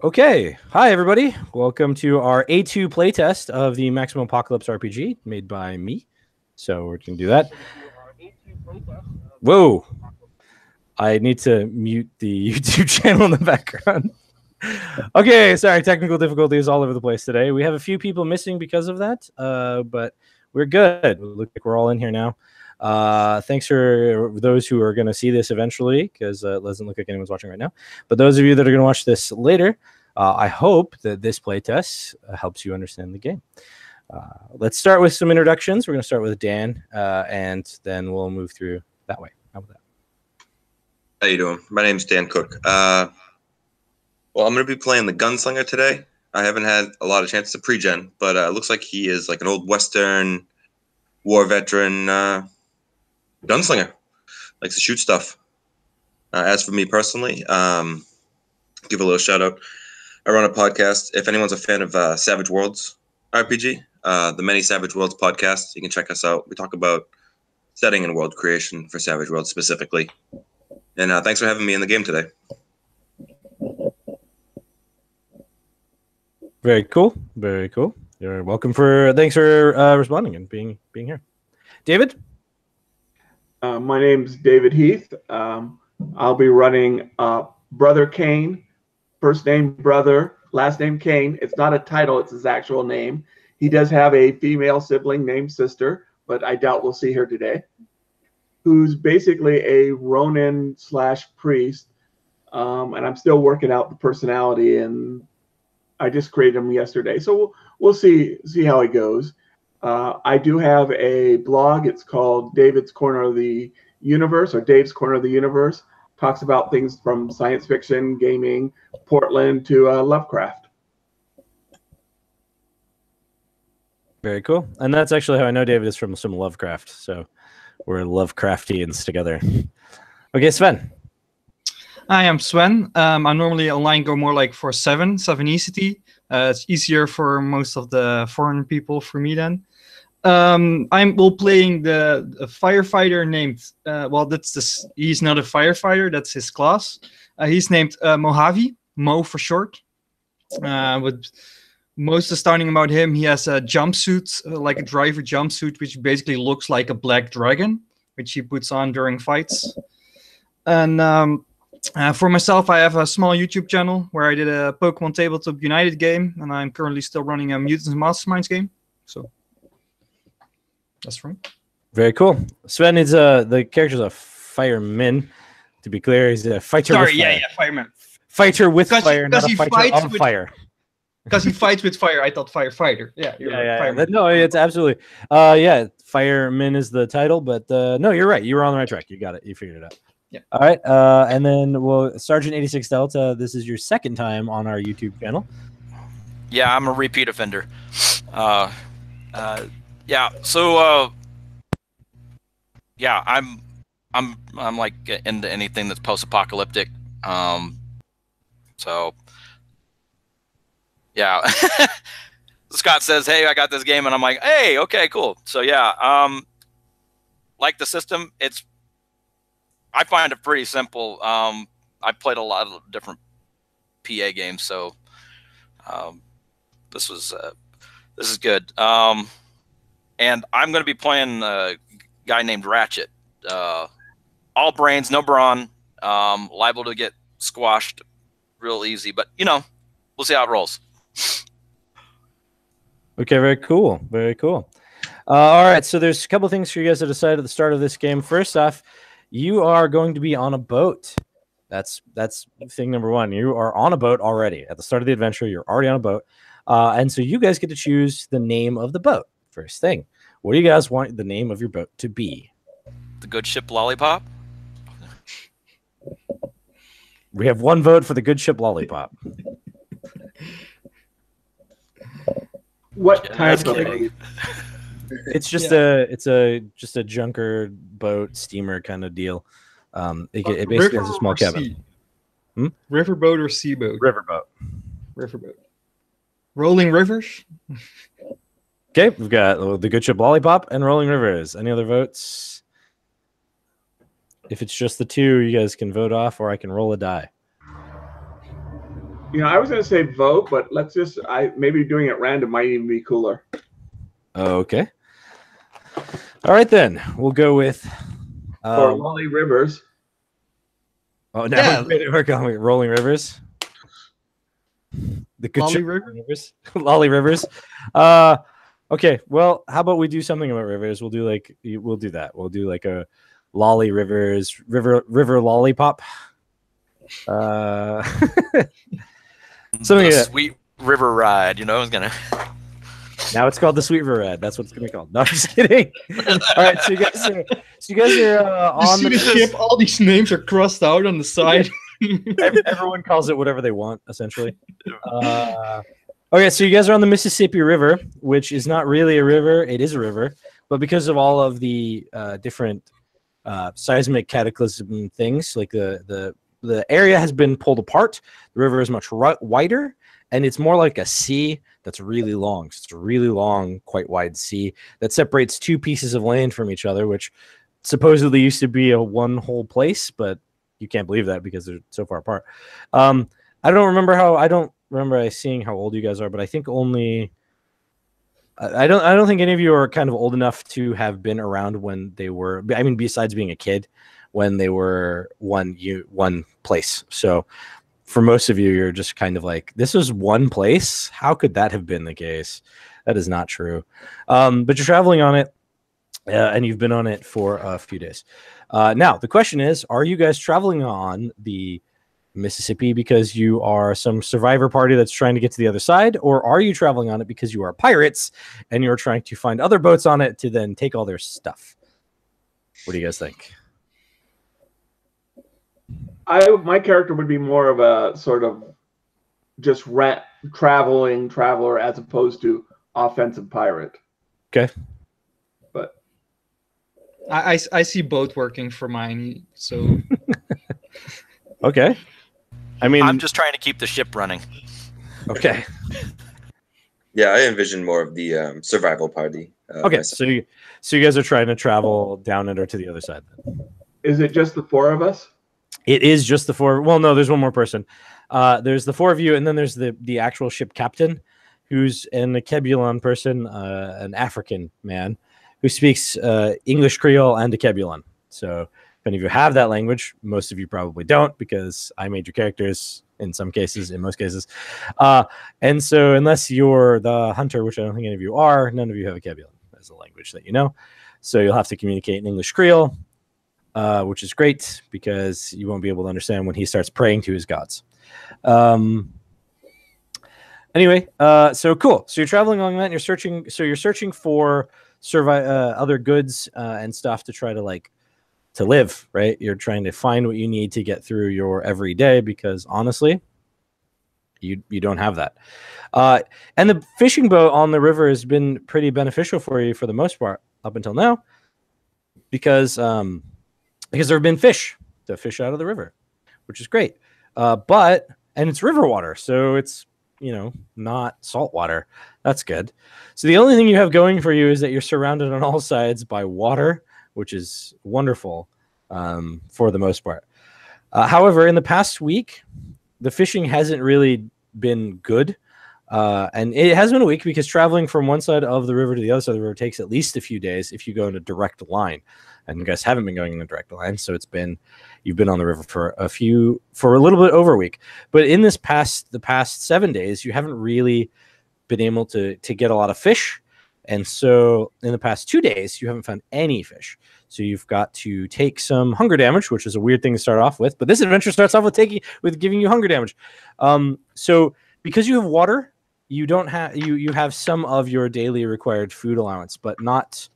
Okay, hi everybody. Welcome to our A2 playtest of the Maximum Apocalypse RPG made by me. So we're going to do that. Whoa. I need to mute the YouTube channel in the background. Okay, sorry, technical difficulties all over the place today. We have a few people missing because of that, but we're good. It looks like we're all in here now. Thanks for those who are going to see this eventually, because it doesn't look like anyone's watching right now. But those of you that are going to watch this later, I hope that this playtest helps you understand the game. Let's start with some introductions. We're going to start with Dan, and then we'll move through that way. How about that? How you doing? My name's Dan Cook. Well, I'm going to be playing the Gunslinger today. I haven't had a lot of chances to pre-gen, but it looks like he is like an old Western war veteran gunslinger. Likes to shoot stuff. As for me personally, give a little shout out. I run a podcast. If anyone's a fan of Savage Worlds RPG, the Many Savage Worlds podcast, you can check us out. We talk about setting and world creation for Savage Worlds specifically. And thanks for having me in the game today. Very cool. Very cool. You're welcome. Thanks for responding and being here. David? My name's David Heath. I'll be running Brother Kane. First name Brother, last name Kane. It's not a title, it's his actual name. He does have a female sibling named Sister, but I doubt we'll see her today, who's basically a Ronin / priest. And I'm still working out the personality, and I just created him yesterday. So we'll see how it goes. I do have a blog. It's called David's Corner of the Universe, or Dave's Corner of the Universe. Talks about things from science fiction, gaming, Portland to Lovecraft. Very cool. And that's actually how I know David is from some Lovecraft. So we're Lovecraftians together. Okay, Sven. Hi, I'm Sven. I'm normally online go more like for 7 easy. It's easier for most of the foreign people for me then. I'm playing the firefighter named he's not a firefighter, that's his class. He's named Mojave, Mo for short. With most astounding about him, he has a jumpsuit, like a driver jumpsuit, which basically looks like a black dragon, which he puts on during fights. And for myself, I have a small YouTube channel where I did a Pokemon Tabletop United game, and I'm currently still running a Mutants and Masterminds game. So that's right. Very cool. Sven is the character's a fireman. To be clear, he's a fighter. Sorry, with fire. fireman. Fighter with fire, not a fighter on fire. Because he fights with fire, I thought firefighter. Yeah, right. No, it's absolutely. Yeah, fireman is the title, but no, you're right. You were on the right track. You got it. You figured it out. Yeah. All right. And then Sergeant 86 Delta. This is your second time on our YouTube channel. Yeah, I'm a repeat offender. Yeah. So, yeah, I'm like into anything that's post-apocalyptic. So, yeah. Scott says, "Hey, I got this game," and I'm like, "Hey, okay, cool." So yeah, like the system, I find it pretty simple. I played a lot of different PA games, so this is good. And I'm going to be playing a guy named Ratchet. All brains, no brawn, liable to get squashed real easy, but we'll see how it rolls. Okay, very cool. Very cool. All right, so there's a couple things for you guys to decide at the start of this game. First off, you are going to be on a boat. That's thing number one. You are on a boat already. At the start of the adventure, you're already on a boat. And so you guys get to choose the name of the boat. First thing. What do you guys want the name of your boat to be? The Good Ship Lollipop? We have one vote for the Good Ship Lollipop. What type of? It's just just a junker boat steamer kind of deal. It basically has a small cabin. Riverboat or sea boat? Riverboat. Riverboat. Rolling Rivers? Okay, we've got the Good Ship Lollipop and Rolling Rivers. Any other votes? If it's just the two, you guys can vote off, or I can roll a die. I was going to say vote, but let's just maybe doing it random might even be cooler. Okay. All right then. We'll go with Or Lolly Rivers. Oh, now we're going with Rolling Rivers. The good Lolly Rivers. Lolly Rivers. Okay. Well, how about we do something about rivers? We'll do that. We'll do like a Lolly Rivers river lollipop. Something like that. Sweet River Ride. You know, I was gonna. Now it's called the Sweet River Ride. That's what it's gonna be called. No, I'm just kidding. All right, so you guys are on the ship. All these names are crossed out on the side. Everyone calls it whatever they want, essentially. Okay, so you guys are on the Mississippi River, which is not really a river. It is a river, but because of all of the different seismic cataclysm things, like the area has been pulled apart. The river is much wider, and it's more like a sea that's really long. So it's a really long, quite wide sea that separates two pieces of land from each other, which supposedly used to be a one whole place, but you can't believe that because they're so far apart. I don't remember seeing how old you guys are, but I think I don't think any of you are kind of old enough to have been around when they were. I mean, besides being a kid, when they were one place. So for most of you, you're just kind of like, this was one place. How could that have been the case? That is not true. But you're traveling on it, and you've been on it for a few days. Now the question is, are you guys traveling on the Mississippi because you are some survivor party that's trying to get to the other side, or are you traveling on it because you are pirates and you're trying to find other boats on it to then take all their stuff? What do you guys think? My character would be more of a sort of just traveler as opposed to offensive pirate. Okay. But I see both working for mine, so okay. I mean, I'm just trying to keep the ship running. Okay. Yeah, I envision more of the survival party. Okay, myself. so you guys are trying to travel down and or to the other side. Is it just the four of us? It is just the four. Well, no, there's one more person. There's the four of you, and then there's the actual ship captain, who's an Akebulon person, an African man who speaks English, Creole, and Akebulon. So if any of you have that language, most of you probably don't, because I made your characters in some cases, in most cases. And so unless you're the hunter, which I don't think any of you are, none of you have Akebulon as a language that you know. So you'll have to communicate in English Creole, which is great because you won't be able to understand when he starts praying to his gods. Anyway, so cool. So you're traveling along that and you're searching. So you're searching for other goods and stuff to try to live, right? You're trying to find what you need to get through your everyday, because honestly, you don't have that. And the fishing boat on the river has been pretty beneficial for you for the most part up until now, because there have been fish to fish out of the river, which is great. And it's river water, so it's, not salt water. That's good. So the only thing you have going for you is that you're surrounded on all sides by water, which is wonderful for the most part. However, in the past week, the fishing hasn't really been good. And it has been a week because traveling from one side of the river to the other side of the river takes at least a few days if you go in a direct line. And you guys haven't been going in a direct line, so you've been on the river for a little bit over a week. But in the past 7 days, you haven't really been able to get a lot of fish. And so in the past 2 days, you haven't found any fish. So you've got to take some hunger damage, which is a weird thing to start off with. But this adventure starts off with giving you hunger damage. So because you have water, you don't have you have some of your daily required food allowance, but not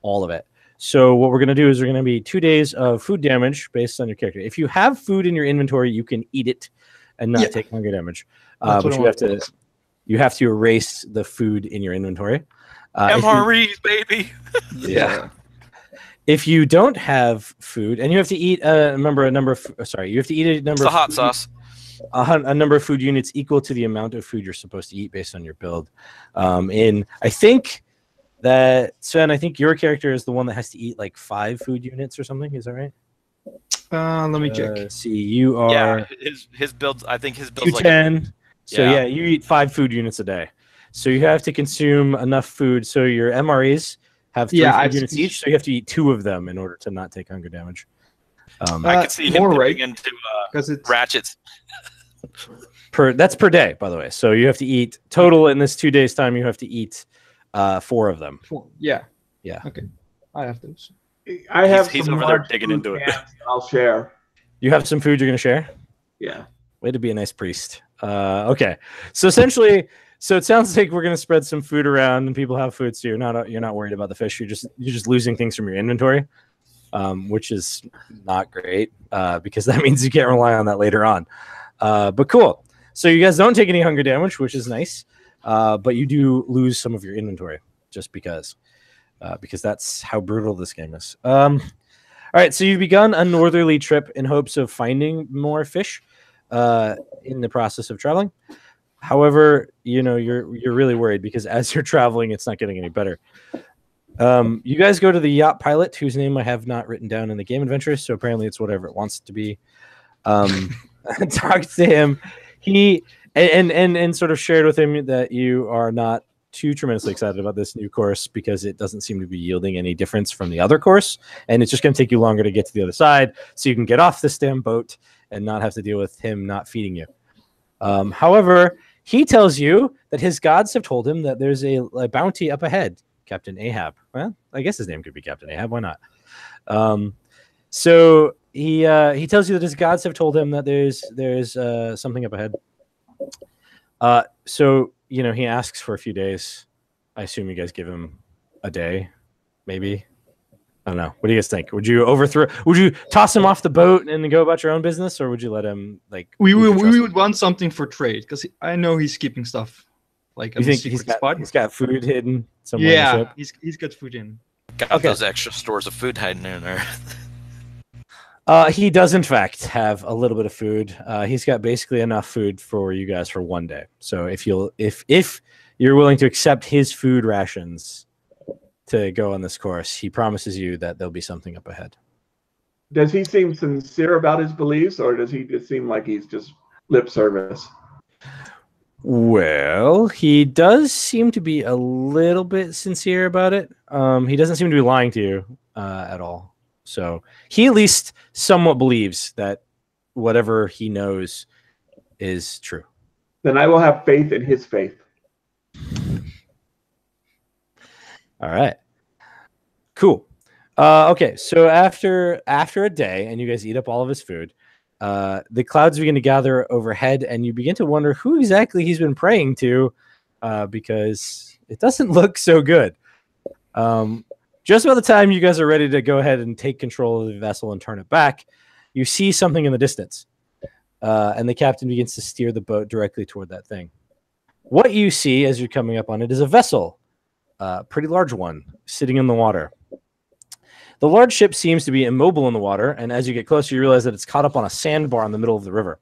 all of it. So what we're going to do is we're going to be 2 days of food damage based on your character. If you have food in your inventory, you can eat it and not take hunger damage. But you have to erase the food in your inventory. MREs, baby. Yeah. If you don't have food and you have to eat you have to eat a number the of hot sauce. A number of food units equal to the amount of food you're supposed to eat based on your build. I think that Sven, I think your character is the one that has to eat like 5 food units or something. Is that right? Let me check. See, you are his builds. I think his builds like 210. So yeah, you eat 5 food units a day. So you have to consume enough food. So your MREs have 3 food units each. So you have to eat 2 of them in order to not take hunger damage. I could see him dipping into Ratchets. That's per day, by the way. So you have to eat total in this 2 days time. You have to eat 4 of them. 4. Yeah. Okay. I have those. I have he's some over there digging into it. I'll share. You have some food you're going to share? Yeah. Way to be a nice priest. Okay. So essentially, it sounds like we're going to spread some food around and people have food. So you're not worried about the fish. You're just losing things from your inventory, which is not great because that means you can't rely on that later on. But cool. So you guys don't take any hunger damage, which is nice. But you do lose some of your inventory just because that's how brutal this game is. All right. So you've begun a northerly trip in hopes of finding more fish in the process of traveling. However, you're really worried because as you're traveling, it's not getting any better. You guys go to the yacht pilot, whose name I have not written down in the game adventure, so apparently it's whatever it wants to be. Talk to him. He and sort of shared with him that you are not too tremendously excited about this new course because it doesn't seem to be yielding any difference from the other course, and it's just going to take you longer to get to the other side, so you can get off this damn boat and not have to deal with him not feeding you. However, he tells you that his gods have told him that there's a bounty up ahead, Captain Ahab. Well, I guess his name could be Captain Ahab. Why not? So he tells you that his gods have told him that there's something up ahead. So he asks for a few days. I assume you guys give him a day, maybe. I don't know. What do you guys think? Would you toss him off the boat and go about your own business, or would you let him We would want something for trade because I know he's keeping stuff like you think he's got food hidden somewhere? Yeah, he's got food in. Got those extra stores of food hiding in there. He does in fact have a little bit of food. He's got basically enough food for you guys for 1 day. So if you're willing to accept his food rations to go on this course, he promises you that there'll be something up ahead. Does he seem sincere about his beliefs, or does he just seem like he's just lip service? Well, he does seem to be a little bit sincere about it. He doesn't seem to be lying to you at all. So he at least somewhat believes that whatever he knows is true. Then I will have faith in his faith. All right. Cool. Okay, so after a day and you guys eat up all of his food, the clouds begin to gather overhead and you begin to wonder who exactly he's been praying to because it doesn't look so good. Just about the time you guys are ready to go ahead and take control of the vessel and turn it back, you see something in the distance. And the captain begins to steer the boat directly toward that thing. What you see as you're coming up on it is a vessel, a pretty large one, sitting in the water. The large ship seems to be immobile in the water, and as you get closer, you realize that it's caught up on a sandbar in the middle of the river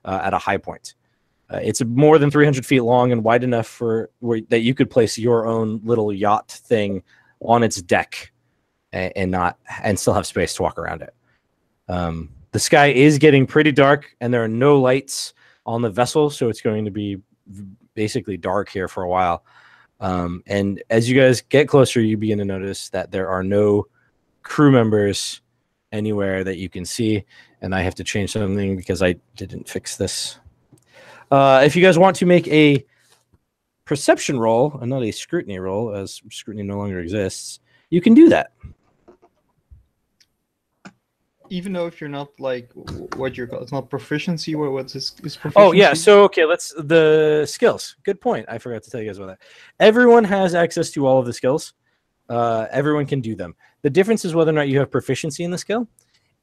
at a high point. It's more than 300 feet long and wide enough that you could place your own little yacht thing on its deck and still have space to walk around it. The sky is getting pretty dark, and there are no lights on the vessel, so it's going to be basically dark here for a while. And as you guys get closer, you begin to notice that there are no crew members anywhere that you can see, and I have to change something because I didn't fix this. If you guys want to make a perception roll and not a scrutiny roll, as scrutiny no longer exists, you can do that. Even though if you're not what you're called, it's not proficiency. What's is proficiency? Oh yeah, so okay, the skills. Good point. I forgot to tell you guys about that. Everyone has access to all of the skills. Everyone can do them. The difference is whether or not you have proficiency in the skill.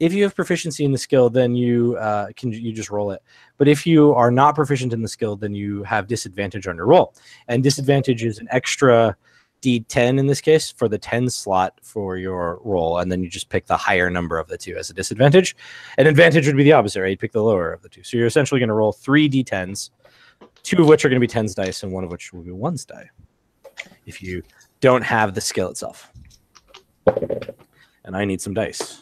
If you have proficiency in the skill, then you just roll it. But if you are not proficient in the skill, then you have disadvantage on your roll. And disadvantage is an extra D10 in this case for the 10 slot for your roll, and then you just pick the higher number of the two as a disadvantage. An advantage would be the opposite, right? You pick the lower of the two. So you're essentially going to roll 3 D10s, 2 of which are going to be 10s dice, and 1 of which will be 1s die. If you don't have the skill itself. And I need some dice.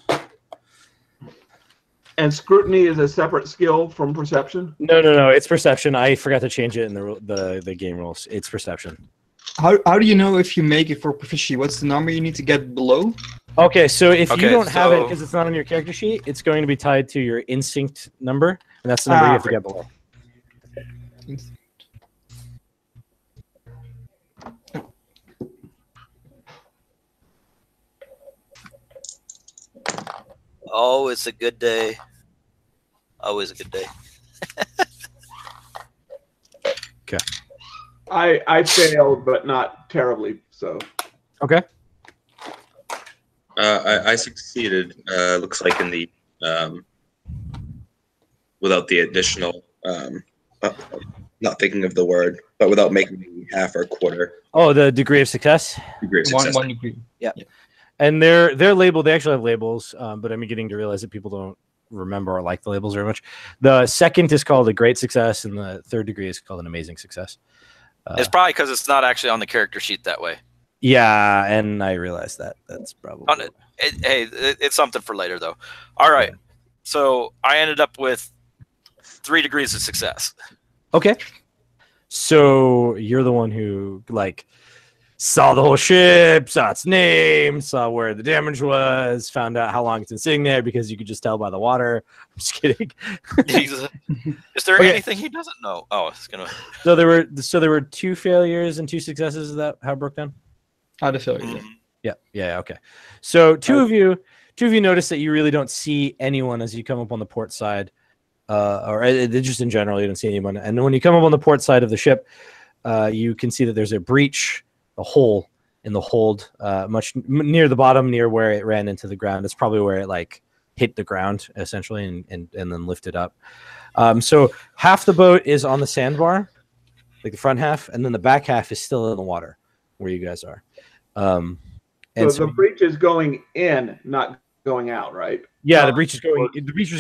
And scrutiny is a separate skill from perception? No. It's perception. I forgot to change it in the game rules. It's perception. How do you know if you make it for proficiency? What's the number you need to get below? Okay, so if you Okay, don't have it so- because it's not on your character sheet, it's going to be tied to your instinct number, and that's the number you have to get below. Oh, it's a good day. Always a good day. I failed, but not terribly so. Okay. I succeeded. Looks like in the without the additional. Not thinking of the word, but without making me half or quarter Oh, the degree of success. degree of success. One degree. And they're labeled. They actually have labels, but I'm beginning to realize that people don't remember or like the labels very much. The second is called a great success, and the third degree is called an amazing success. It's probably because it's not actually on the character sheet that way. Yeah, and I realized that. That's probably. On it. It's something for later, though. All right. So I ended up with 3 degrees of success. Okay. So you're the one who saw the whole ship, saw its name, saw where the damage was, found out how long it's been sitting there because you could just tell by the water. I'm just kidding. Is there Okay. anything he doesn't know? Oh, it's gonna. So there were 2 failures and 2 successes. Is that how it broke down? How to failure. Mhm. Yeah. Okay. So two of you notice that you really don't see anyone as you come up on the port side, or just in general, you don't see anyone. And when you come up on the port side of the ship, you can see that there's a breach, a hole in the hold, near the bottom, near where it ran into the ground. It's probably where it hit the ground essentially, and then lifted up. So half the boat is on the sandbar, like the front half, and then the back half is still in the water where you guys are. So the breach is going in, not going out, right? Yeah, the breach is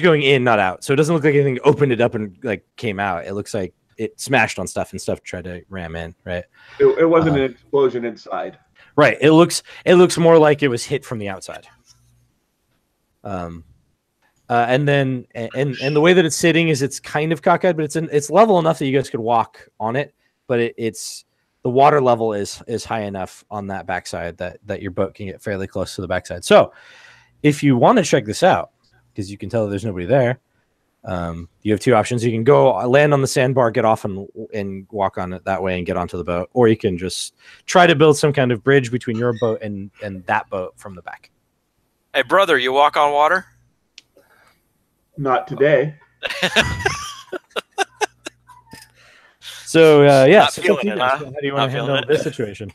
going in, not out. So it doesn't look like anything opened it up and came out. It looks like it smashed on stuff and stuff tried to ram in, right? It wasn't an explosion inside. Right. It looks more like it was hit from the outside. And then the way that it's sitting is it's kind of cockeyed, but it's level enough that you guys could walk on it, but it's the water level is high enough on that backside that your boat can get fairly close to the backside. So if you want to check this out, because you can tell that there's nobody there, you have 2 options. You can go land on the sandbar, get off and walk on it that way and get onto the boat, or you can just try to build some kind of bridge between your boat and that boat from the back. Hey, brother, you walk on water? Not today. So yeah, Not so feeling it, huh? how do you want Not to feeling handle it. this situation?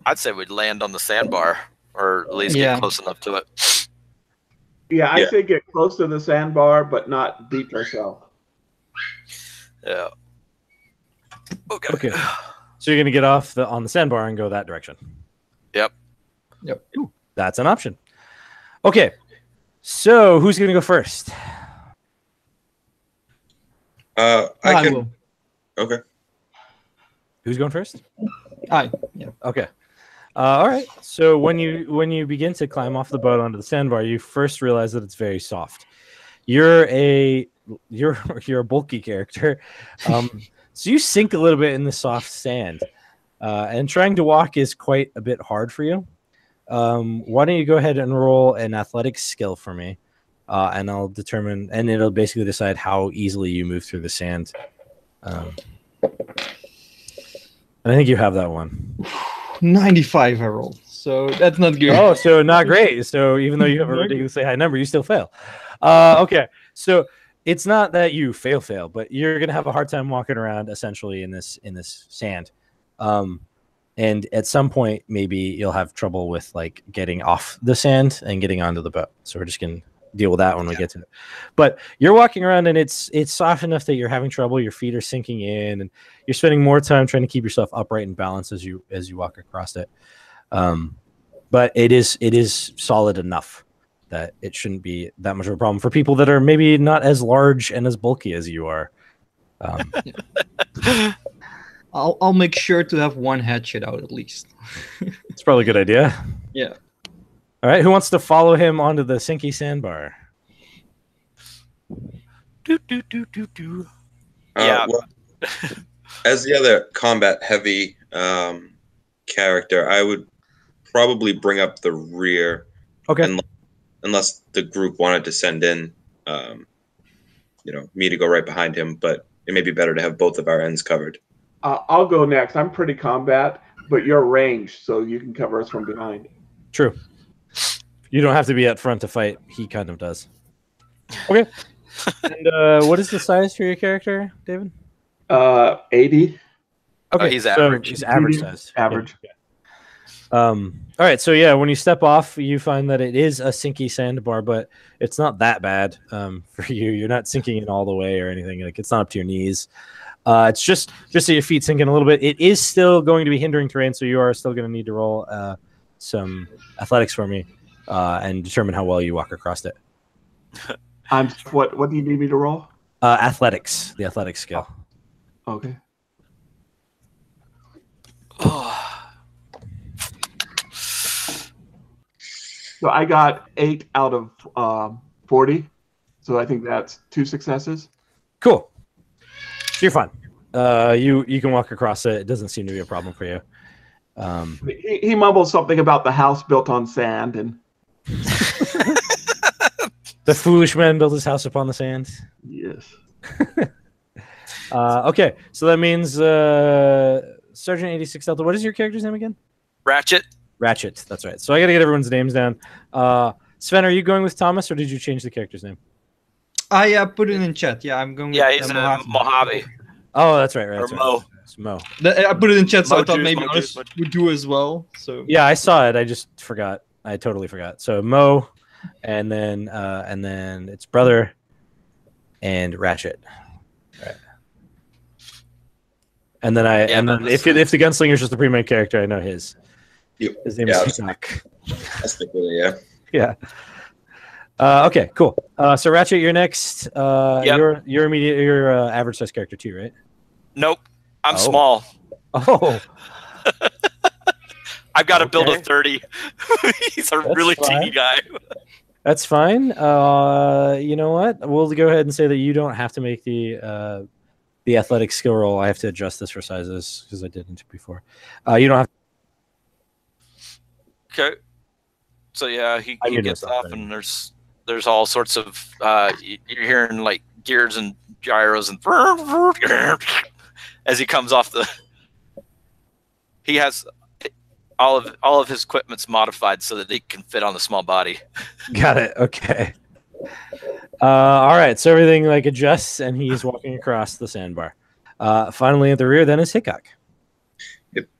I'd say we'd land on the sandbar, or at least Yeah. get close enough to it. Yeah, I Yeah. say get close to the sandbar, but not beat yourself. Yeah. Okay. Okay. So you're gonna get off on the sandbar and go that direction. Yep. Ooh, that's an option. Okay. So who's gonna go first? I I can. will. Okay. Who's going first? Yeah. Okay. All right. So when you begin to climb off the boat onto the sandbar, you first realize that it's very soft. You're a bulky character, so you sink a little bit in the soft sand, and trying to walk is quite a bit hard for you. Why don't you go ahead and roll an athletics skill for me, and I'll determine, and it'll basically decide how easily you move through the sand. And I think you have that one. 95 I rolled, so that's not good. Oh, so not great. So even though you have a ridiculously high number, you still fail. Okay, so it's not that you fail, but you're gonna have a hard time walking around essentially in this sand. And at some point, maybe you'll have trouble with getting off the sand and getting onto the boat. So we're just gonna deal with that when we get to it. But you're walking around and it's soft enough that you're having trouble. Your feet are sinking in, and you're spending more time trying to keep yourself upright and balanced as you walk across it. But it is solid enough that it shouldn't be that much of a problem for people that are maybe not as large and as bulky as you are. I'll make sure to have one hatchet out at least. It's probably a good idea. Yeah. All right, who wants to follow him onto the sinky sandbar? Yeah. Well, as the other combat heavy character, I would probably bring up the rear. Okay. Unless the group wanted to send in, me to go right behind him, but it may be better to have both of our ends covered. I'll go next. I'm pretty combat, but you're ranged, so you can cover us from behind. True. You don't have to be at front to fight. He kind of does. Okay. And what is the size for your character, David? 80. Okay, he's so average. he's average Medium, size. average. Yeah. All right, so yeah, when you step off, you find that it is a sinky sandbar, but it's not that bad for you. You're not sinking in all the way or anything. Like, it's not up to your knees. It's just that your feet sinking a little bit. It is still going to be hindering terrain, so you are still going to need to roll some athletics for me and determine how well you walk across it. What do you need me to roll? Athletics, the athletics skill. Okay. So I got 8 out of 40. So I think that's 2 successes. Cool. You're fine. You can walk across it. It doesn't seem to be a problem for you. He mumbles something about the house built on sand, and the foolish man built his house upon the sand. yes. Okay, so that means Sergeant 86 Delta. What is your character's name again? Ratchet. Ratchet. That's right. So I got to get everyone's names down. Sven, are you going with Thomas, or did you change the character's name? I put it in chat. Yeah, I'm going. Yeah, with, he's Mojave. Mojave. Oh, that's right. Or Mo. It's Mo. I put it in chat, so I thought Juice, maybe Mo others Juice. would do as well. So Yeah, I saw it. I just forgot. I totally forgot. So Mo, and then it's brother and Ratchet. Right. And then if the gunslinger's just the pre-made character, I know his. Yep. His name is Hisak. That's the cool, yeah. Yeah. Okay, cool. So Ratchet, you're next. Yep. You're average size character too, right? Nope. I'm Oh. small. Oh, I've got to build a Okay. 30. He's a That's really fine. teeny guy. that's fine. You know what? We'll go ahead and say that you don't have to make the athletic skill roll. I have to adjust this for sizes because I didn't before. You don't have. Okay. So yeah, he I knew gets myself off, then. and there's all sorts of you're hearing like gears and gyros and as he comes off the. He has all of his equipment's modified so that they can fit on the small body. Got it. Okay. All right. So everything like adjusts, and he's walking across the sandbar. Finally, at the rear, then is Hickok.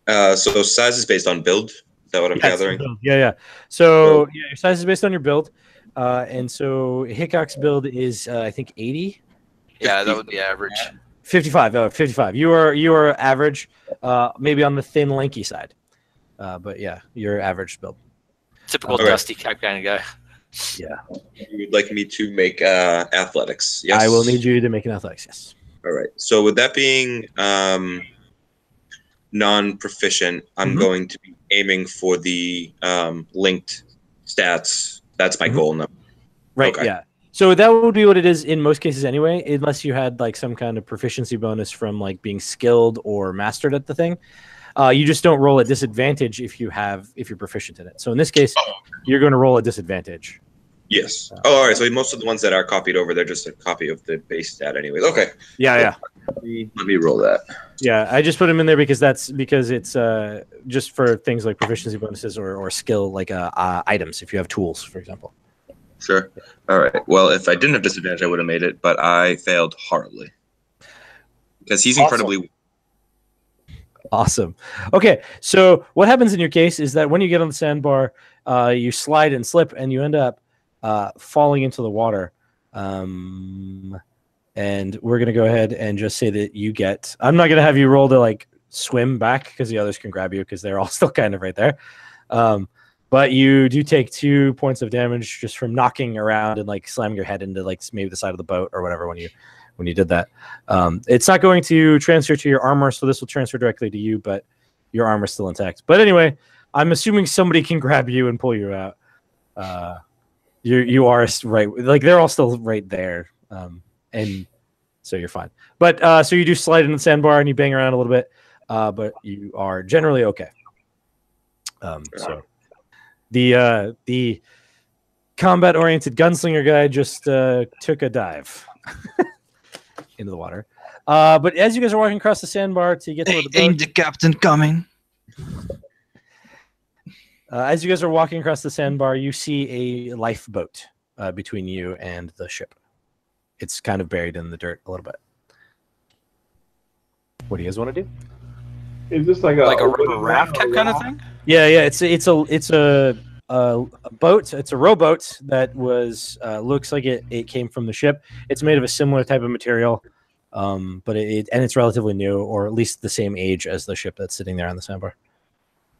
So size is based on build. Is that what I'm gathering? Yeah. So yeah, your size is based on your build, and so Hickok's build is I think 80. Yeah, that would be average. 55. 55. You are average, maybe on the thin, lanky side. But yeah, you're average build. Typical Okay. dusty kind of guy. Yeah. You would like me to make athletics? Yes. I will need you to make an athletics. Yes. All right. So with that being non-proficient, I'm Mhm. going to be aiming for the linked stats. That's my Mhm. goal now. Right. Okay. Yeah. So that would be what it is in most cases anyway, unless you had like some kind of proficiency bonus from like being skilled or mastered at the thing. You just don't roll a disadvantage if you're proficient in it. So in this case, you're going to roll a disadvantage. Yes. Oh, all right. So most of the ones that are copied over, they're just a copy of the base stat anyways. Okay. Yeah. Let me roll that. Yeah, I just put them in there because it's just for things like proficiency bonuses or skill like items if you have tools, for example. Sure. All right. Well, if I didn't have disadvantage, I would have made it, but I failed horribly. Because he's incredibly... Awesome. Okay, so what happens in your case is that when you get on the sandbar, you slide and slip, and you end up falling into the water. And we're going to go ahead and just say that you get... I'm not going to have you roll to like swim back because the others can grab you because they're all still kind of right there. But you do take 2 points of damage just from knocking around and like slamming your head into like maybe the side of the boat or whatever when you did that. It's not going to transfer to your armor, so this will transfer directly to you, but your armor's still intact. But anyway, I'm assuming somebody can grab you and pull you out. You are right, like they're all still right there, and so you're fine. But so you do slide in the sandbar and you bang around a little bit, but you are generally okay. So the combat-oriented gunslinger guy just took a dive into the water. But as you guys are walking across the sandbar to get to the boat, Ain't the captain coming? as you guys are walking across the sandbar, you see a lifeboat between you and the ship. It's kind of buried in the dirt a little bit. What do you guys want to do? Is this like Like a wooden rubber raft type kind of thing? Yeah, it's a boat. It's a rowboat that was looks like it came from the ship. It's made of a similar type of material, but it's relatively new, or at least the same age as the ship that's sitting there on the sandbar.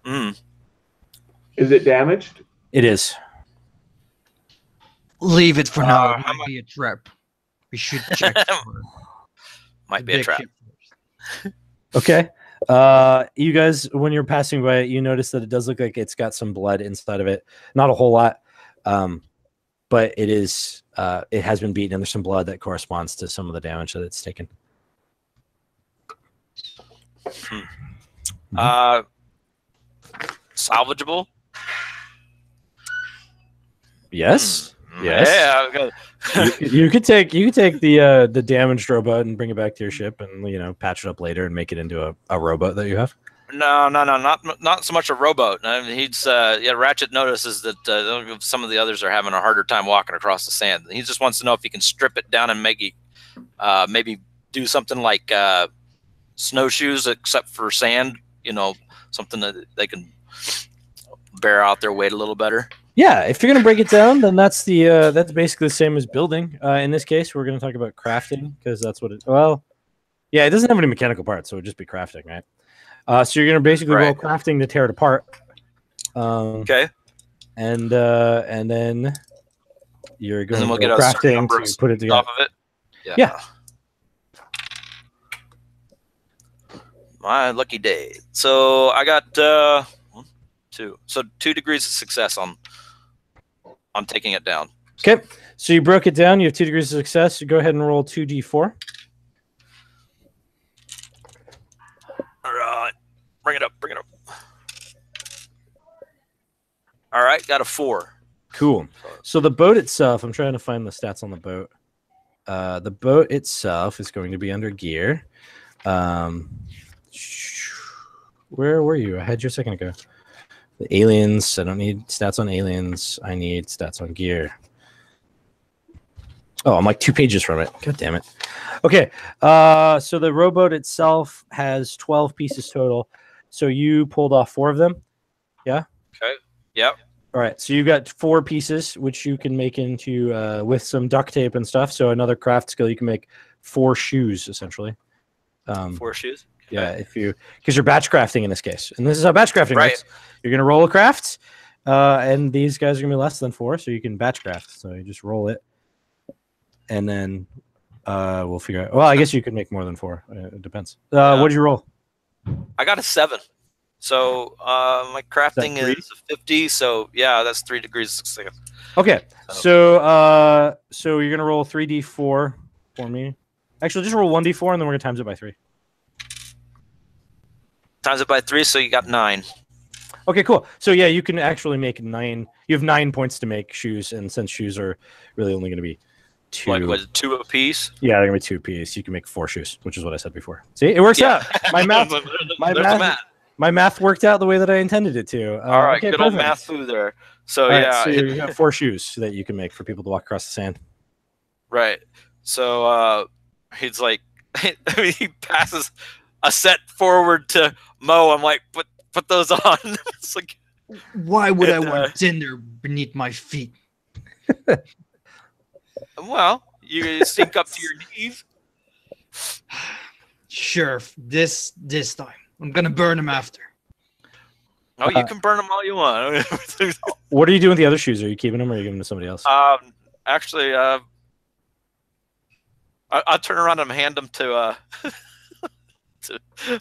Mm. Is it damaged? It is. Leave it for now. It how might be a trap. We should check. for Might the be a big trap. ship first. Okay. You guys, when you're passing by it, you notice that it does look like it's got some blood inside of it. Not a whole lot, but it is. It has been beaten, and there's some blood that corresponds to some of the damage that it's taken. Salvageable? Yes. Yes. Yeah. You could take the damaged rowboat and bring it back to your ship, and patch it up later and make it into a rowboat that you have. No, not so much a rowboat. I mean, Ratchet notices that some of the others are having a harder time walking across the sand. He just wants to know if he can strip it down and maybe do something like snowshoes, except for sand. Something that they can bear out their weight a little better. Yeah, if you're gonna break it down, then that's basically the same as building. In this case, we're gonna talk about crafting because that's what it. Well, yeah, it doesn't have any mechanical parts, so it would just be crafting, right? So you're gonna basically roll crafting to tear it apart. Okay. And then you're going to get crafting to put it together. Off of it. Yeah. My lucky day. So I got 2. So 2 degrees of success on taking it down. Okay. So you broke it down. You have 2 degrees of success. You go ahead and roll 2d4. All right. Bring it up. All right. Got a 4. Cool. So the boat itself, I'm trying to find the stats on the boat. The boat itself is going to be under gear. Where were you? I had you a second ago. The aliens. I don't need stats on aliens. I need stats on gear. Oh, I'm like 2 pages from it. God damn it. Okay. So the rowboat itself has 12 pieces total. So you pulled off 4 of them. Yeah. Okay. Yep. All right. So you got 4 pieces, which you can make into with some duct tape and stuff. So another craft skill, you can make 4 shoes essentially. 4 shoes. Okay. Yeah, because you're batch crafting in this case, and this is how batch crafting works. You're gonna roll a craft, and these guys are gonna be less than 4, so you can batch craft. So you just roll it, and then we'll figure out. Well, I guess you could make more than 4. It depends. What did you roll? I got a 7. So my crafting is 50. So yeah, that's 3 degrees. Okay, so you're gonna roll 3d4 for me. Actually, just roll 1d4, and then we're gonna times it by 3. Times it by 3, so you got 9. Okay, cool. So yeah, you can actually make 9. You have 9 points to make shoes, and since shoes are really only going to be 2, like was it 2 apiece? Yeah, they're going to be 2 apiece. You can make 4 shoes, which is what I said before. See, it works out. My math worked out the way that I intended it to. All right, okay, good perfect. old math food there. So right, yeah, so you have 4 shoes that you can make for people to walk across the sand. Right. So he's like, he passes a set forward to Mo. I'm like, put those on. It's like, why would I want tinder beneath my feet? Well, you sink up to your knees. Sure, this time I'm gonna burn them after. Oh, you can burn them all you want. What are you doing with the other shoes? Are you keeping them, or are you giving them to somebody else? Actually, I I'll turn around and hand them to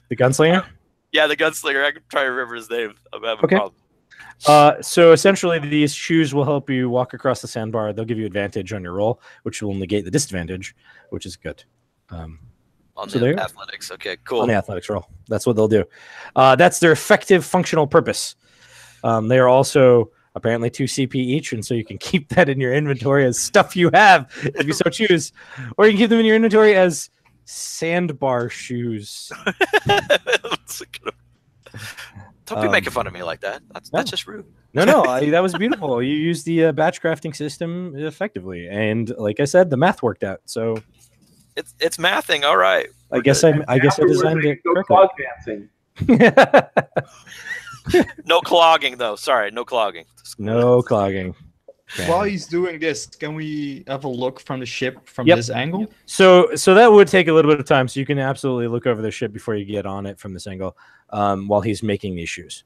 The gunslinger. yeah, the gunslinger. I can try to remember his name. I'm having Okay. a problem. So essentially, these shoes will help you walk across the sandbar. They'll give you advantage on your roll, which will negate the disadvantage, which is good. On So the there you go. athletics. Okay, cool. On the athletics roll. That's what they'll do. That's their effective functional purpose. They are also apparently 2 CP each, and so you can keep that in your inventory as stuff you have, if you so choose. Or you can keep them in your inventory as sandbar shoes. Don't be making fun of me like that. That's just rude. No, that was beautiful. You used the batch crafting system effectively, and like I said, the math worked out. So it's mathing. All right. I guess I designed it Go correctly. clog dancing. No clogging though. Sorry, no clogging. No clogging. Okay. While he's doing this, can we have a look from the ship from Yep. this angle? So that would take a little bit of time. So you can absolutely look over the ship before you get on it from this angle, while he's making these shoes.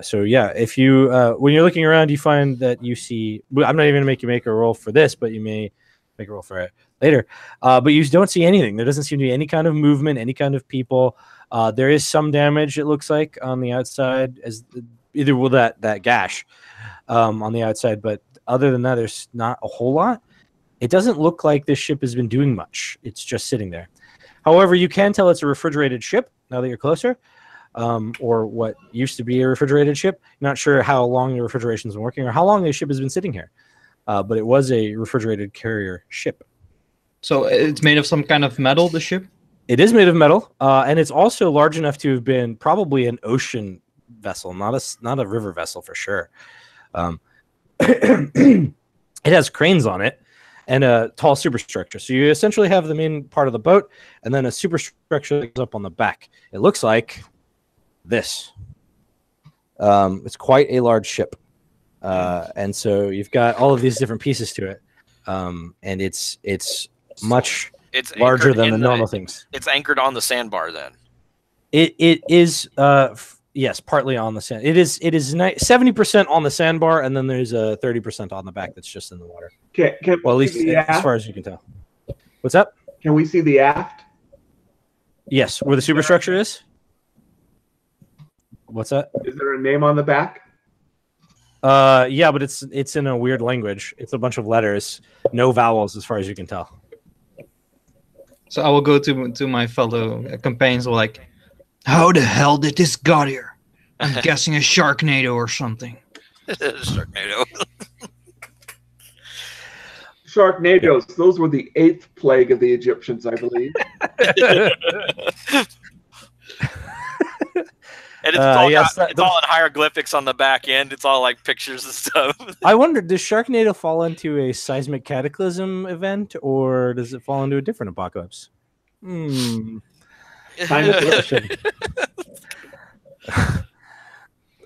So yeah, if you when you're looking around, you find that you see. I'm not even going to make you make a roll for this, but you may make a roll for it later. But you don't see anything. There doesn't seem to be any kind of movement, any kind of people. There is some damage, it looks like, on the outside, as either with that gash on the outside, but other than that, there's not a whole lot. It doesn't look like this ship has been doing much. It's just sitting there. However, you can tell it's a refrigerated ship now that you're closer, or what used to be a refrigerated ship. Not sure how long the refrigeration's been working or how long the ship has been sitting here, but it was a refrigerated carrier ship. So it's made of some kind of metal, the ship? It is made of metal, and it's also large enough to have been probably an ocean vessel, not a river vessel for sure. It has cranes on it and a tall superstructure. So you essentially have the main part of the boat and then a superstructure that goes up on the back. It looks like this. It's quite a large ship. And so you've got all of these different pieces to it. And it's much larger than the normal things. It's anchored on the sandbar then. It is yes, partly on the sand. It is 70% on the sandbar, and then there's a 30% on the back that's just in the water. Well, at least as far as you can tell. What's up? Can we see the aft? Yes, where the superstructure is. What's that? Is there a name on the back? Yeah, but it's in a weird language. It's a bunch of letters, no vowels, as far as you can tell. So I will go to my fellow companions like, how the hell did this got here? I'm guessing a Sharknado or something. Sharknado. Sharknadoes. Those were the 8th plague of the Egyptians, I believe. And it's all, it's all in hieroglyphics on the back end. It's all like pictures and stuff. I wonder, does Sharknado fall into a seismic cataclysm event, or does it fall into a different apocalypse?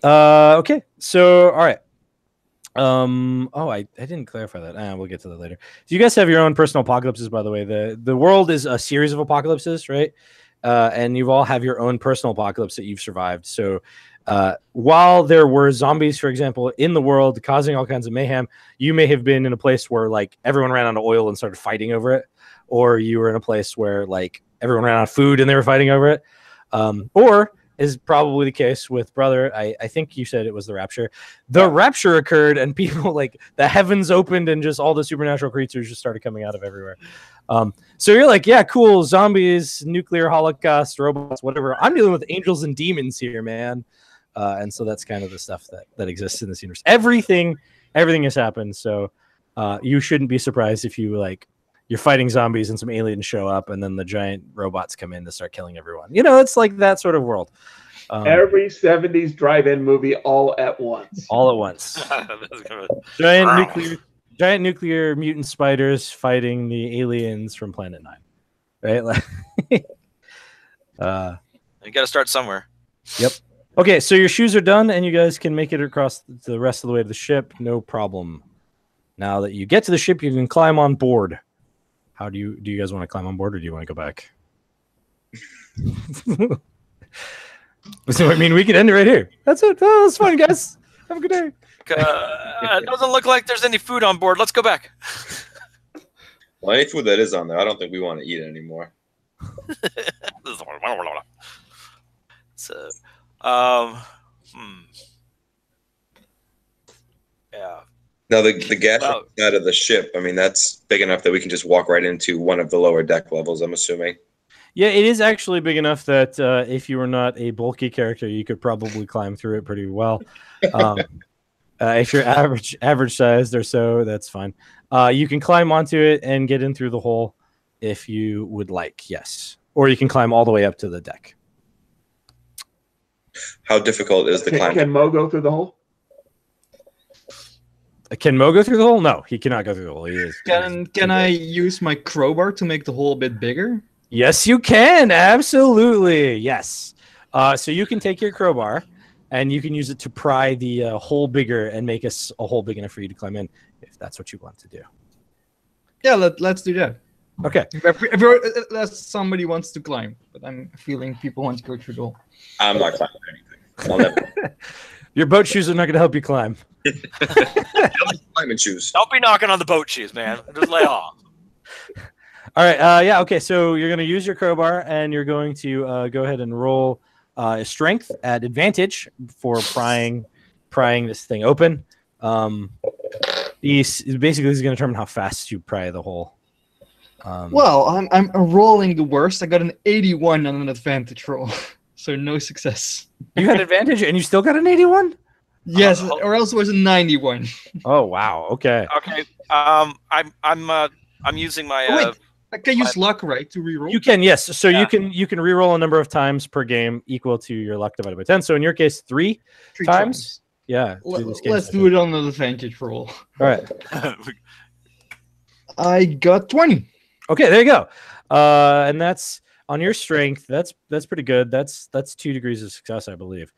Okay, so all right. I didn't clarify that. We'll get to that later. So you guys have your own personal apocalypses, by the way. The world is a series of apocalypses, right? And you all have your own personal apocalypse that you've survived. So while there were zombies, for example, in the world causing all kinds of mayhem, you may have been in a place where like everyone ran out of oil and started fighting over it, or you were in a place where like everyone ran out of food and they were fighting over it, or is probably the case with Brother. I think you said it was the Rapture. The Rapture occurred and people like the heavens opened and just all the supernatural creatures just started coming out of everywhere. So you're like, yeah, cool, zombies, nuclear holocaust, robots, whatever. I'm dealing with angels and demons here, man. And so that's kind of the stuff that exists in this universe. Everything has happened. So you shouldn't be surprised if you're fighting zombies and some aliens show up and then the giant robots come in to start killing everyone. You know, it's like that sort of world. Every 70s drive-in movie all at once. All at once. Giant nuclear mutant spiders fighting the aliens from Planet 9. Right? Like you got to start somewhere. Yep. Okay, so your shoes are done and you guys can make it across the rest of the way to the ship. No problem. Now that you get to the ship, you can climb on board. How do you guys want to climb on board, or do you want to go back? So I mean, we could end it right here. That's it. Oh, that's fun, guys. Have a good day. It doesn't look like there's any food on board. Let's go back. Well, any food that is on there, I don't think we want to eat it anymore. So, yeah. Now, the gas Well- side of the ship, I mean, that's big enough that we can just walk right into one of the lower deck levels, I'm assuming. Yeah, it is actually big enough that if you were not a bulky character, you could probably climb through it pretty well. If you're average sized or so, that's fine. You can climb onto it and get in through the hole if you would like, yes. Or you can climb all the way up to the deck. How difficult is the climb? Can Mo go through the hole? Can Mo go through the hole? No, he cannot go through the hole. He is. Can I use my crowbar to make the hole a bit bigger? Yes, you can. Absolutely. Yes. So you can take your crowbar and you can use it to pry the hole bigger and make a hole big enough for you to climb in, if that's what you want to do. Yeah, let's do that. Okay. If somebody wants to climb, but I'm feeling people want to go through the hole. I'm not climbing anything. I'll never. Your boat shoes are not going to help you climb. Climbing shoes. Don't be knocking on the boat shoes, man. Just lay off. All right. Yeah. Okay. So you're going to use your crowbar and you're going to go ahead and roll strength at advantage for prying this thing open. Basically is going to determine how fast you pry the hole. Well, I'm rolling the worst. I got an 81 on an advantage roll, so no success. You had advantage and you still got an 81? Yes, or else it was a 91. Oh wow. Okay. Okay. I'm using my. Wait, I can use luck, right, to reroll? You can, yes. So Yeah. you can reroll a number of times per game equal to your luck divided by 10. So in your case, three times. Yeah. Let's do it on an advantage roll. All right. I got 20. Okay, there you go. And that's on your strength. That's pretty good. That's 2 degrees of success, I believe.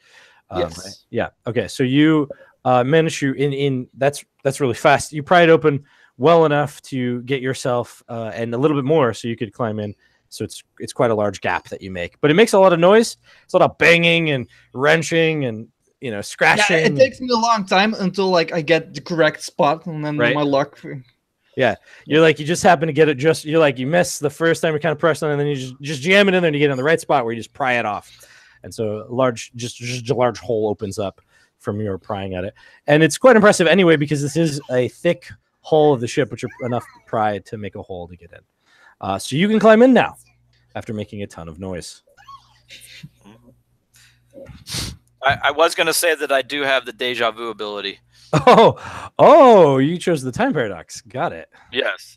Yes. Right? Yeah. Okay. So you managed to in that's really fast. You pry it open well enough to get yourself and a little bit more so you could climb in. So it's quite a large gap that you make, but it makes a lot of noise. It's a lot of banging and wrenching and scratching. Yeah, it takes me a long time until like I get the correct spot, and then Right. my luck. Yeah, you just happen to get it. You miss the first time you kind of press on it, and then you just jam it in there, and you get in the right spot where you just pry it off, and so a large hole opens up from your prying at it, and it's quite impressive anyway because this is a thick hull of the ship, which are enough to pry to make a hole to get in. So you can climb in now after making a ton of noise. I was going to say that I do have the deja vu ability. Oh, you chose the time paradox. Got it. Yes.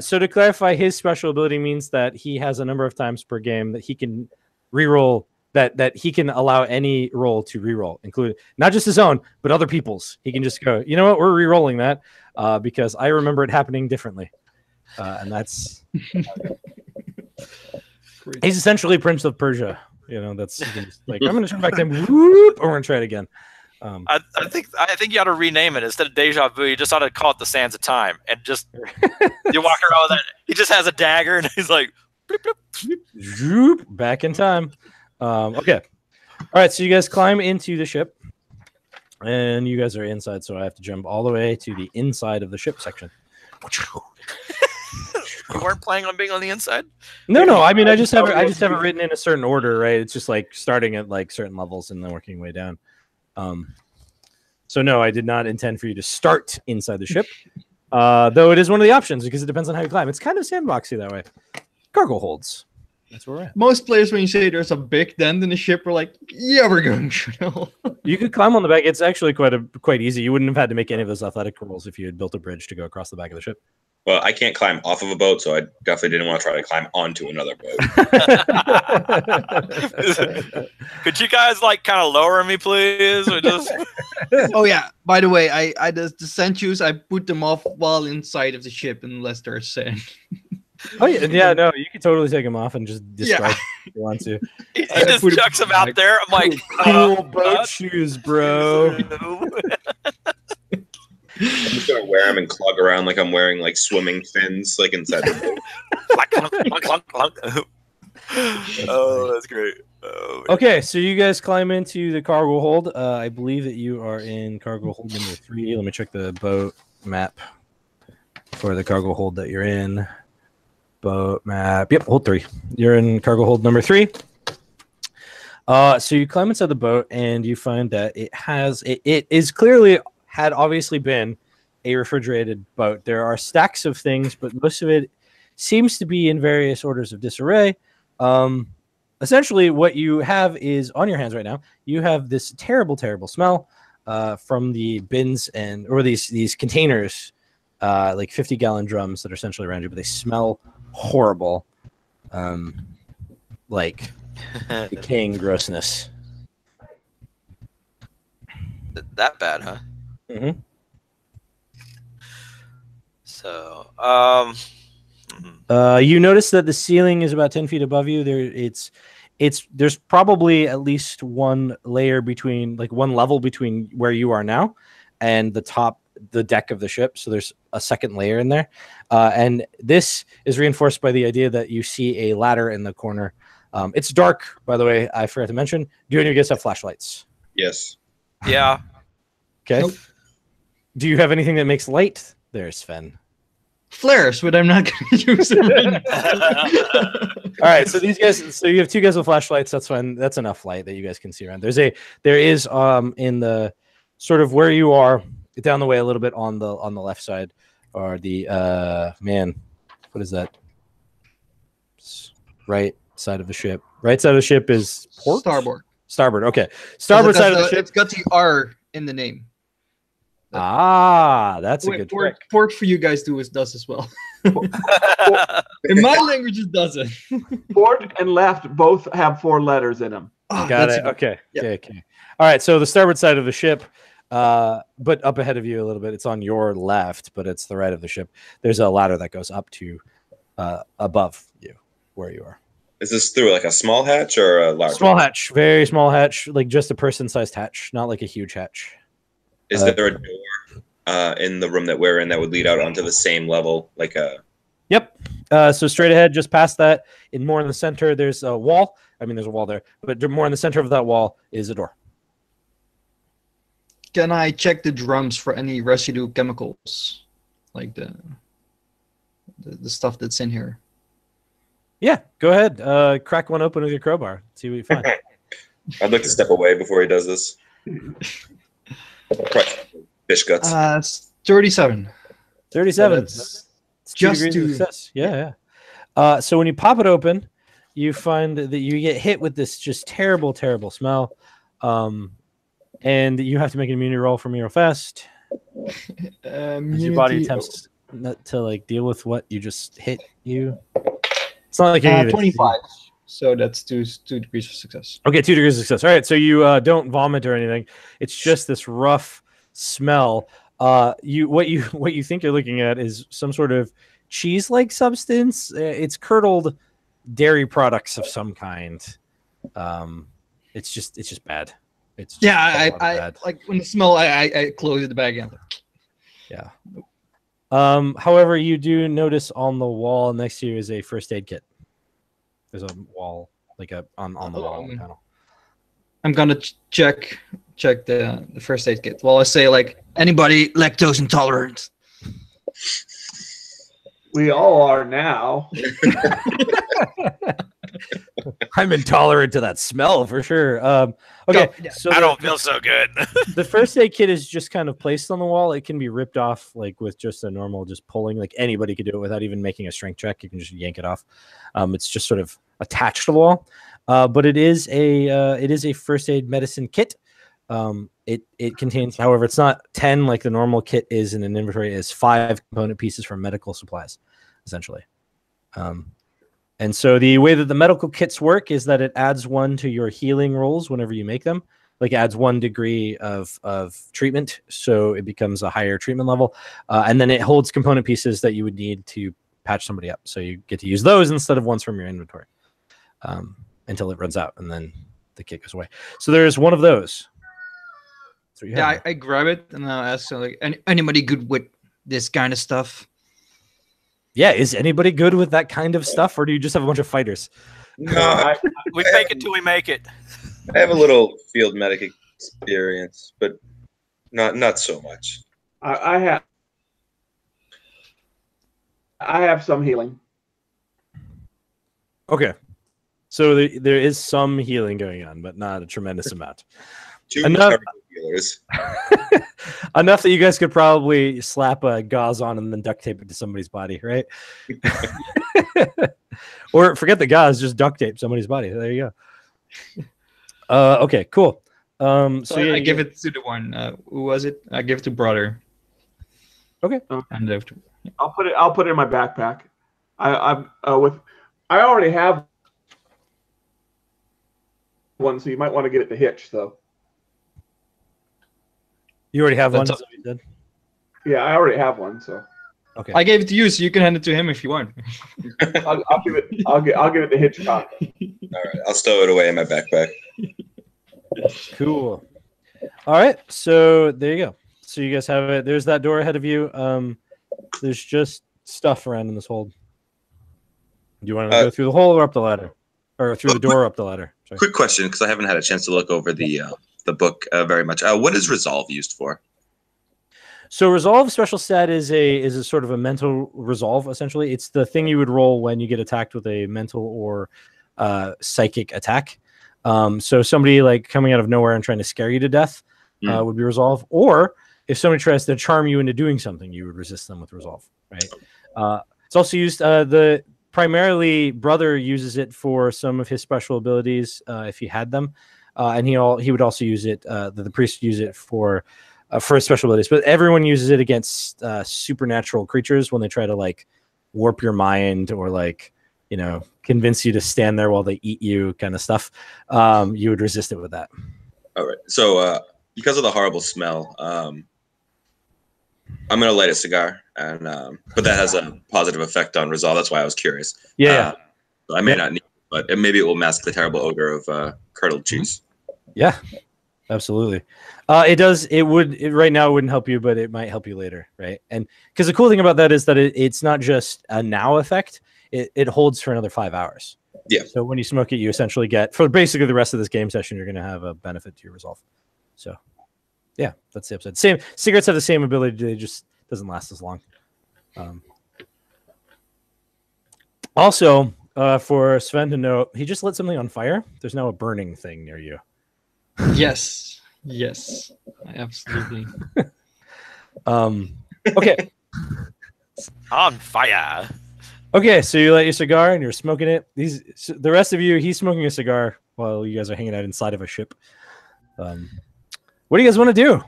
So to clarify, his special ability means that he has a number of times per game that he can reroll, that he can allow any roll to reroll, including not just his own, but other people's. He can just go, you know what, we're rerolling that because I remember it happening differently. And that's he's essentially Prince of Persia. That's like, I'm going to turn back time, whoop, or we're going to try it again. I think you ought to rename it instead of deja vu. You just ought to call it the Sands of Time, and just you walk around with that. He just has a dagger, and he's like, bloop, bloop. Zoop, back in time. Okay, all right. So you guys climb into the ship, and you guys are inside. So I have to jump all the way to the inside of the ship section. You weren't planning on being on the inside? No. I mean, I just have it written in a certain order, right? It's just like starting at like certain levels and then working way down. So no, I did not intend for you to start inside the ship, though it is one of the options because it depends on how you climb. It's kind of sandboxy that way. Cargo holds. That's where we're at. Most players, when you say there's a big dent in the ship, are like, yeah, we're going to. You could climb on the back. It's actually quite easy. You wouldn't have had to make any of those athletic rolls if you had built a bridge to go across the back of the ship. Well, I can't climb off of a boat, so I definitely didn't want to try to climb onto another boat. Could you guys like kind of lower me, please? Or just... Oh yeah. By the way, I the sand shoes, I put them off while inside of the ship unless there's sand. Oh yeah, no, you could totally take them off and just discard if you want to. He just chucks them out there. I'm like, cool boat shoes, bro. I'm just gonna wear them and clog around like I'm wearing like swimming fins, like inside the boat. Oh, that's great. Oh, Okay, so you guys climb into the cargo hold. I believe that you are in cargo hold number 3. Let me check the boat map. for the cargo hold that you're in. Boat map. Yep, hold 3. You're in cargo hold number 3. So you climb inside the boat and you find that it is clearly had obviously been a refrigerated boat. There are stacks of things, but most of it seems to be in various orders of disarray. Essentially, what you have is on your hands right now. You have this terrible, terrible smell from the bins or these containers, like 50-gallon drums that are essentially around you, but they smell horrible, like decaying grossness. That bad, huh? Mm-hmm. So, You notice that the ceiling is about 10 feet above you. There's probably at least one layer between, like one level between where you are now and the deck of the ship. So there's a second layer in there. And this is reinforced by the idea that you see a ladder in the corner. It's dark, by the way. I forgot to mention. Do any of you guys have flashlights? Yes. Yeah. Okay. Nope. Do you have anything that makes light? There's Sven. Flares, but I'm not going to use it. All right, so these guys, so you have 2 guys with flashlights. That's fine. That's enough light that you guys can see around. There is in the sort of where you are down the way a little bit on the left side, or the what is that? Right side of the ship. Right side of the ship is port? Starboard. Starboard. Okay, starboard side of the ship. It's got the R in the name. That's a good trick. Port for you guys does as well. In my language, it doesn't. Port and left both have 4 letters in them. Got it. Okay. Yeah. Okay. All right. So the starboard side of the ship, but up ahead of you a little bit. It's on your left, but it's the right of the ship. There's a ladder that goes up to above you, where you are. Is this through like a small hatch or a large? Small hatch, very small hatch, like just a person-sized hatch, not like a huge hatch. Is there a door in the room that we're in that would lead out onto the same level, like a? Yep. So straight ahead, just past that, more in the center, there's a wall. I mean, there's a wall there, but more in the center of that wall is a door. Can I check the drums for any residue chemicals, like the stuff that's in here? Yeah, go ahead. Crack one open with your crowbar. See what you find. I'd like to step away before he does this. Fish guts. 37. 37. That's It's 2 just degrees of to- success. Yeah. So when you pop it open, you find that you get hit with this just terrible, terrible smell. And you have to make an immunity roll for me real fast. As your body attempts not to like deal with what you just hit you. It's not like you need to- 25. So that's 2 degrees of success. Okay, 2 degrees of success. All right, so you don't vomit or anything. It's just this rough smell. What you think you're looking at is some sort of cheese-like substance. It's curdled dairy products of some kind. It's just bad. It's just Yeah, I bad. like when the smell. I close the bag and Yeah. However, you do notice on the wall next to you is a first aid kit. There's a wall, like on the wall panel. I'm gonna check the first aid kit. Well, I say like anybody lactose intolerant. We all are now. I'm intolerant to that smell for sure. Okay, so I don't feel so good. the first aid kit is just kind of placed on the wall. It can be ripped off like with just a normal just pulling. Like anybody could do it without even making a strength check. You can just yank it off. It's just sort of attached to the wall. But it is a first aid medicine kit. It contains, however, it's not 10 like the normal kit is in an inventory. It's 5 component pieces from medical supplies, essentially. And so the way that the medical kits work is that it adds 1 to your healing rolls whenever you make them. Like adds 1 degree of treatment, so it becomes a higher treatment level. And then it holds component pieces that you would need to patch somebody up. So you get to use those instead of ones from your inventory until it runs out, and then the kit goes away. So there's 1 of those. So Yeah, I grab it and I'll ask like anybody good with this kind of stuff. Yeah, is anybody good with that kind of stuff, or do you just have a bunch of fighters? No, We fake it till we make it. I have a little field medic experience, but not so much. I have. I have some healing. Okay. So there is some healing going on, but not a tremendous amount. Two Enough- terrible healers. Enough that you guys could probably slap a gauze on and then duct tape it to somebody's body, right? Or forget the gauze, just duct tape somebody's body. There you go. Okay, cool. So yeah, I give it to the one. Who was it? I give it to brother. Okay. And I'll put it in my backpack. I already have one, so you might want to get it to Hitch, though. You already have one. That's is that what you said? Yeah, I already have one, so Okay. I gave it to you, so you can hand it to him if you want. I'll give it to Hitchcock. All right, I'll stow it away in my backpack. Cool. All right, so there you go. So you guys have it. There's that door ahead of you. There's just stuff around in this hold. Do you want to go through the hole or up the ladder, or through the door or up the ladder? Sorry. Quick question, because I haven't had a chance to look over the book very much. What is resolve used for? So resolve special stat is a sort of a mental resolve. Essentially, it's the thing you would roll when you get attacked with a mental or psychic attack. So somebody like coming out of nowhere and trying to scare you to death would be resolve. Or if somebody tries to charm you into doing something, you would resist them with resolve. Right. It's also used. The primarily brother uses it for some of his special abilities if he had them, and he would also use it. The priest would use it for his special abilities, but everyone uses it against supernatural creatures when they try to like warp your mind or like convince you to stand there while they eat you, kind of stuff. You would resist it with that. All right. So because of the horrible smell, I'm gonna light a cigar, and but that has a positive effect on resolve. That's why I was curious. Yeah. So I may not need it, but maybe it will mask the terrible odor of curdled cheese. Yeah, absolutely. It does. It would right now. It wouldn't help you, but it might help you later, right? And because the cool thing about that is that it's not just a now effect. It holds for another 5 hours. Yeah. So when you smoke it, you essentially get for basically the rest of this game session. You're going to have a benefit to your resolve. So, yeah, that's the episode. Same cigarettes have the same ability. They just doesn't last as long. Also, for Sven to know, he just lit something on fire. There's now a burning thing near you. Yes, absolutely. Okay. On fire. Okay, so you light your cigar and you're smoking it. The rest of you, he's smoking a cigar while you guys are hanging out inside of a ship. What do you guys want to do?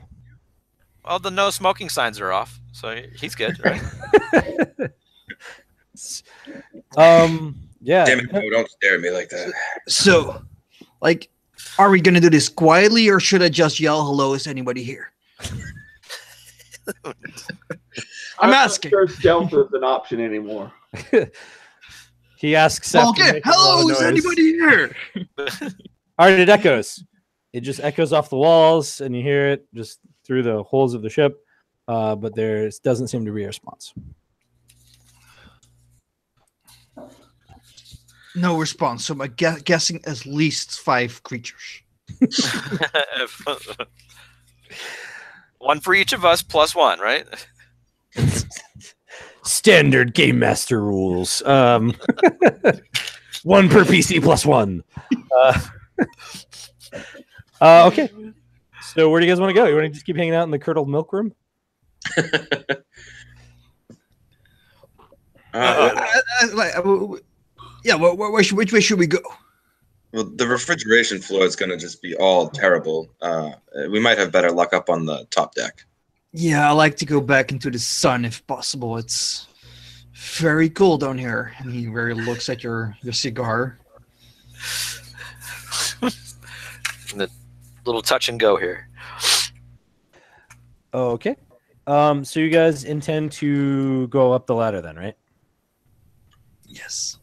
Well, the no smoking signs are off, so he's good, right? Yeah. Damn it! No, don't stare at me like that. So, like, are we gonna do this quietly, or should I just yell, "Hello, is anybody here"? I'm asking. not sure stealth is an option anymore. He asks. Okay, hello, is anybody here? All right, it echoes. It just echoes off the walls, and you hear it just through the holes of the ship. But there doesn't seem to be a response. No response. So I'm guessing at least 5 creatures. One for each of us, plus one, right? Standard game master rules. 1 per PC plus 1. Okay. So where do you guys want to go? You want to just keep hanging out in the curdled milk room? Yeah. Which way should we go? Well, the refrigeration floor is going to just be all terrible. We might have better luck up on the top deck. Yeah, I like to go back into the sun if possible. It's very cool down here. And he very looks at your cigar. The little touch and go here. Okay. So you guys intend to go up the ladder then, right? Yes.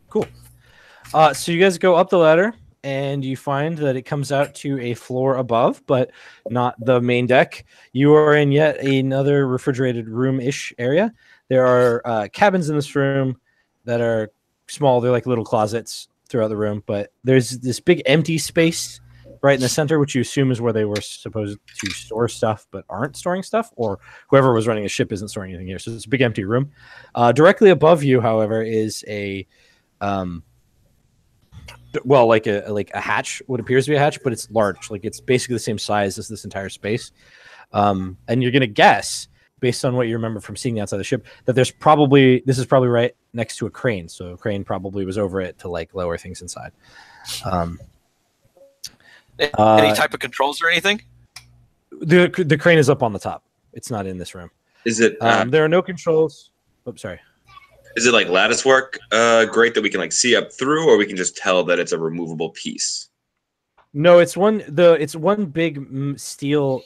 Cool. So you guys go up the ladder, and you find that it comes out to a floor above, but not the main deck. You are in yet another refrigerated room-ish area. There are cabins in this room that are small. They're like little closets throughout the room, but there's this big empty space right in the center, which you assume is where they were supposed to store stuff but aren't storing stuff, or whoever was running a ship isn't storing anything here. So it's a big empty room. Directly above you, however, is a like a hatch, what appears to be a hatch, but it's large. Like it's basically the same size as this entire space. And you're gonna guess, based on what you remember from seeing the outside of the ship, that this is probably right next to a crane. So a crane probably was over it to like lower things inside. Any type of controls or anything? The crane is up on the top. It's not in this room. Is it? There are no controls. Oh, sorry. Is it like lattice work? Great that we can like see up through, or we can just tell that it's a removable piece. No, it's one big steel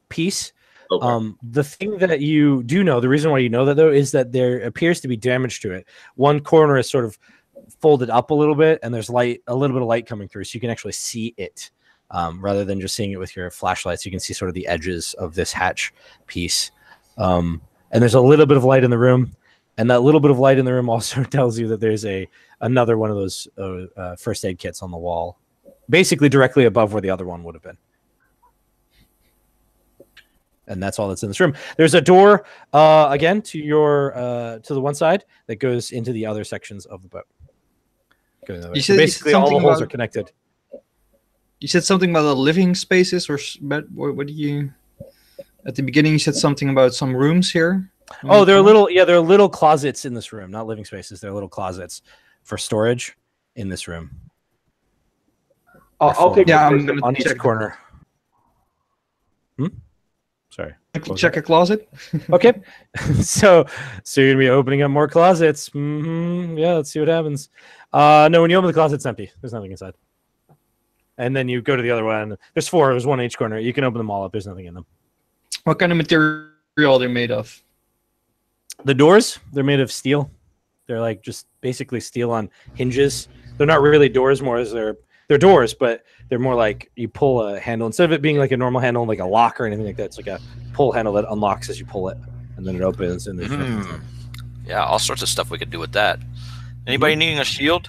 piece. Okay. The thing that you do know, the reason why you know that though, is that there appears to be damage to it. One corner is sort of folded up a little bit, and there's a little bit of light coming through, so you can actually see it rather than just seeing it with your flashlights. You can see sort of the edges of this hatch piece, and there's a little bit of light in the room, and that little bit of light in the room also tells you that there's another one of those first aid kits on the wall, basically directly above where the other one would have been. And that's all that's in this room. There's a door again to the one side that goes into the other sections of the boat. So basically all the holes are connected. You said something about the living spaces, or what do you? At the beginning, you said something about some rooms here. Oh, there are little closets in this room, not living spaces. They're little closets for storage in this room. I'll take I'm gonna on each corner. Sorry. Check a closet. Okay. So you're gonna be opening up more closets. Yeah, let's see what happens. No, when you open the closet, it's empty. There's nothing inside. And then you go to the other one. There's 4. There's one in each corner. You can open them all up. There's nothing in them. What kind of material they're made of? The doors, they're made of steel. They're like just basically steel on hinges. They're not really doors, more as they're doors, but they're more like you pull a handle instead of it being like a normal handle, like a lock or anything like that. It's like a pull handle that unlocks as you pull it, and then it opens. And there's yeah, all sorts of stuff we could do with that. Anybody needing a shield?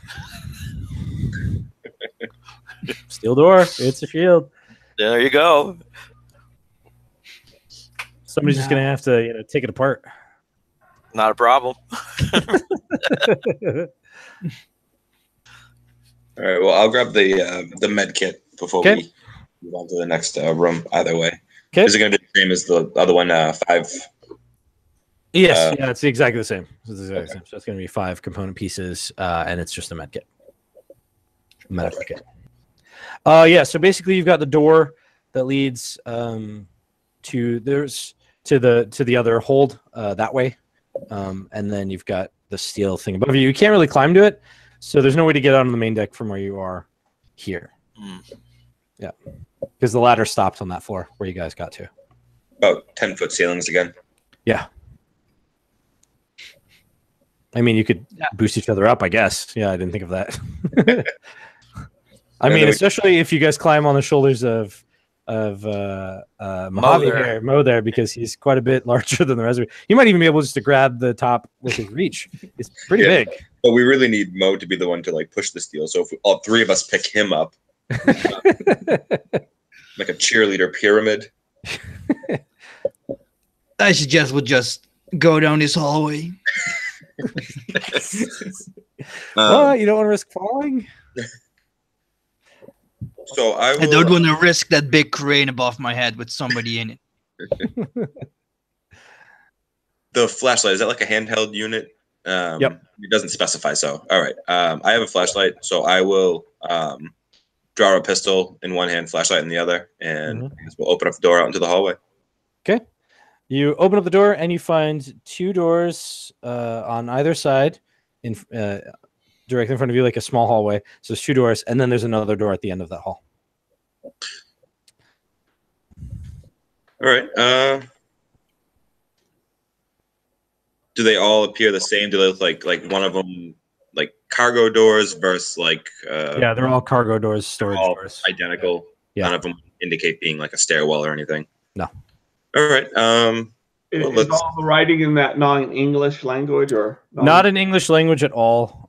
Steel door. It's a shield. There you go. Somebody's just gonna have to take it apart. Not a problem. All right. Well, I'll grab the med kit before we move on to the next room. Either way, is it going to be the same as the other one? 5. Yes. Yeah, it's exactly the same. It's the exact same. So it's going to be 5 component pieces, and it's just a med kit. Medical kit. Yeah. So basically, you've got the door that leads to the other hold that way, and then you've got the steel thing above you. You can't really climb to it. So there's no way to get out on the main deck from where you are here. Yeah. Because the ladder stopped on that floor where you guys got to. About 10-foot ceilings again. Yeah. I mean, you could boost each other up, I guess. Yeah, I didn't think of that. I mean, especially if you guys climb on the shoulders of Mo there, because he's quite a bit larger than the rest of you. You might even be able just to grab the top with his reach. It's pretty big. But we really need Mo to be the one to like push the steel. So if all 3 of us pick him up, like a cheerleader pyramid. I suggest we'll just go down this hallway. Well, you don't want to risk falling. So I don't want to risk that big crane above my head with somebody in it. The flashlight, is that like a handheld unit? Yep. It doesn't specify. So, all right. I have a flashlight, so I will draw a pistol in one hand, flashlight in the other, and I guess we'll open up the door out into the hallway. Okay. You open up the door and you find 2 doors on either side, directly in front of you, like a small hallway. So there's 2 doors, and then there's another door at the end of that hall. All right. Do they all appear the same? Do they look like one of them like cargo doors versus like? Yeah, they're all cargo doors, storage doors. Identical. Yeah. None of them indicate being like a stairwell or anything. No. All right. Is all the writing in that non-English language or not in English language at all?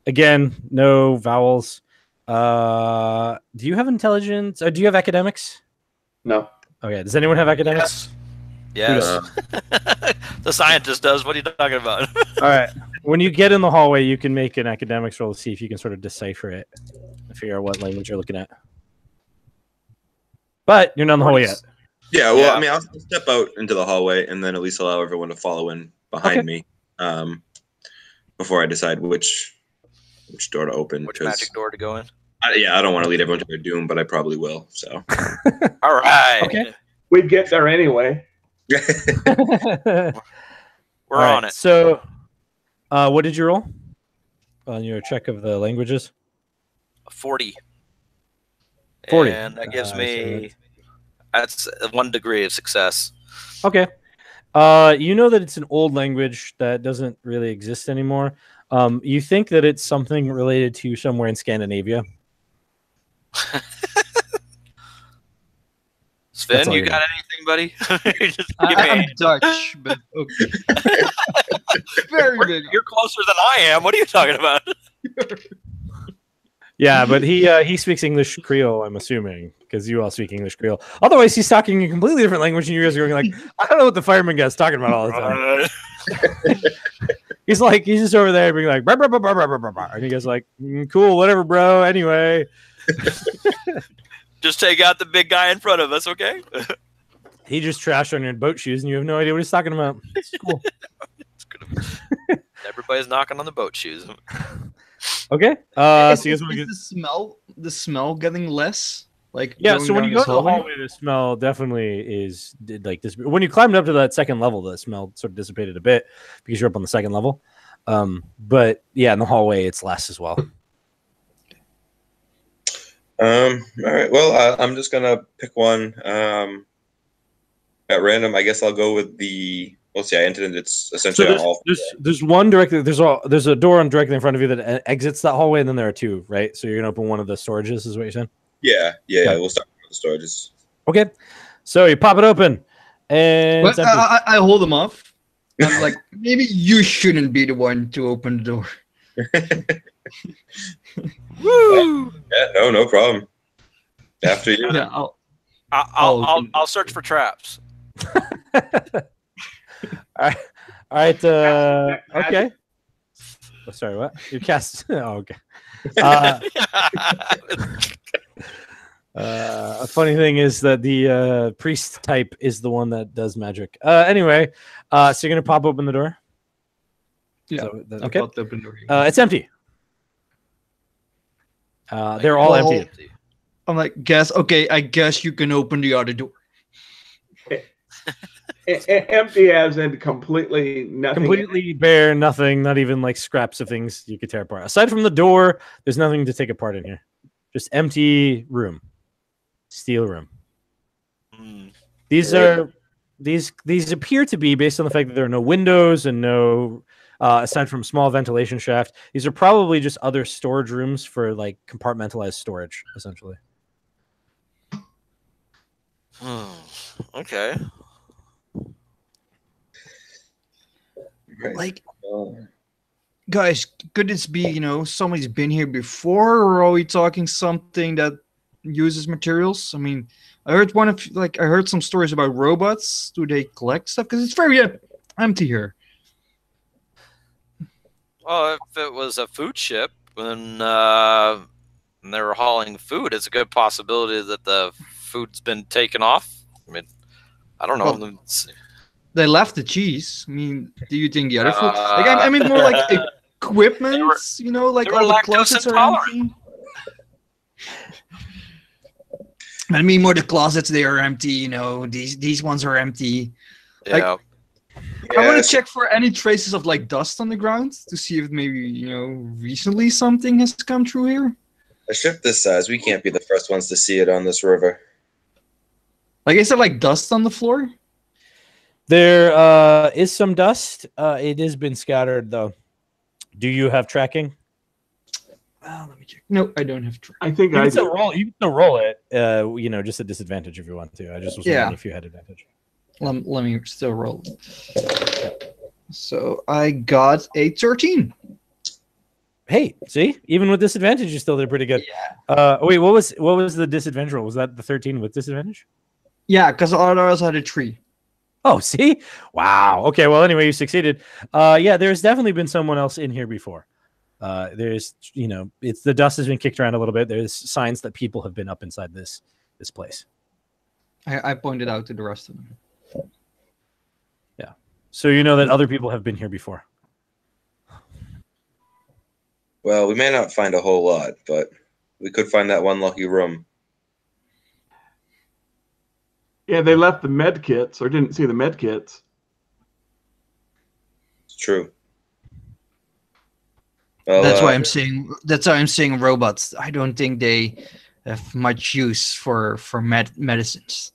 Again, no vowels. Do you have intelligence? Or do you have academics? No. Okay. Does anyone have academics? Yes. The scientist does. What are you talking about? All right. When you get in the hallway, you can make an academics roll to see if you can sort of decipher it, figure out what language you're looking at. But you're not in the hallway yet. Yeah, well, Yeah. I mean, I'll step out into the hallway and then at least allow everyone to follow in behind me before I decide which door to open. Which magic door to go in? I don't want to lead everyone to their doom, but I probably will. So. All right. Okay. We'd get there anyway. We're All on it. So, what did you roll on your check of the languages? 40. 40. And that gives me that's 1 degree of success. Okay. You know that it's an old language that doesn't really exist anymore. You think that it's something related to somewhere in Scandinavia. Sven, all you you got anything, buddy? Just give me I'm Dutch, but okay. Very big. You're closer than I am. What are you talking about? Yeah, but he speaks English Creole, I'm assuming, because you all speak English Creole. Otherwise, he's talking a completely different language, and you guys are going like, I don't know what the fireman guy's talking about all the time. He's just over there being like, "Brr, brr, brr, brr, brr, brr, brr," and you guys are like, cool, whatever, bro. Anyway, Just take out the big guy in front of us, okay? he just trashed on your boat shoes, and you have no idea what he's talking about. It's cool. Everybody's knocking on the boat shoes. Okay. So Is you guys want to get the smell getting less? Like yeah. going So when down you go this to the hallway? hallway, the smell definitely is like this. When you climbed up to that second level, the smell sort of dissipated a bit because you're up on the second level. But yeah, in the hallway, it's less as well. All right. Well, I'm just gonna pick one at random. I guess I'll go with the. Let's see. I entered it. It's essentially So there's one directly. There's a door on directly in front of you that exits that hallway, and then there are two. Right. So you're gonna open one of the storages, is what you're saying? Yeah. We'll start with the storages. Okay. So you pop it open, and But it's empty. I hold them off. I'm like, maybe you shouldn't be the one to open the door. Woo! Yeah. No problem. After you. Yeah, I'll search for traps. All right. Okay. Oh, sorry. What? You cast? Oh, okay. A funny thing is that the priest type is the one that does magic. Anyway, so you're gonna pop open the door. Yeah. So, I okay. popped open the door. It's empty. They're all Well, empty. I'm like, okay, I guess you can open the other door. Empty as in completely nothing. Completely bare, nothing, not even like scraps of things you could tear apart. Aside from the door, there's nothing to take apart in here. Just empty room. Steel room. These appear to be, based on the fact that there are no windows and no aside from small ventilation shaft, these are probably just other storage rooms for like compartmentalized storage, essentially. Okay. Like, guys, could this be, somebody's been here before, or are we talking something that uses materials? I mean, I heard some stories about robots. Do they collect stuff? Because it's very empty here. Well, if it was a food ship when they were hauling food, it's a good possibility that the food's been taken off. I mean, I don't know. Well, they left the cheese. I mean, do you think the other food? Like, I mean, more like equipment. Like all the closets are empty. I mean, more the closets, they are empty. These ones are empty. Yeah. Like, I want to check for any traces of like dust on the ground to see if maybe recently something has come through here. A ship this size, we can't be the first ones to see it on this river. Like, is there like dust on the floor? There is some dust. It has been scattered, though. Do you have tracking? Let me check. No, I don't have tracking. I think You I can still do. roll. You can still roll it. Just a disadvantage if you want to. I just was wondering if you had advantage. Let me still roll. So I got a 13. Hey, see, even with disadvantage, you still did pretty good. Yeah. Wait, what was the disadvantage roll? Was that the 13 with disadvantage? Yeah, because all others had a 3. Oh, see, wow. Okay, well, anyway, you succeeded. Yeah, there's definitely been someone else in here before. There's, it's the dust has been kicked around a little bit. There's signs that people have been up inside this place. I pointed out to the rest of them. Yeah, so you know that other people have been here before. Well, we may not find a whole lot, but we could find that one lucky room. Yeah, they left the med kits or didn't see the med kits. It's true. Well, That's why I'm saying. That's why I'm saying robots. I don't think they have much use for medicines.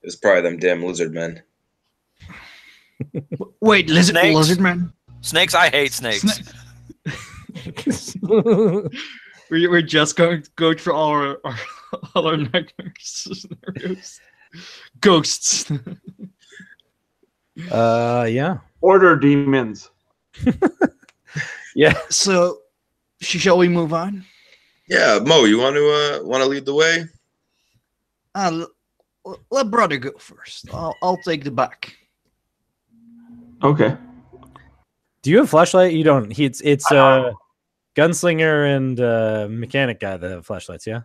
it's probably them damn lizard men. Wait, lizard man. Snakes. I hate snakes. We're just going to go through all our nightmares scenarios. Ghosts. Yeah. Order demons. Yeah. So, shall we move on? Yeah, Mo, you want to lead the way? Let brother go first. I'll take the back. Okay. Do you have flashlight? You don't. It's gunslinger and mechanic guy that have flashlights. Yeah.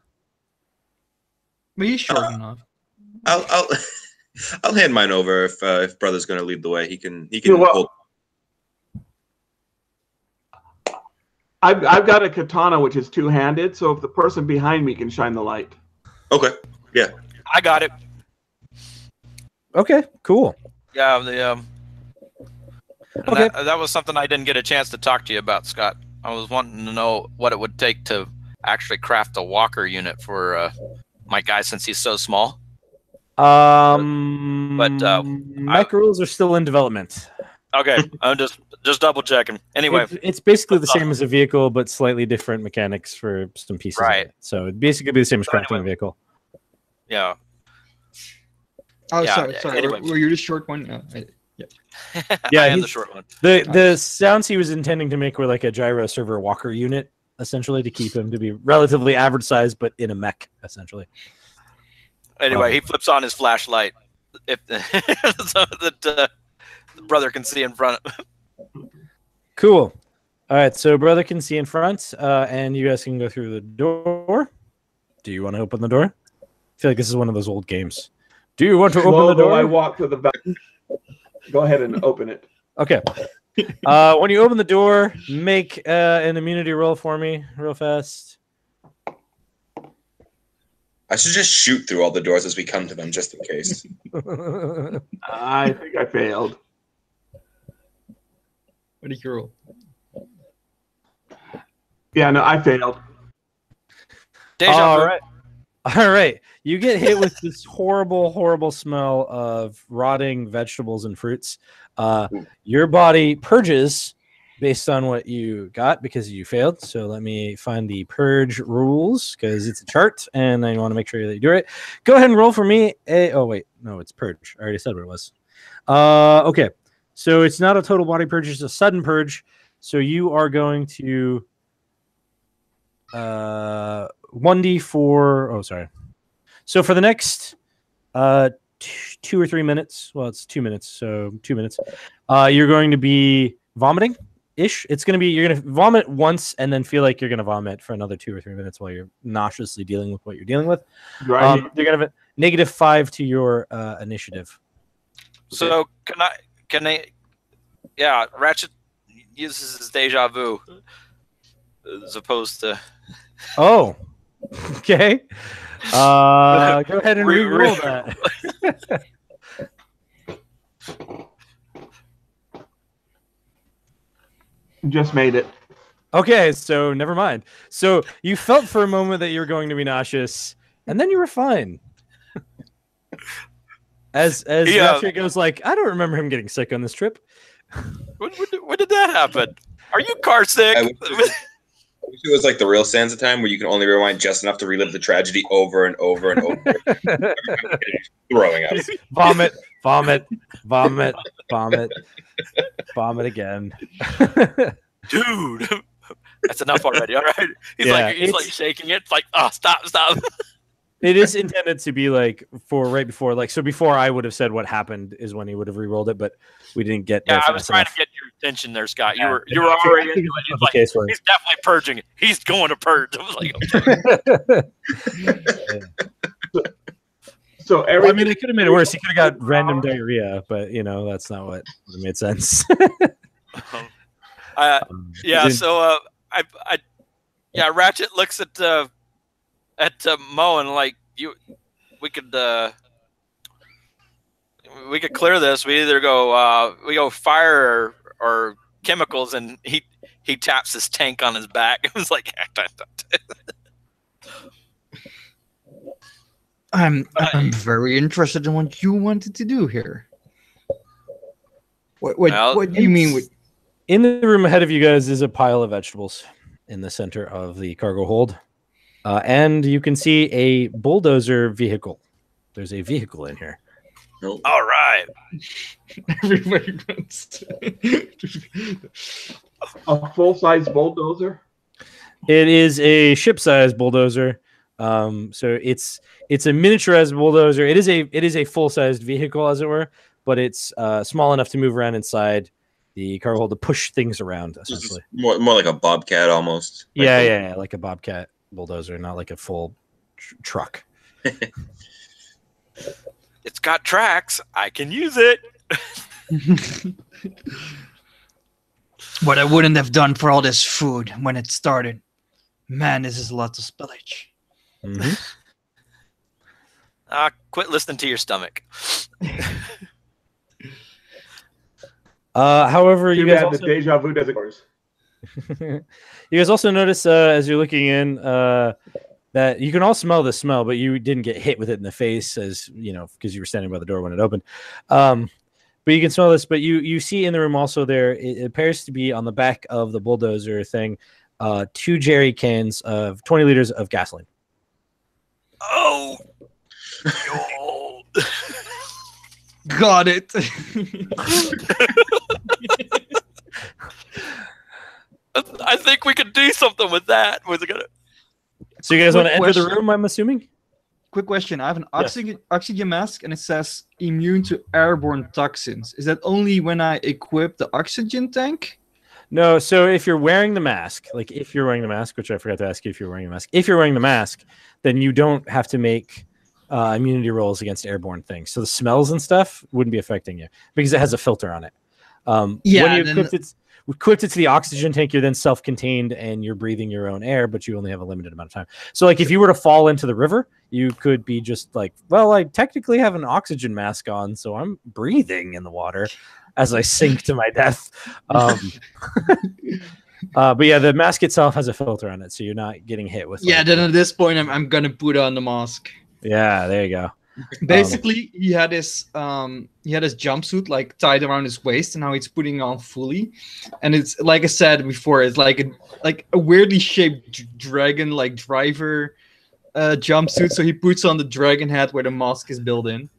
But he's short enough. I'll hand mine over if brother's going to lead the way. He can You know what? hold. I've got a katana which is two-handed, so if the person behind me can shine the light. Okay. Yeah. I got it. Okay. Cool. Yeah. The Okay. that was something I didn't get a chance to talk to you about, Scott. I was wanting to know what it would take to actually craft a walker unit for my guy since he's so small. Mech rules are still in development. Okay, I'm just double checking. Anyway, It's basically the same as a vehicle, but slightly different mechanics for some pieces. Of Right. it. So it'd basically be the same as crafting anyway. a vehicle. yeah. Oh, Yeah, sorry. anyway. Were you the short one? No, Yeah, I am the he's- short one. The sounds he was intending to make were like a gyro server walker unit, essentially, to keep him to be relatively average size, but in a mech, essentially. Anyway, he flips on his flashlight if so that the brother can see in front. Cool. All right, so brother can see in front, and you guys can go through the door. Do you want to open the door? I feel like this is one of those old games. Do you want to open the door? I walk to the back. Go ahead and open it. Okay. When you open the door, make an immunity roll for me real fast. I should just shoot through all the doors as we come to them, just in case. I think I failed. What did you roll? Yeah, no, I failed. Deja vu. All right. You get hit with this horrible, horrible smell of rotting vegetables and fruits. Your body purges based on what you got because you failed. So let me find the purge rules because it's a chart and I want to make sure that you do it. Go ahead and roll for me. Oh, wait. No, it's purge. I already said what it was. Okay. So it's not a total body purge. It's a sudden purge. So you are going to 1d4. Oh, sorry. So for the next 2 or 3 minutes, well, it's 2 minutes, so 2 minutes, you're going to be vomiting ish. It's going to be, you're going to vomit once and then feel like you're going to vomit for another 2 or 3 minutes while you're nauseously dealing with what you're dealing with. Right. You're going to have a -5 to your initiative. So can I? Yeah, Ratchet uses his deja vu as opposed to. Oh, okay. Go ahead and re-roll that. Just made it. Okay, so never mind. So you felt for a moment that you were going to be nauseous, and then you were fine. As Ratchet goes like, I don't remember him getting sick on this trip. When did that happen? Are you car sick? I wish it was like the real Sansa time where you can only rewind just enough to relive the tragedy over and over and over. Throwing up. Vomit, vomit, vomit, vomit, vomit again. Dude, That's enough already. All right. He's Yeah, like shaking it. It's like, oh, stop. It is intended to be like for right before, like so. Before I would have said what happened is when he would have re-rolled it, but we didn't get there. Yeah, I was fast trying enough. to get your attention there, Scott. Yeah. You were already into it. That's He's the like, case for him. he's definitely purging it. He's going to purge. I was like, okay. So Well, every I mean, it could have made it worse. He could have got random diarrhea, but that's not what would have made sense. Yeah. So Ratchet looks at Mo and like we could clear this. We either go fire or chemicals, and he taps his tank on his back. It was like I'm very interested in what you wanted to do here. What do you mean with? In the room ahead of you guys is a pile of vegetables in the center of the cargo hold, and you can see a bulldozer vehicle. There's a vehicle in here. Nope. all right. Everybody wants a full-size bulldozer. It is a ship-sized bulldozer. So it's a miniaturized bulldozer. It is a full-sized vehicle, as it were, but it's small enough to move around inside the cargo hold to push things around, essentially. More like a bobcat almost. Yeah, like a bobcat bulldozer, not like a full truck. It's got tracks. I can use it. what I wouldn't have done for all this food when it started. Man, this is lots of spillage. Mm-hmm. Quit listening to your stomach. However, you guys had also, the deja vu designators. you guys also notice as you're looking in that you can all smell the smell, but you didn't get hit with it in the face, as because you were standing by the door when it opened. But you can smell this. But you see in the room also it appears to be on the back of the bulldozer thing, 2 jerry cans of 20 liters of gasoline. Oh, yo. Got it. I think we could do something with that. So you guys want to Quick enter the question. room? I'm assuming. Quick question. I have an Yes. oxygen mask and it says immune to airborne toxins. Is that only when I equip the oxygen tank? No, so if you're wearing the mask, which I forgot to ask you if you're wearing the mask. If you're wearing the mask, then you don't have to make immunity rolls against airborne things. So the smells and stuff wouldn't be affecting you because it has a filter on it. When you equipped it to the oxygen tank, you're then self-contained and you're breathing your own air, but you only have a limited amount of time. So like if you were to fall into the river, you could be just like, well, I technically have an oxygen mask on, so I'm breathing in the water as I sink to my death. But yeah, the mask itself has a filter on it, so you're not getting hit with. Yeah, then at this point, I'm gonna put on the mask. Yeah, there you go. Basically, he had his jumpsuit like tied around his waist, and now he's putting on fully. And it's like I said before, it's like a weirdly shaped dragon like driver jumpsuit. So he puts on the dragon hat where the mask is built in.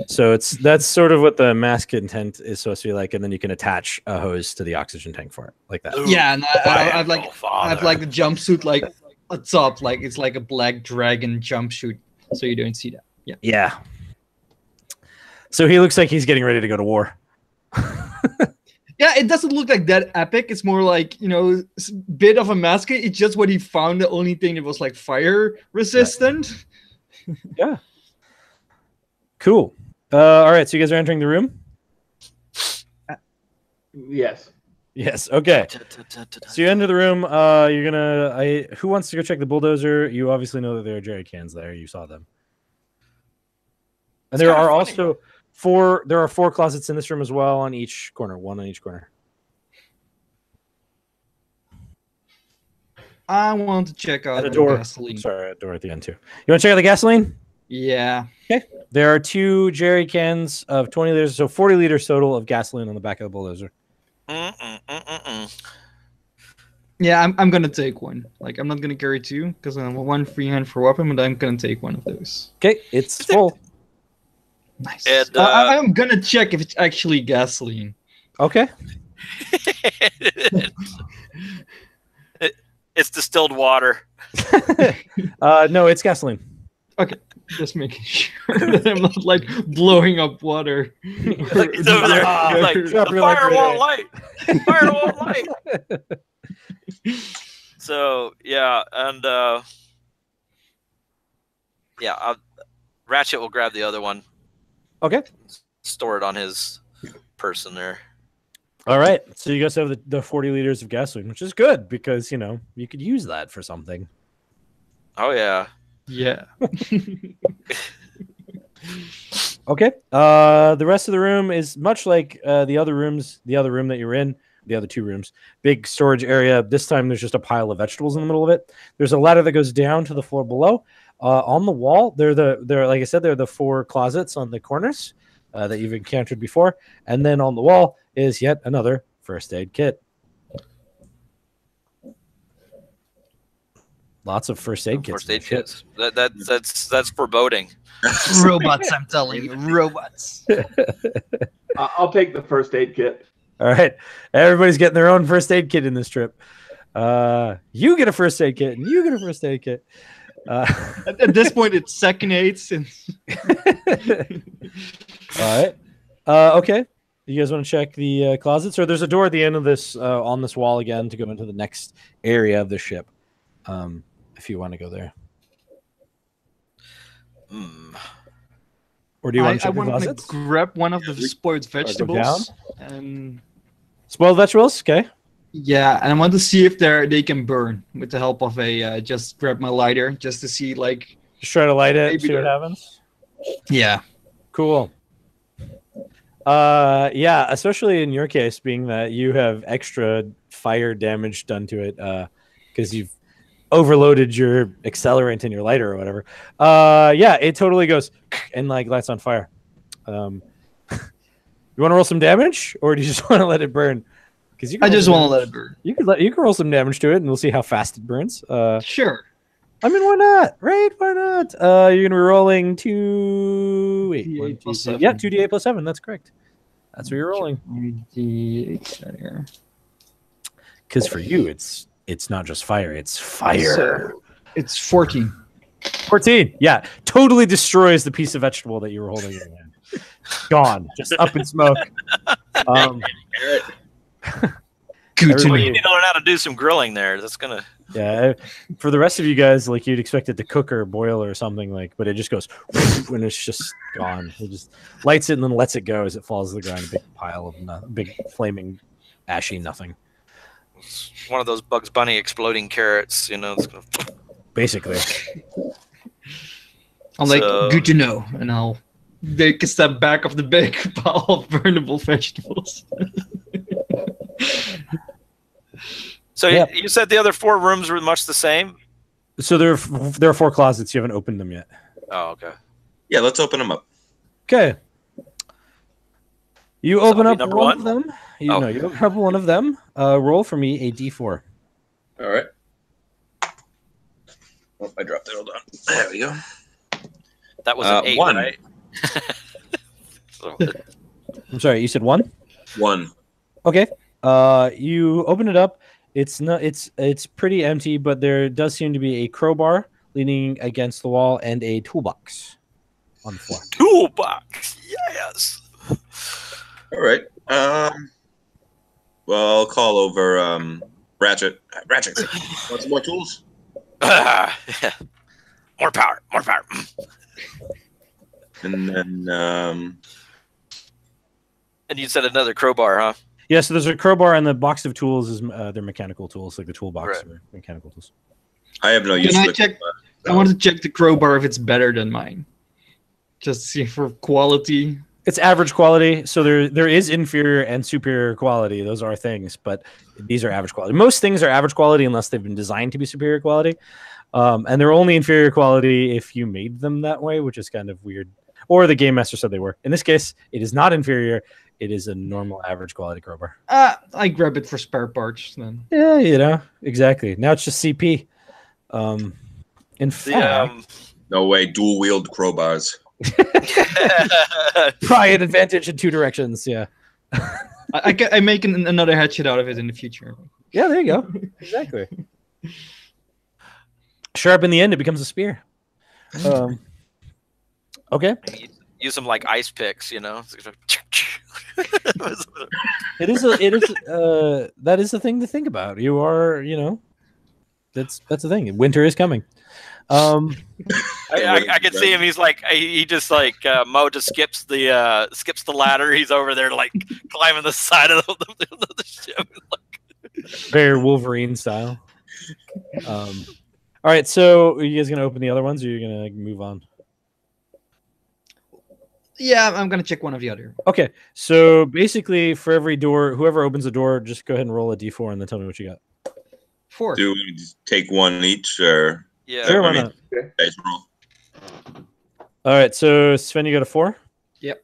So that's sort of what the mask intent is supposed to be like, and then you can attach a hose to the oxygen tank for it, like that. Yeah, and I've like the jumpsuit like on top, like it's like a black dragon jumpsuit, so you don't see that. Yeah. Yeah. So he looks like he's getting ready to go to war. Yeah, it doesn't look like that epic. It's more like, bit of a mask. It's just what he found, the only thing that was like fire resistant. Right. Yeah. Cool. All right, so you guys are entering the room? Yes. Yes. Okay. So you enter the room. You're gonna. Who wants to go check the bulldozer? You obviously know that there are jerry cans there. You saw them. And there are also four. There are 4 closets in this room as well, on each corner. One on each corner. I want to check out At a the door. gasoline. Sorry, a door at the end too. You want to check out the gasoline? Yeah. Okay. There are 2 jerry cans of 20 liters, so 40 liters total of gasoline on the back of the bulldozer. Yeah, I'm gonna take one. Like, I'm not gonna carry 2 because I have 1 free hand for weapon, but I'm gonna take one of those. Okay, it's full. Nice. And, I'm gonna check if it's actually gasoline. Okay. It's distilled water. No, it's gasoline. Okay, just making sure that I'm not like blowing up water. He's over there. He's like, Drop the your fire lighter won't today." light. Fire won't light. So yeah, and Ratchet will grab the other one, Okay. store it on his person there. All right. So you guys have the 40 liters of gasoline, which is good because, you could use that for something. Oh yeah. Yeah. Okay. The rest of the room is much like the other rooms, the other room that you're in, the other two rooms. Big storage area. This time there's just a pile of vegetables in the middle of it. There's a ladder that goes down to the floor below. On the wall, they're like I said, they're the 4 closets on the corners that you've encountered before. And then on the wall is yet another first aid kit. Lots of first aid kits. First aid kits. That's foreboding. Robots, I'm telling you, robots. I'll take the first aid kit. All right. Everybody's getting their own first aid kit in this trip. You get a first aid kit, and you get a first aid kit. At this point, it's second aids. And all right. Okay. You guys want to check the closets? Or there's a door at the end of this, on this wall again, to go into the next area of the ship. If you want to go there. Or do you want to check the want to closets? grab one of the spoiled vegetables. And Spoiled vegetables? Okay. yeah, and I want to see if they can burn with the help of a just grab my lighter just to see like. Just try to light it, Maybe see what they're- happens. Yeah. Cool. Yeah, especially in your case, being that you have extra fire damage done to it, because you've overloaded your accelerant in your lighter or whatever. Yeah, it totally goes and like lights on fire. You want to roll some damage, or do you just want to let it burn? Because I just want to let it burn. You can roll some damage to it, and we'll see how fast it burns. Sure. I mean, why not? Right? Why not? You're gonna be rolling 2d8 plus 7. Yeah, 2d8 plus 7. That's correct. That's what you're rolling. 2d8 out here. Because for you, it's not just fire; it's fire. So, it's 14. 14. Yeah, totally destroys the piece of vegetable that you were holding in your hand. Gone, just up in smoke. Good to Well, Everybody- you need to learn how to do some grilling there. That's gonna. Yeah, for the rest of you guys, like you'd expect it to cook or boil or something, like, but it just goes when it's just gone. It just lights it and then lets it go as it falls to the ground. A big pile of big flaming, ashy nothing. It's one of those Bugs Bunny exploding carrots. It's gonna. Basically, I'm like, So- good to know. And I'll take a step back of the big pile of burnable vegetables. So Yeah. you said the other 4 rooms were much the same. so there are 4 closets. You haven't opened them yet. Oh, okay. Yeah, let's open them up. Okay. You So open I'll up be one number of them. You Oh. know, you open up one of them. Roll for me a d4. All right. Oh, I dropped it. Hold on. There we go. That was an 8, 1. right? So- I'm sorry, you said 1? 1. Okay. You open it up. It's pretty empty, but there does seem to be a crowbar leaning against the wall and a toolbox on the floor. Toolbox. Yes. All right. Well, I'll call over Ratchet. Ratchet, want some more tools? Yeah. More power. More power. And then And you said another crowbar, huh? Yeah, so there's a crowbar and the box of tools is their mechanical tools, like the toolbox Right. or mechanical tools. I have no use Can for I the check? I want to check the crowbar if it's better than mine. Just to see for quality. It's average quality, so there is inferior and superior quality. Those are things, but these are average quality. Most things are average quality unless they've been designed to be superior quality, and they're only inferior quality if you made them that way, which is kind of weird. Or the game master said they were. In this case, it is not inferior. It is a normal average quality crowbar. I grab it for spare parts then. Yeah, exactly. Now it's just CP. In fact, No way, dual wield crowbars. probably an advantage in 2 directions. Yeah. I make another hatchet out of it in the future. Yeah, there you go. Exactly. Sharp in the end, it becomes a spear. Okay. Use them like ice picks, you know. It is that is the thing to think about. You are, that's the thing. Winter is coming. I can see him. He's like he just like Mo just skips the ladder. He's over there like climbing the side of the ship. Very Wolverine style. All right, so are you guys gonna open the other ones, or are you gonna move on? Yeah, I'm gonna check one of the other. Okay, so basically, for every door, whoever opens the door, just go ahead and roll a d4 and then tell me what you got. 4. Do we just take one each, or Yeah. Sure, why I mean, not? dice roll? All right, so Sven, you got a 4. Yep.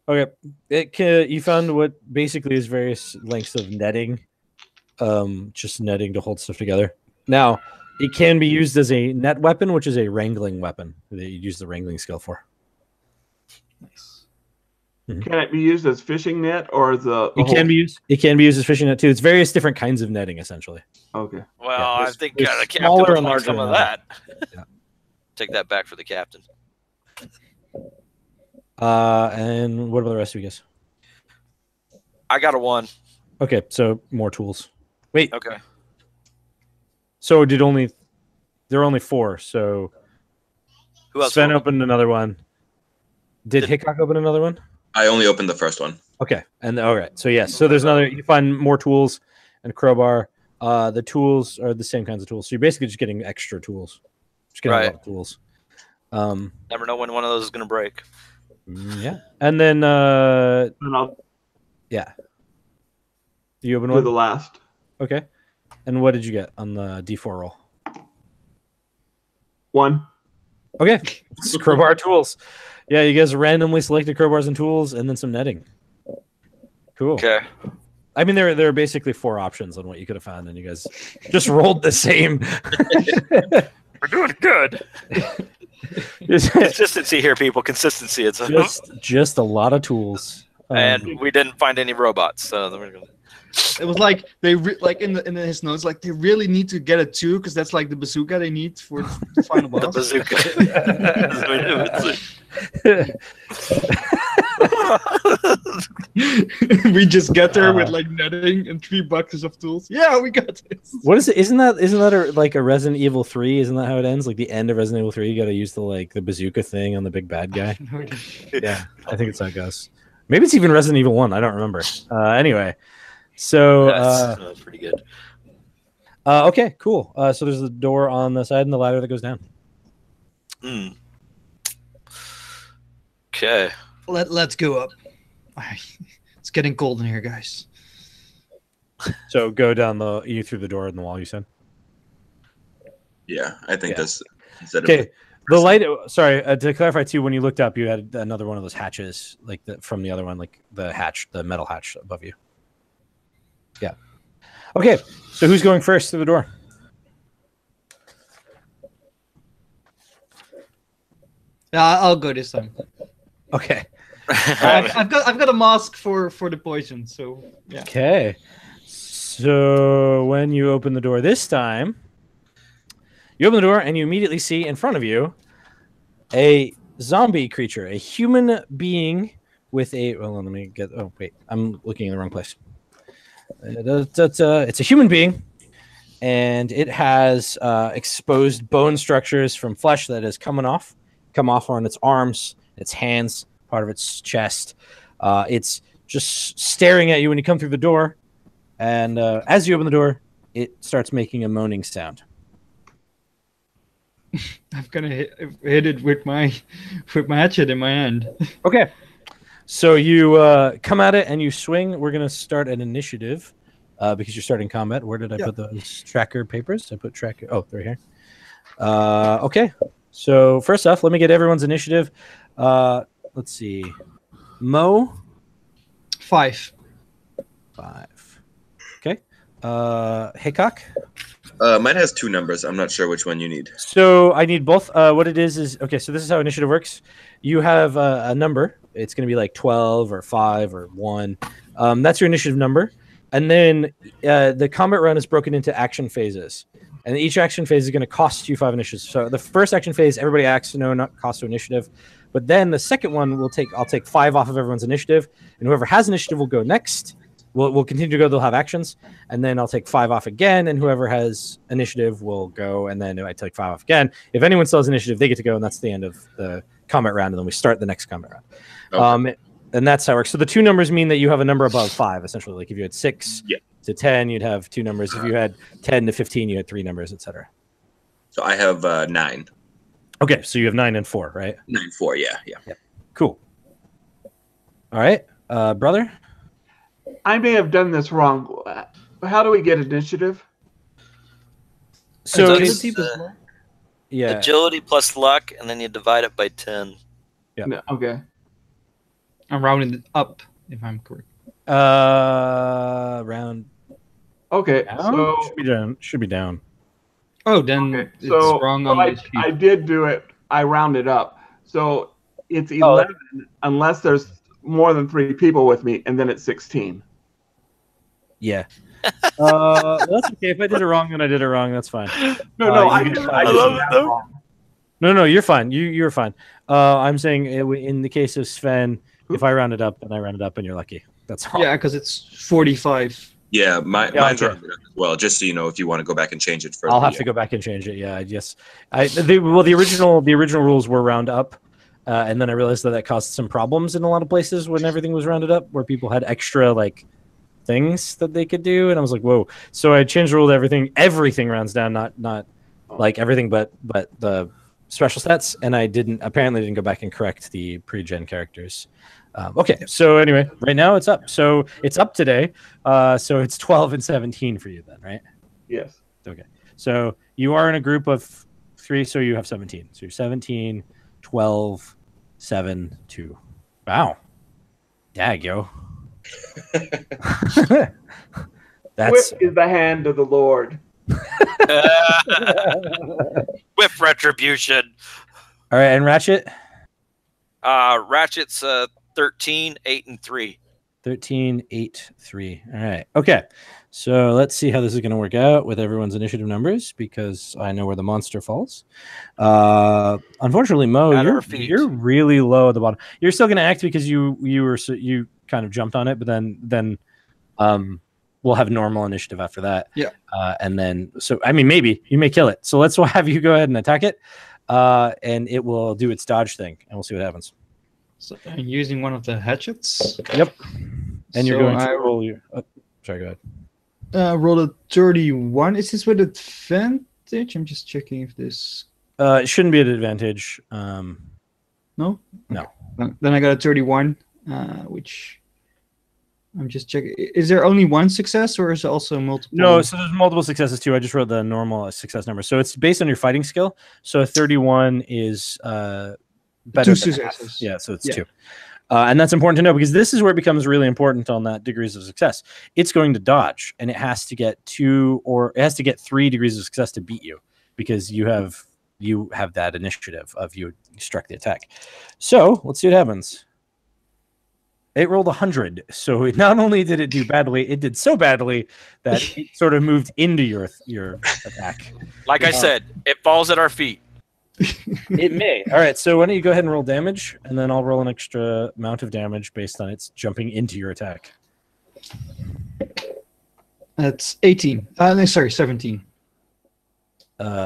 Okay, you found what basically is various lengths of netting, just netting to hold stuff together. Now, it can be used as a net weapon, which is a wrangling weapon that you use the wrangling skill for. Nice. Can it be used as fishing net or the It can be used. It can be used as fishing net too. It's various different kinds of netting, essentially. Okay. Well, Yeah, I there's- think there's the captain smaller would and like larger some of than that. Yeah. Take that back for the captain. And what about the rest of you guys? I got a 1. Okay, so more tools. Wait, Okay. so there are only 4. So Who else? Sven opened another one. Did Hickok open another one? I only opened the first one. Okay, and all right. So yes, so there's another. You find more tools and a crowbar. The tools are the same kinds of tools. So you're basically just getting extra tools. Just getting a lot of tools. Never know when one of those is going to break. Yeah, and then And I'll yeah, you open do one. the last. Okay, and what did you get on the D4 roll? 1. Okay, it's crowbar tools. Yeah, you guys randomly selected crowbars and tools, and then some netting. Cool. Okay. I mean, there are basically 4 options on what you could have found, and you guys just rolled the same. We're doing good. Consistency here, people. Consistency. It's just a lot of tools. and we didn't find any robots. So It was like they like in his notes, like they really need to get a 2 because that's like the bazooka they need for the final boss. the bazooka. We just get there with like netting and 3 boxes of tools. Yeah, we got this. What is it? Isn't that like a Resident Evil 3? Isn't that how it ends? Like the end of Resident Evil 3, you got to use the bazooka thing on the big bad guy. Yeah, I think it's how it goes. Maybe it's even Resident Evil 1. I don't remember. Anyway, so that's pretty good. okay, cool. So there's the door on the side and the ladder that goes down. Okay. Let's go up. It's getting cold in here, guys. So go down you through the door in the wall. You said. Yeah, I think Yeah. that's instead Okay. of The light. Sorry, to clarify too. When you looked up, you had another one of those hatches, like from the other one, like the metal hatch above you. Yeah. Okay. So who's going first through the door? Yeah, I'll go this time. Okay. I've got a mask for the poison, so yeah. Okay. So when you open the door this time, you open the door and you immediately see in front of you a zombie creature, a human being with a. Well, let me get. Oh wait, I'm looking in the wrong place. It's a human being, and it has exposed bone structures from flesh that has come off on its arms, its hands, part of its chest. It's just staring at you when you come through the door, and as you open the door, it starts making a moaning sound. I'm gonna hit it with my hatchet in my hand. Okay, so you come at it and you swing. We're gonna start an initiative because you're starting combat. Where did I put those tracker papers? I put tracker. Oh, they're here. Okay, so first off, let me get everyone's initiative. Let's see, Mo. 5. 5. Okay. Hickok. mine has 2 numbers. I'm not sure which one you need. So I need both. What it is okay. So this is how initiative works. You have a number. It's going to be like 12 or 5 or 1. That's your initiative number. And then the combat run is broken into action phases. And each action phase is going to cost you 5 initiatives. So the first action phase, everybody acts, no, not cost to initiative. But then the second one, I'll take 5 off of everyone's initiative, and whoever has initiative will go next. We'll continue to go. They'll have actions, and then I'll take 5 off again, and whoever has initiative will go, and then I take 5 off again. If anyone still has initiative, they get to go, and that's the end of the combat round, and then we start the next combat round. Okay. And that's how it works. So the 2 numbers mean that you have a number above 5, essentially. Like if you had 6 to 10, you'd have 2 numbers. If you had 10 to 15, you had 3 numbers, etc. So I have 9. Okay, so you have 9 and 4, right? 9, 4, yeah. Cool. All right, brother. I may have done this wrong. How do we get initiative? So agility plus luck, and then you divide it by 10. Yeah. No, okay. I'm rounding it up, if I'm correct. Round. Okay, Down? so Should be down. Oh, then okay, it's so wrong on the sheet. I did do it. I rounded up, so it's 11 unless there's more than 3 people with me, and then it's 16. Yeah. Well, that's okay. If I did it wrong, then I did it wrong. That's fine. No, I love it though. No, you're fine. You're fine. I'm saying in the case of Sven, if I round it up, then I round it up, and you're lucky. That's all. Yeah, because it's 45. Yeah, mine's rounded up as well. Just so you know, if you want to go back and change it further. I'll have to go back and change it. Yeah, the original rules were round up, and then I realized that caused some problems in a lot of places when everything was rounded up, where people had extra like things that they could do, and I was like, whoa. So I changed the rule to everything. Everything rounds down, not like everything, but the special stats. And I apparently didn't go back and correct the pre-gen characters. Okay, so anyway, right now it's up. So it's up today. So it's 12 and 17 for you then, right? Yes. Okay. So you are in a group of 3, so you have 17. So you're 17, 12, 7, 2. Wow. Dag, yo. That's Whip is the hand of the Lord. With retribution. All right, and Ratchet? Ratchet's 13, 8, and 3. 13, 8, 3. All right. Okay. So let's see how this is going to work out with everyone's initiative numbers, because I know where the monster falls. Unfortunately, Mo, you're really low at the bottom. You're still going to act because you kind of jumped on it, but then we'll have normal initiative after that. Yeah. And then, so I mean, maybe you may kill it. So let's have you go ahead and attack it, and it will do its dodge thing, and we'll see what happens. So I'm using one of the hatchets. Yep. And you're So going to roll your. Oh, sorry, go ahead. Roll a 31. Is this with advantage? I'm just checking if this. It shouldn't be an advantage. No. No. Then I got a 31, which I'm just checking. Is there only one success, or is it also multiple? No, so there's multiple successes too. I just wrote the normal success number. So it's based on your fighting skill. So a 31 is better 2 than successes. half. Yeah, so it's 2. And that's important to know, because this is where it becomes really important on that degrees of success. It's going to dodge, and it has to get 2, or it has to get 3 degrees of success to beat you, because you have that initiative of you struck the attack. So let's see what happens. It rolled 100. So not only did it do badly, it did so badly that it sort of moved into your attack. Like I said, it falls at our feet. It may. All right, so why don't you go ahead and roll damage, and then I'll roll an extra amount of damage based on its jumping into your attack. That's 18. No, sorry, 17.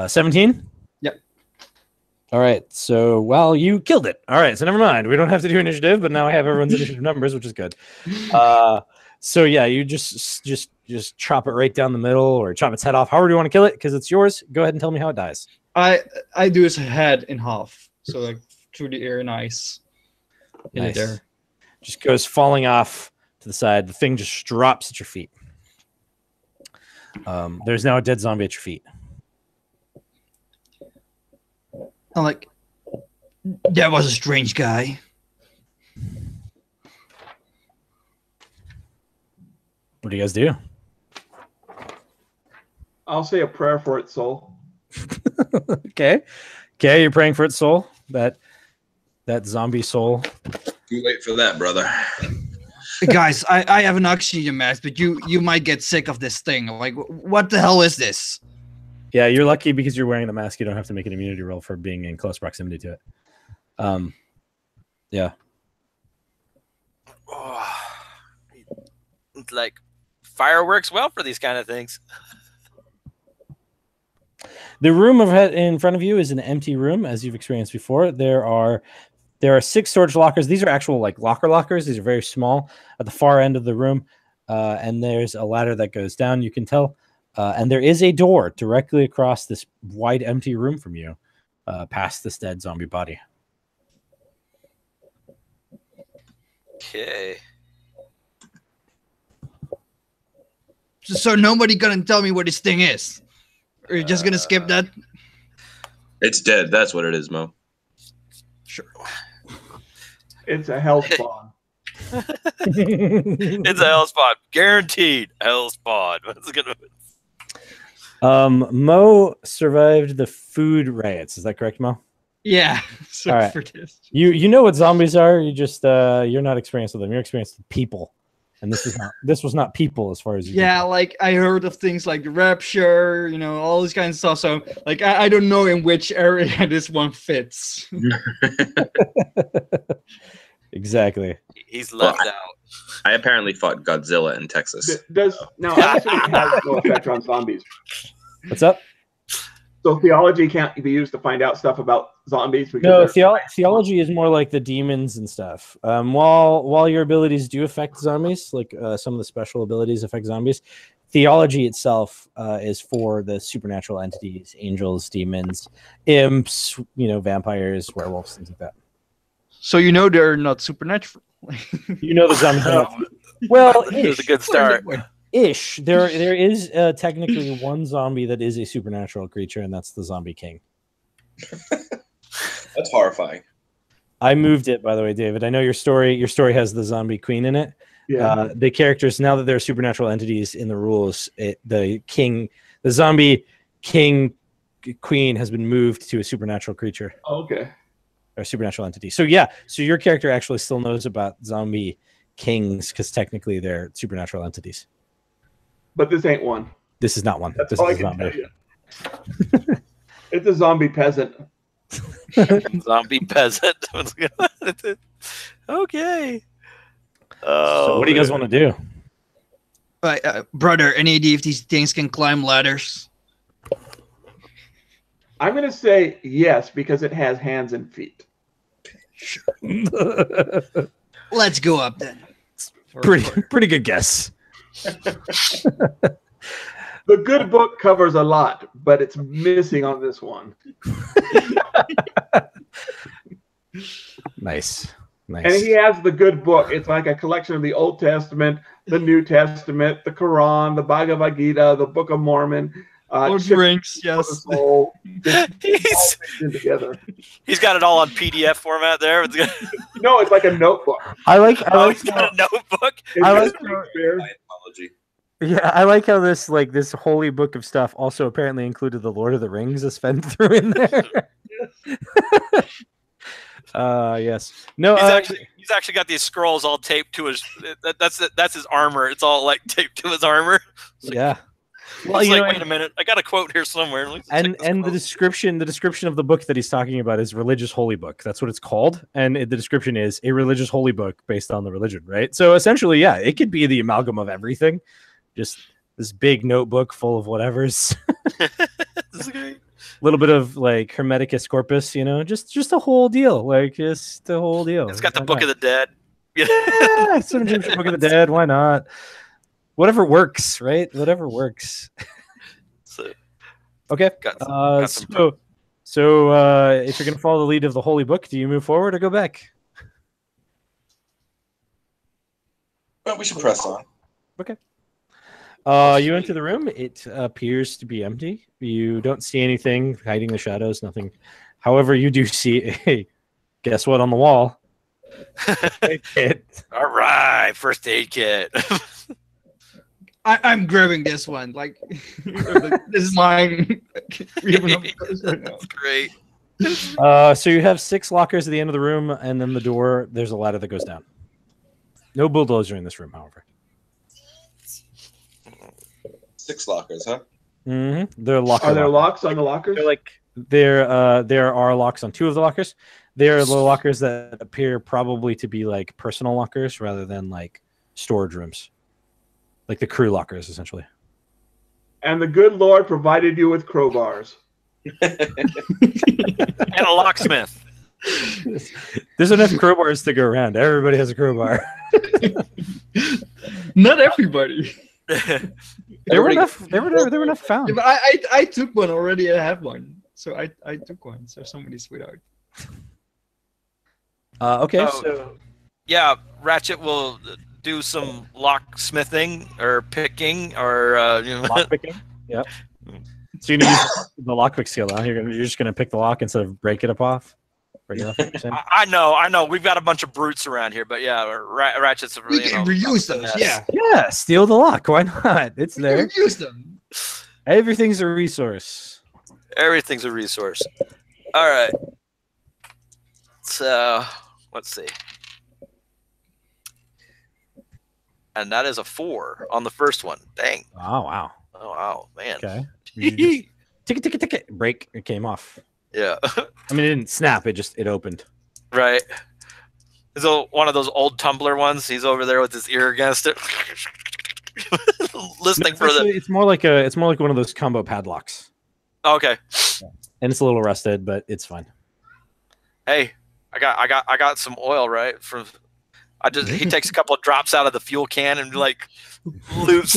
17? Yep. All right, so, well, you killed it. All right, so never mind. We don't have to do initiative, but now I have everyone's initiative numbers, which is good. So, yeah, you just chop it right down the middle, or chop its head off. However you want to kill it, because it's yours. Go ahead and tell me how it dies. I do his head in half, so like through the air and ice. Nice. There. Just goes falling off to the side. The thing just drops at your feet. There's now a dead zombie at your feet. I'm like, that was a strange guy. What do you guys do? I'll say a prayer for its soul. Okay, you're praying for its soul. That zombie soul. Too late for that, brother. Guys, I have an oxygen mask, but you might get sick of this thing. Like, what the hell is this? Yeah, you're lucky because you're wearing the mask. You don't have to make an immunity roll for being in close proximity to it. Yeah. Oh, like fire works well for these kind of things. The room in front of you is an empty room, as you've experienced before. There are 6 storage lockers. These are actual like lockers. These are very small at the far end of the room, and there's a ladder that goes down. You can tell, and there is a door directly across this wide empty room from you, past this dead zombie body. Okay. So nobody gonna tell me what this thing is? Or you're just gonna skip that? It's dead. That's what it is, Mo. Sure. It's a hell spawn. It's a hell spawn. Guaranteed hell spawn. What's gonna Mo survived the food riots. Is that correct, Mo? Yeah. So All right. for this. You know what zombies are. You just you're not experienced with them. You're experienced with people, and this was not people as far as you Yeah, like I heard of things like the rapture, you know, all this kind of stuff. So like I don't know in which area this one fits. Exactly. He's left out. I apparently fought Godzilla in Texas. Now, I'm assuming it has no effect on zombies. What's up? So theology can't be used to find out stuff about zombies. No, Because theology is more like the demons and stuff. While your abilities do affect zombies, like some of the special abilities affect zombies, theology itself is for the supernatural entities, angels, demons, imps, vampires, werewolves, things like that. So you know they're not supernatural. You know the zombies. Well, It was a good start. Ish. There is technically one zombie that is a supernatural creature, and that's the Zombie King. That's horrifying. I moved it, by the way, David. I know your story has the Zombie Queen in it. yeah. The characters, now that they're supernatural entities in the rules, the Zombie King Queen has been moved to a supernatural creature Okay. or supernatural entity. So yeah, so your character actually still knows about zombie kings because technically they're supernatural entities. But this ain't one. This is not one. That's This all I is a can tell zombie. you. It's a zombie peasant. Zombie peasant. Okay. Oh, So what do you guys want to do? Right, brother, any idea if these things can climb ladders? I'm going to say yes because it has hands and feet. Let's go up then. Pretty good guess. The good book covers a lot, but it's missing on this one. Nice. And he has the good book. It's like a collection of the Old Testament, the New Testament, the Quran, the Bhagavad Gita, the Book of Mormon. Lord of the Rings, yes. Together. He's got it all on PDF format there. No, it's like a notebook. I like He's got a notebook. I like how this holy book of stuff also apparently included the Lord of the Rings as fed through in there. Yes. No, he's actually got these scrolls all taped to his. That's his armor. It's all like taped to his armor. Yeah. Well, wait a minute. I got a quote here somewhere. And the description of the book that he's talking about is religious holy book. That's what it's called, and the description is a religious holy book based on the religion, right? So essentially, yeah, it could be the amalgam of everything. Just this big notebook full of whatever's. This is great. A little bit of like Hermeticus corpus, just a whole deal, just a whole deal. It's got the Book of the Dead. Yeah, some Egyptian Book of the Dead. Why not? Whatever works, right? Whatever works. Okay. So if you're gonna follow the lead of the holy book, do you move forward or go back? Well, we should press on. Okay. You enter the room. It appears to be empty. You don't see anything hiding the shadows. Nothing. However, you do see guess what on the wall? All right, first aid kit. I'm grabbing this one. Like, this is mine. That's great. So you have 6 lockers at the end of the room, and then the door. There's a ladder that goes down. No bulldozer in this room, however. 6 lockers, huh? They're locker. Are there lockers. locks on the lockers? There are locks on 2 of the lockers. They are the lockers that appear probably to be like personal lockers rather than like storage rooms, like the crew lockers, essentially. And the good Lord provided you with crowbars. And a locksmith. There's enough crowbars to go around. Everybody has a crowbar. Not everybody. There were enough found. Yeah, but I took one already. I have one, so I took one. So somebody's without. Okay, So- so Yeah, Ratchet will do some locksmithing or picking or lockpicking. Yep. So you're gonna use the lockpick skill now. You're just gonna pick the lock instead of break it off. Break it off. You're saying? I know. We've got a bunch of brutes around here, but yeah, Ratchet's a We really can reuse those. Yeah, Yeah, steal the lock. Why not? It's we there. can reuse them. Everything's a resource. Everything's a resource. All right. So let's see. And that is a 4 on the first one. Dang. Oh wow. Oh wow, man. Okay. You just- ticket. Break. It came off. Yeah. I mean, it didn't snap. It opened. Right. So one of those old Tumblr ones. He's over there with his ear against it, listening for Actually, the. It's more like one of those combo padlocks, Okay. and it's a little rusted, but it's fine. Hey, I got some oil right from. He takes a couple of drops out of the fuel can and like loops.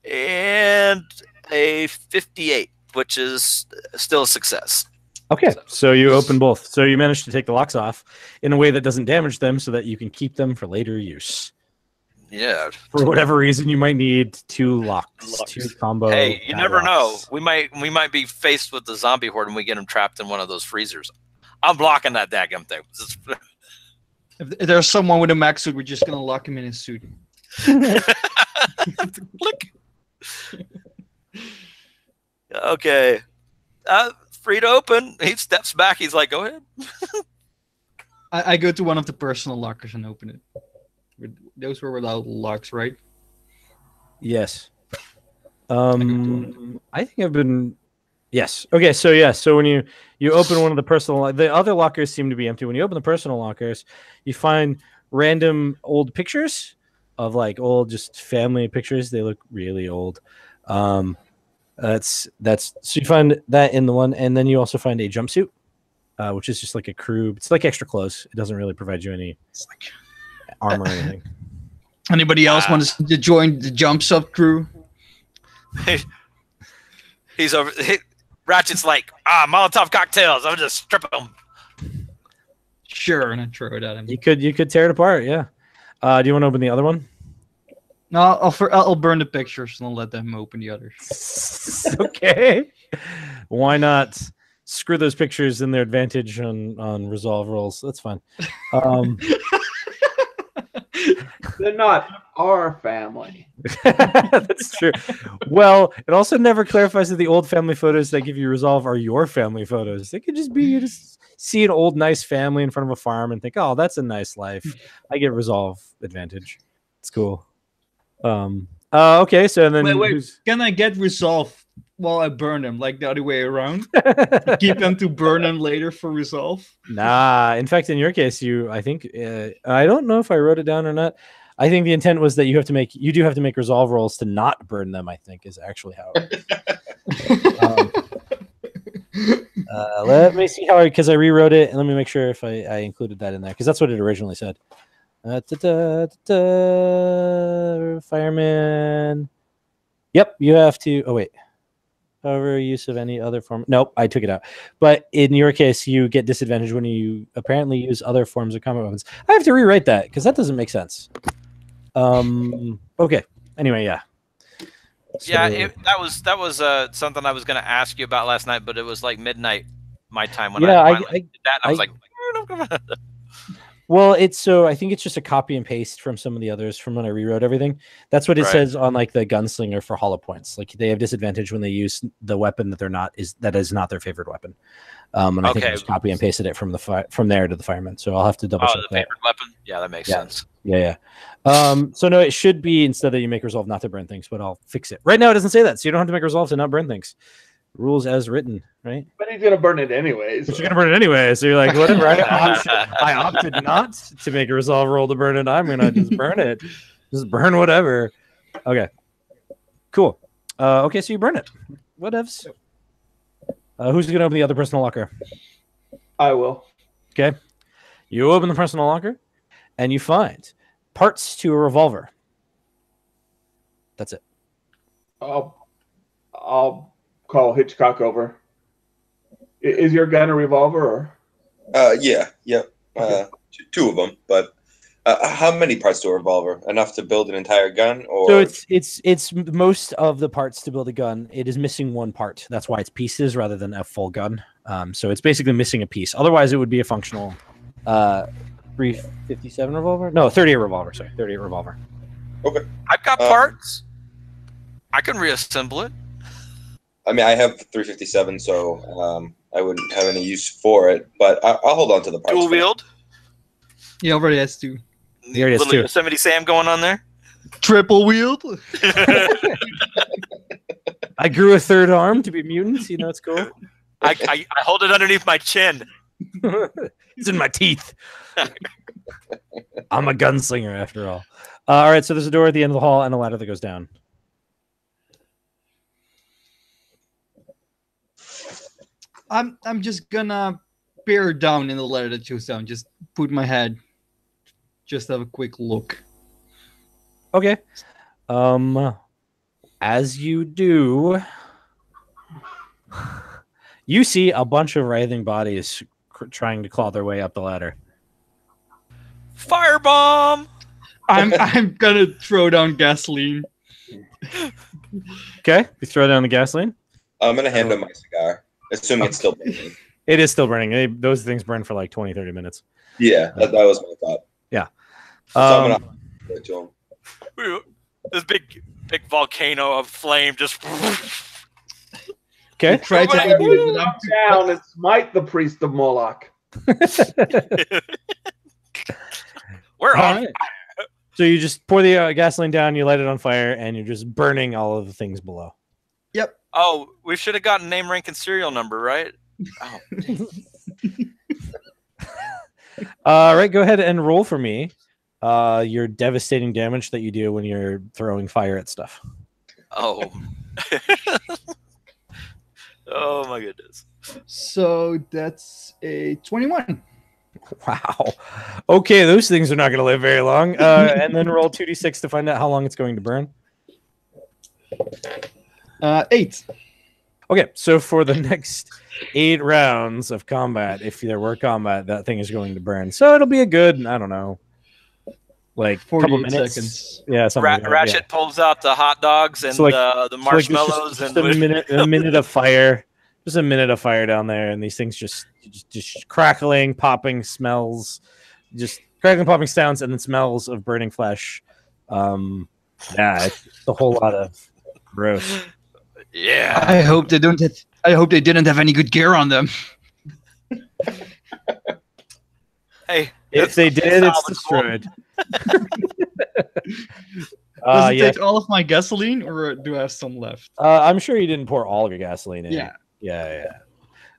And a 58, which is still a success. Okay, so you open both. So you managed to take the locks off in a way that doesn't damage them, so that you can keep them for later use. Yeah. For whatever reason, you might need 2 locks, 2 combo. Hey, you never know. padlocks. We might be faced with the zombie horde and we get them trapped in one of those freezers. I'm blocking that daggum thing. If there's someone with a max suit, we're just gonna lock him in his suit. Click. Okay. Free to open. He steps back. He's like, go ahead. I go to one of the personal lockers and open it. Those were without locks, right? Yes. I think I've been. Yes. Okay. So yeah. So when you open one of the personal, the other lockers seem to be empty. When you open the personal lockers, you find random old pictures of like old just family pictures. They look really old. So you find that in the one, and then you also find a jumpsuit, which is just like a crew. It's like extra clothes. It doesn't really provide you any armor or anything. Anybody else wants to join the jump sub crew? He's over. Ratchet's like, Molotov cocktails. I'll just strip them. Sure, and I throw it at him. You could tear it apart. Yeah. Do you want to open the other one? No, I'll burn the pictures and I'll let them open the others. Okay. Why not? Screw those pictures in their advantage on resolve rolls. That's fine. They're not our family. That's true. Well, it also never clarifies that the old family photos that give you resolve are your family photos. It could just be you just see an old nice family in front of a farm and think, oh, that's a nice life. I get resolve advantage. It's cool. Okay, so then Wait. Can I get resolve while I burn them, like the other way around? Keep them to burn them later for resolve? Nah, in fact, in your case, I think I don't know if I wrote it down or not. I think the intent was that you do have to make resolve rolls to not burn them. I think is actually how. Let me see because I rewrote it, and let me make sure if I included that in there because that's what it originally said. Fireman. Yep, you have to. Oh wait. However, use of any other form. Nope, I took it out. But in your case, you get disadvantage when you apparently use other forms of combat weapons. I have to rewrite that because that doesn't make sense. Okay. Anyway, yeah. So, Yeah, that was something I was going to ask you about last night, but it was like midnight my time when Yeah, I finally did that. I was like, Well, I think it's just a copy and paste from some of the others from when I rewrote everything. That's what it says on like the gunslinger for hollow points. Like they have disadvantage when they use the weapon that is not their favorite weapon. And I think I just copy and pasted it from there to the fireman. So I'll have to double check the favorite weapon. Yeah, that makes sense. Yeah. So no, it should be instead that you make resolve not to burn things, but I'll fix it. Right now it doesn't say that, so you don't have to make resolve to not burn things. Rules as written, right? But he's gonna burn it anyways. But you're gonna burn it anyway, so you're like, whatever. I opted not to make a resolve roll to burn it. I'm gonna just burn it. Just burn whatever. Okay. Cool. Okay, so you burn it. Whatevs. Who's gonna open the other personal locker? I will. Okay. You open the personal locker, and you find parts to a revolver. That's it. I'll call Hitchcock over. Is your gun a revolver? Or? Yeah. Two of them, but how many parts to a revolver? Enough to build an entire gun, or so it's most of the parts to build a gun. It is missing one part. That's why it's pieces rather than a full gun. So it's basically missing a piece. Otherwise, it would be a functional 357 revolver. No, 38 revolver. Sorry, 38 revolver. Okay. I've got parts. I can reassemble it. I mean, I have 357, so I wouldn't have any use for it. But I'll hold on to the parts. Dual wield. Yeah, already has two. He already has Little two. Yosemite Sam going on there. Triple wield. I grew a third arm to be mutants. You know, it's cool. I hold it underneath my chin. It's in my teeth. I'm a gunslinger after all. All right, so there's a door at the end of the hall and a ladder that goes down. I'm just gonna bear down in the ladder that goes down. Just put my head. Just have a quick look. Okay. As you do, you see a bunch of writhing bodies trying to claw their way up the ladder. Firebomb! I'm gonna throw down gasoline. Okay, you throw down the gasoline. I'm gonna hand him my cigar, assuming it's still burning. It is still burning. Those things burn for like 20-30 minutes. Yeah, that was my thought. Yeah. So I'm gonna give it to him. This big volcano of flame just. Okay. Try to Come down and smite the priest of Moloch. We're All on. right. So you just pour the gasoline down, you light it on fire, and you're just burning all of the things below. Yep. Oh, we should have gotten name, rank, and serial number, right? Oh. All right, go ahead and roll for me your devastating damage that you do when you're throwing fire at stuff. Oh. Oh my goodness. So that's a 21. Wow. Okay, those things are not going to live very long. And then roll 2d6 to find out how long it's going to burn. 8. Okay, so for the next 8 rounds of combat, if there were combat, that thing is going to burn. So it'll be a good, I don't know, like a couple minutes. Seconds. Yeah, something like that, Ratchet pulls out the hot dogs and So, like- the marshmallows just and a minute of fire. Just a minute of fire down there, and these things just crackling, popping smells, just crackling, popping sounds, and then smells of burning flesh. Yeah, it's a whole lot of gross. yeah. I hope they don't. I hope they didn't have any good gear on them. Hey, If they did, it's salvageable. destroyed. Does it Yeah, take all of my gasoline, or do I have some left? I'm sure you didn't pour all of your gasoline in. Yeah. Yeah.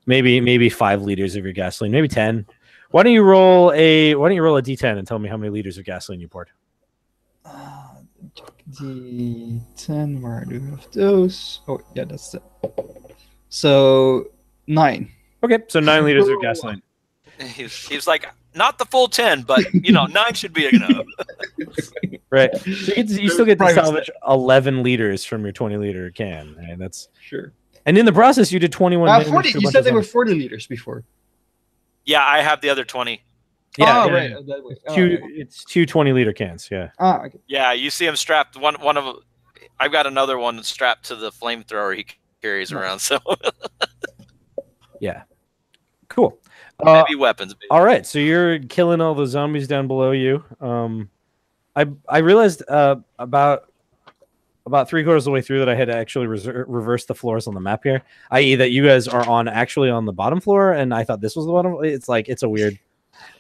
Maybe 5 liters of your gasoline, maybe 10. Why don't you roll a d10 and tell me how many liters of gasoline you poured? D10. Where do we have those? Oh, yeah, that's it. So 9. Okay, so 9 liters of gasoline. He was like, not the full 10, but 9 should be enough. Right. So you still get to salvage 11 liters from your 20-liter can. Right? That's Sure. and in the process you did 21 damage 40. to a You bunch said of they were zombies. 40 liters before. Yeah, I have the other 20. Yeah, Oh, yeah, right. yeah. That way. Oh, It's two 20-liter cans. Yeah. okay. Yeah, you see him strapped. One of. I've got another one strapped to the flamethrower he carries around. So Yeah. Cool. Heavy weapons. Baby. All right, so you're killing all the zombies down below you. I realized about 3/4 of the way through that I had to actually reverse the floors on the map here, i.e. that you guys are actually on the bottom floor, and I thought this was the bottom. It's a weird.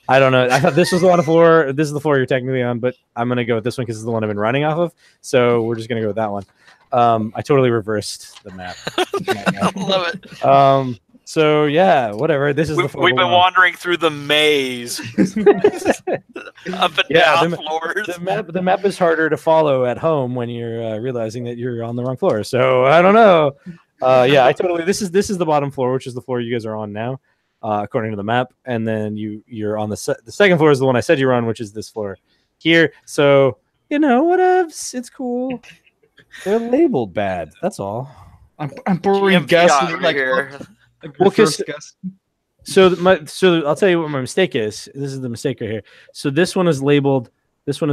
I don't know. I thought this was the bottom floor. This is the floor you're technically on, but I'm gonna go with this one because it's the one I've been running off of. So we're just gonna go with that one. I totally reversed the map. I love it. So yeah, whatever. This is the floor. We've been wandering through the maze, up and down floors. The map is harder to follow at home when you're realizing that you're on the wrong floor. So I don't know. Yeah, This is the bottom floor, which is the floor you guys are on now, according to the map. And then you're on the second floor is the one I said you're on, which is this floor here. So whatevs. It's cool. They're labeled bad. That's all. I'm pouring gas like here. Well, so I'll tell you what my mistake is. This is the mistake right here. So this one is labeled 2, and this one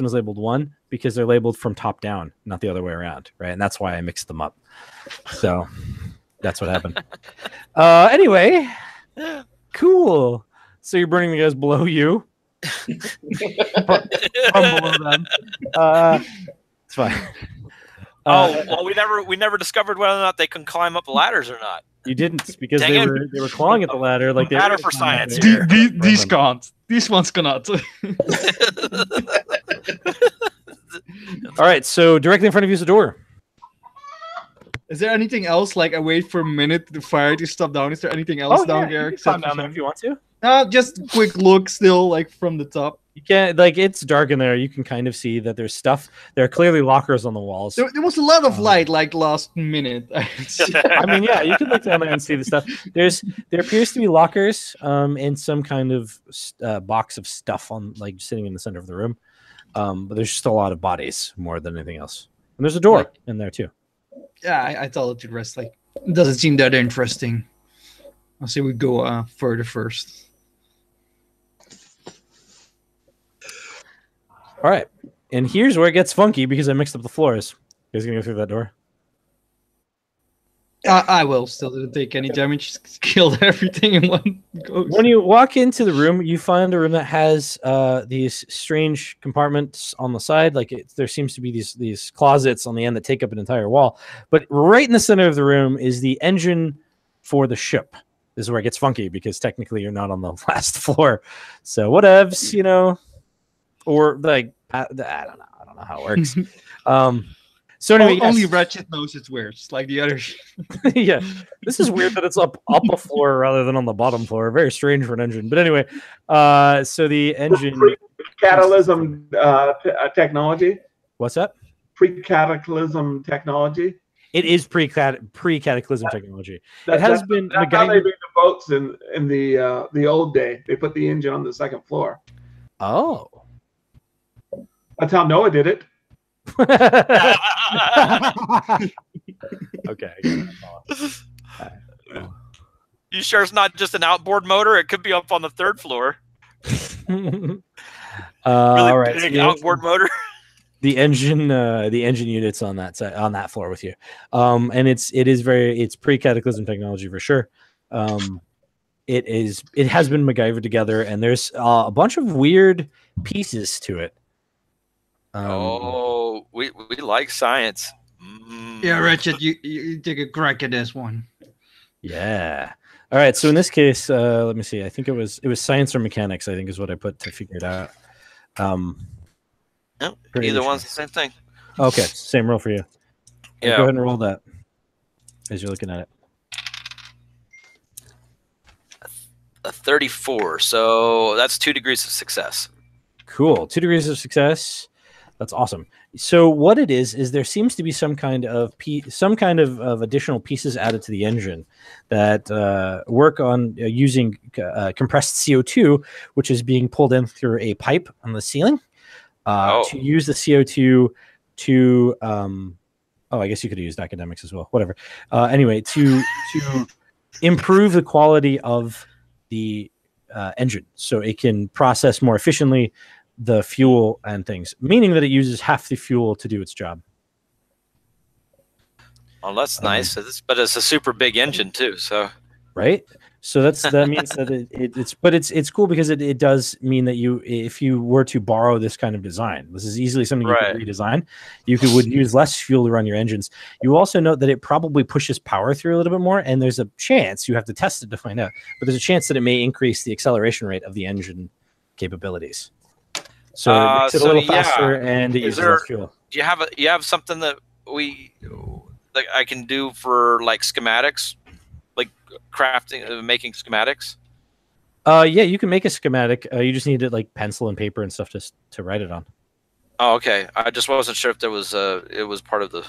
is labeled 1 because they're labeled from top down, not the other way around, right? And that's why I mixed them up. So that's what happened. Anyway, cool. So you're burning the guys below you. From below them. It's fine. Well, we never discovered whether or not they can climb up ladders or not. You didn't because they were clawing at the ladder like they matter for science. These can't. These ones cannot. All right, so directly in front of you is a door. Is there anything else? Like I wait for a minute the fire to stop down. Is there anything else down there? You can climb down there if you want to. Just a quick look still, like from the top. You can't, it's dark in there. You can kind of see that there's stuff. There are clearly lockers on the walls. There was a lot of light, like last minute. I mean, yeah, you can look down there and see the stuff. There appears to be lockers, and some kind of box of stuff on, like, sitting in the center of the room. But there's just a lot of bodies more than anything else. And there's a door in there too. Yeah, I thought it would rest. Like, it doesn't seem that interesting. I'll say we go further first. All right, and here's where it gets funky because I mixed up the floors. You guys gonna go through that door? I will. Still didn't take any damage. Just killed everything in one go. When you walk into the room, you find a room that has these strange compartments on the side. Like there seems to be these closets on the end that take up an entire wall. But right in the center of the room is the engine for the ship. This is where it gets funky because technically you're not on the last floor. So whatevs, or like I don't know how it works. So anyway, only Ratchet knows it's weird. It's like the others. Yeah, this is weird that it's up a floor rather than on the bottom floor. Very strange for an engine. But anyway, so the engine pre-cataclysm technology. What's that? Pre-cataclysm technology. It is pre-cataclysm technology. It has been. That's how they made the boats in the old day. They put the engine on the second floor. Oh. That's how Noah did it. Okay. You sure it's not just an outboard motor? It could be up on the third floor. Really all right. big outboard motor. The engine units on that floor with you, and it's pre-cataclysm technology for sure. It has been MacGyvered together, and there's a bunch of weird pieces to it. We like science. Yeah, Richard, you take a crack at this one. Yeah. All right. So in this case, let me see. I think it was science or mechanics. I think is what I put to figure it out. No, either one's the same thing. Okay, same roll for you. Yeah. Go ahead and roll that as you're looking at it. A 34. So that's 2 degrees of success. Cool. 2 degrees of success. That's awesome. So what it is there seems to be some kind of additional pieces added to the engine that work on using compressed CO2, which is being pulled in through a pipe on the ceiling to use the CO2 to I guess you could have used academics as well. Whatever. Anyway, to improve the quality of the engine so it can process more efficiently the fuel and things, meaning that it uses half the fuel to do its job. Well, that's nice. But it's a super big engine too, so right. So that means that it's cool because it does mean that if you were to borrow this kind of design, this is easily something you could redesign. Would use less fuel to run your engines. You also note that it probably pushes power through a little bit more, and there's a chance, you have to test it to find out, but there's a chance that it may increase the acceleration rate of the engine capabilities. So it makes it a little faster, and it uses less fuel. Do you have something that I can do for like schematics? Like crafting, making schematics. Yeah, you can make a schematic. You just need like pencil and paper and stuff to write it on. Oh, okay. I just wasn't sure if there was it was part of the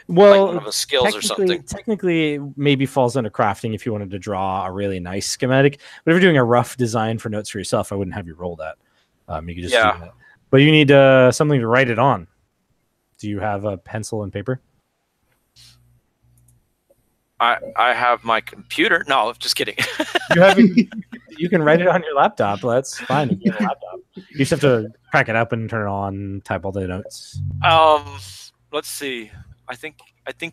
one of the skills or something. Technically, it maybe falls under crafting if you wanted to draw a really nice schematic. But if you're doing a rough design for notes for yourself, I wouldn't have you roll that. You could just do that. But you need something to write it on. Do you have a pencil and paper? I have my computer. No, just kidding. You can write it on your laptop. That's fine if you have a laptop. You just have to crack it up and turn it on, type all the notes. Let's see. I think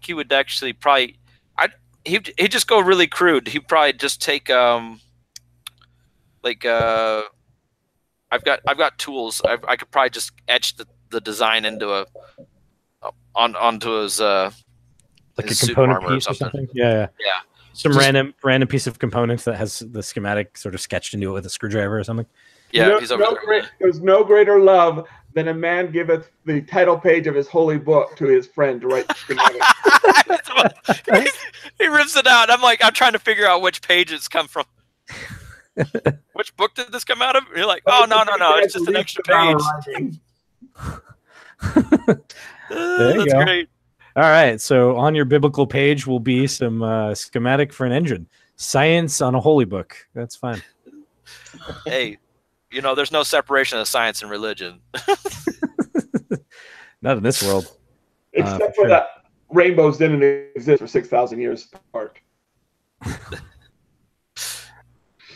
he would actually probably. He'd just go really crude. He'd probably just take I've got tools. I could probably just etch the design into onto his like a component piece or something. Yeah. Some random piece of components that has the schematic sort of sketched into it with a screwdriver or something. Yeah, there's no greater love than a man giveth the title page of his holy book to his friend to write the schematic. He rips it out. I'm trying to figure out which page it's come from. Which book did this come out of? You're like, oh no, it's just an extra page. That's great. All right, so on your biblical page will be some schematic for an engine. Science on a holy book. That's fine. Hey, there's no separation of science and religion. Not in this world. Except for that rainbows didn't exist for 6,000 years apart.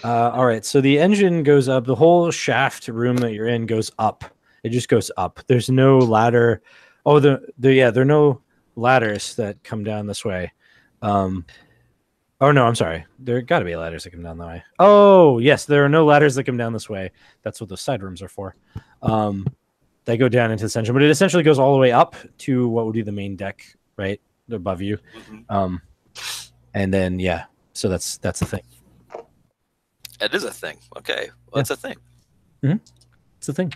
All right, so the engine goes up. The whole shaft room that you're in goes up. It just goes up. There's no ladder. Oh, there are no ladders that come down this way. Oh no, I'm sorry. There got to be ladders that come down that way. Oh yes, there are no ladders that come down this way. That's what those side rooms are for. They go down into this engine, but it essentially goes all the way up to what would be the main deck, right above you. Mm-hmm. And then so that's the thing. It is a thing. Okay, well, it's a thing. Mm-hmm. It's a thing.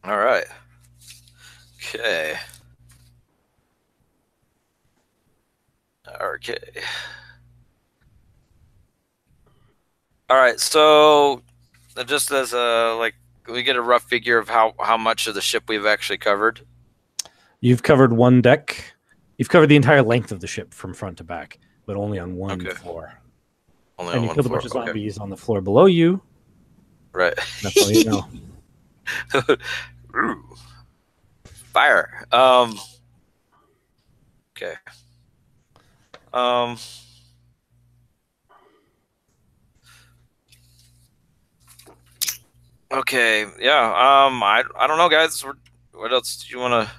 All right. Okay. All right. So, just as we get a rough figure of how much of the ship we've actually covered. You've covered one deck. You've covered the entire length of the ship from front to back, but only on one floor. And you killed a bunch of zombies on the floor below you. Right. That's all you know. Ooh. Fire. Okay. Okay. Yeah. I don't know, guys. What else do you want to?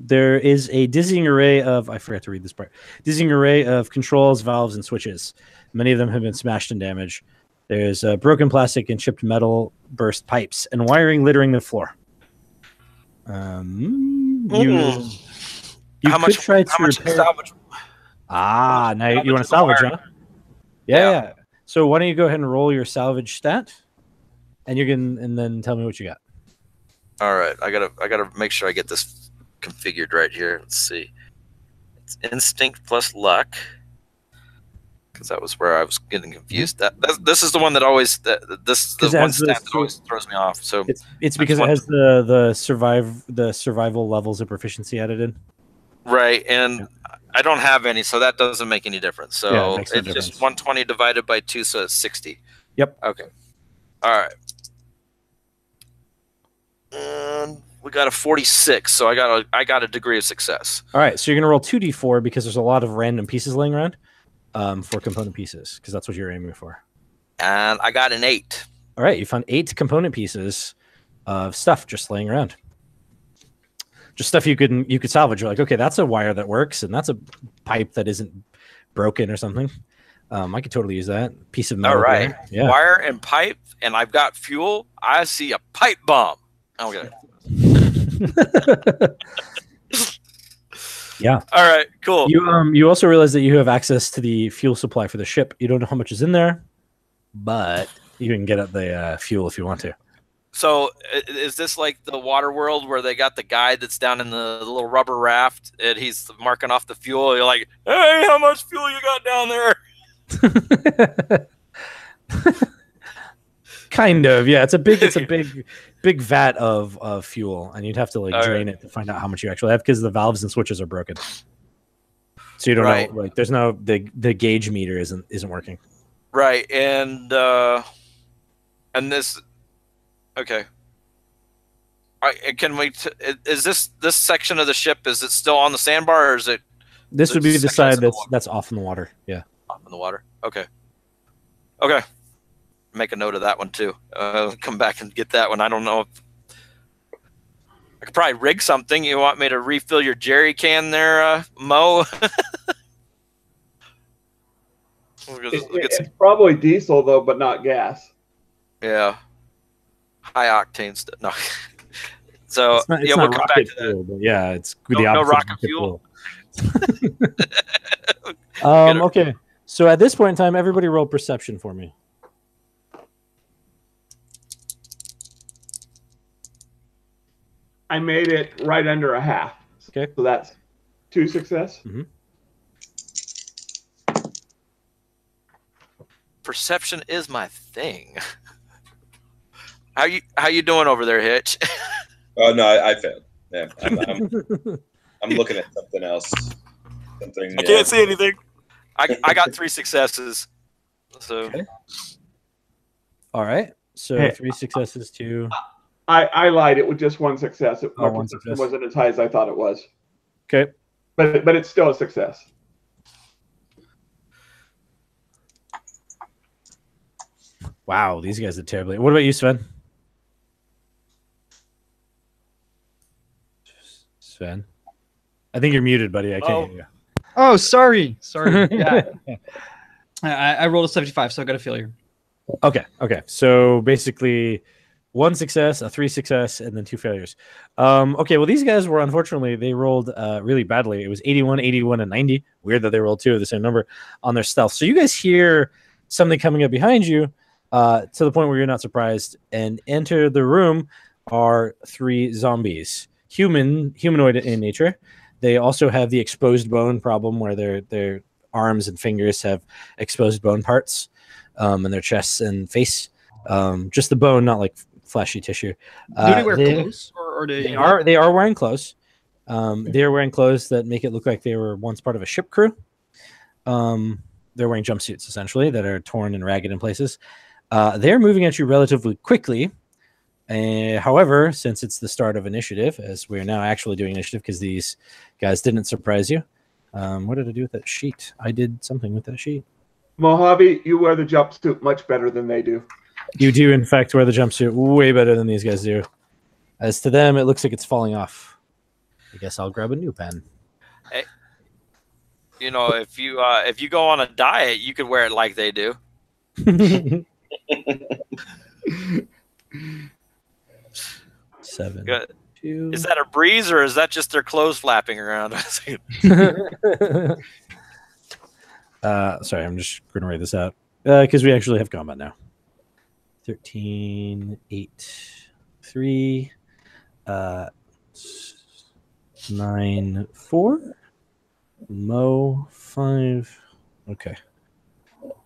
There is a dizzying array of, I forgot to read this part, dizzying array of controls, valves, and switches. Many of them have been smashed and damaged. There's broken plastic and chipped metal, burst pipes, and wiring littering the floor. You could try to repair. Salvage? Now you want to salvage, huh? Yeah. So why don't you go ahead and roll your salvage stat, and and then tell me what you got. All right, I gotta make sure I get this configured right here. Let's see. It's instinct plus luck, because that was where I was getting confused. This is the one that always this is the one stat that always throws me off. So it's because it has the survival levels of proficiency added in. Right, and I don't have any, so that doesn't make any difference. So it's just 120 divided by 2, so it's 60. Yep. Okay. All right. And we got a 46, so I got a degree of success. All right, so you're gonna roll 2d4 because there's a lot of random pieces laying around for component pieces, because that's what you're aiming for. And I got an 8. All right, you found 8 component pieces of stuff just laying around. Just stuff you could salvage. You're like, okay, that's a wire that works, and that's a pipe that isn't broken or something. I could totally use that piece of metal. All right, there. Yeah. wire and pipe, and I've got fuel. I see a pipe bomb. Okay. Yeah. All right. Cool. You also realize that you have access to the fuel supply for the ship. You don't know how much is in there, but you can get at the fuel if you want to. So is this like the water world where they got the guy that's down in the little rubber raft and he's marking off the fuel? You're like, hey, how much fuel you got down there? Kind of, yeah. It's a big vat of fuel, and you'd have to like drain it to find out how much you actually have because the valves and switches are broken. So you don't know, like, there's no the gauge meter isn't working. Right, and this, okay. Can we? Is this section of the ship? Is it still on the sandbar, or is it? This would be the side that's off in the water. Yeah. Off in the water. Okay. Okay. Make a note of that one too. Come back and get that one. I don't know if I could probably rig something. You want me to refill your jerry can there, Mo? It's probably diesel though, but not gas. Yeah. High octane stuff. No. So it's we'll not come back to fuel, but yeah, it's no opposite rocket of fuel. Okay. So at this point in time, everybody roll perception for me. I made it right under a half. Okay. So that's 2 success. Mm-hmm. Perception is my thing. How you doing over there, Hitch? Oh no, I failed. Yeah, I'm looking at something else. Something. I can't see anything. I got 3 successes. So. Okay. All right. So 3 successes to. I lied. It was just 1 success. My one perception success. wasn't as high as I thought it was. Okay. But it's still a success. Wow, these guys are terribly. What about you, Sven? Sven, I think you're muted, buddy. I can't hear you. Oh, sorry. Yeah. I rolled a 75, so I got a failure. Okay. So basically, 1 success, a 3 success, and then 2 failures. Okay, well, these guys were, unfortunately, they rolled really badly. It was 81, 81, and 90. Weird that they rolled 2 of the same number on their stealth. So you guys hear something coming up behind you to the point where you're not surprised, and enter the room are 3 zombies. Humanoid in nature. They also have the exposed bone problem where their arms and fingers have exposed bone parts, and their chests and face. Just the bone, not like fleshy tissue. Do they wear clothes, or they? They are wearing clothes. They are wearing clothes that make it look like they were once part of a ship crew. They're wearing jumpsuits essentially that are torn and ragged in places. They're moving at you relatively quickly. However, since it's the start of initiative, as we're now actually doing initiative because these guys didn't surprise you. What did I do with that sheet? I did something with that sheet. Mojave, you wear the jumpsuit much better than they do. You do, in fact, wear the jumpsuit way better than these guys do. As to them, it looks like it's falling off. I guess I'll grab a new pen. Hey, if you go on a diet, you could wear it like they do. 7. Good. 2. Is that a breeze or is that just their clothes flapping around? Sorry, I'm just going to write this out because we actually have combat now. 13, 8, 3, 9, 4, Mo 5. Okay.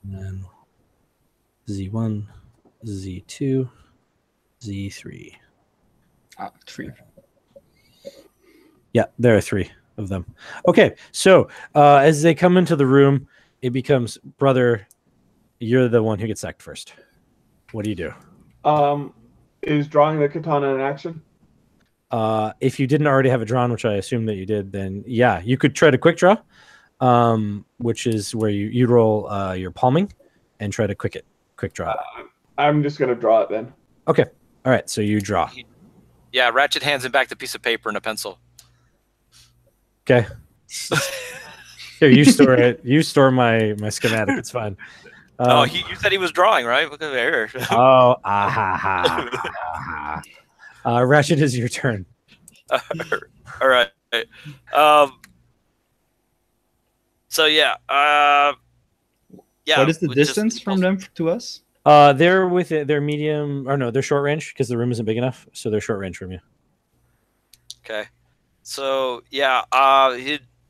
And then Z1, Z2, Z3. 3. Yeah, there are 3 of them. Okay, so as they come into the room, it becomes, brother, you're the one who gets sacked first. What do you do? Is drawing the katana in action? If you didn't already have it drawn, which I assume that you did, then yeah, you could try to quick draw, which is where you roll your palming and try to quick draw. I'm just going to draw it then. Okay. All right, so you draw. Yeah, Ratchet hands him back the piece of paper and a pencil. Okay. Here, you store it. You store my schematic. It's fine. You said he was drawing, right? Look at there. Oh, Ratchet, is your turn. All right. So yeah. What is the distance from them to us? They're they're medium, or no, they're short range because the room isn't big enough, so they're short range from you. Okay. So yeah,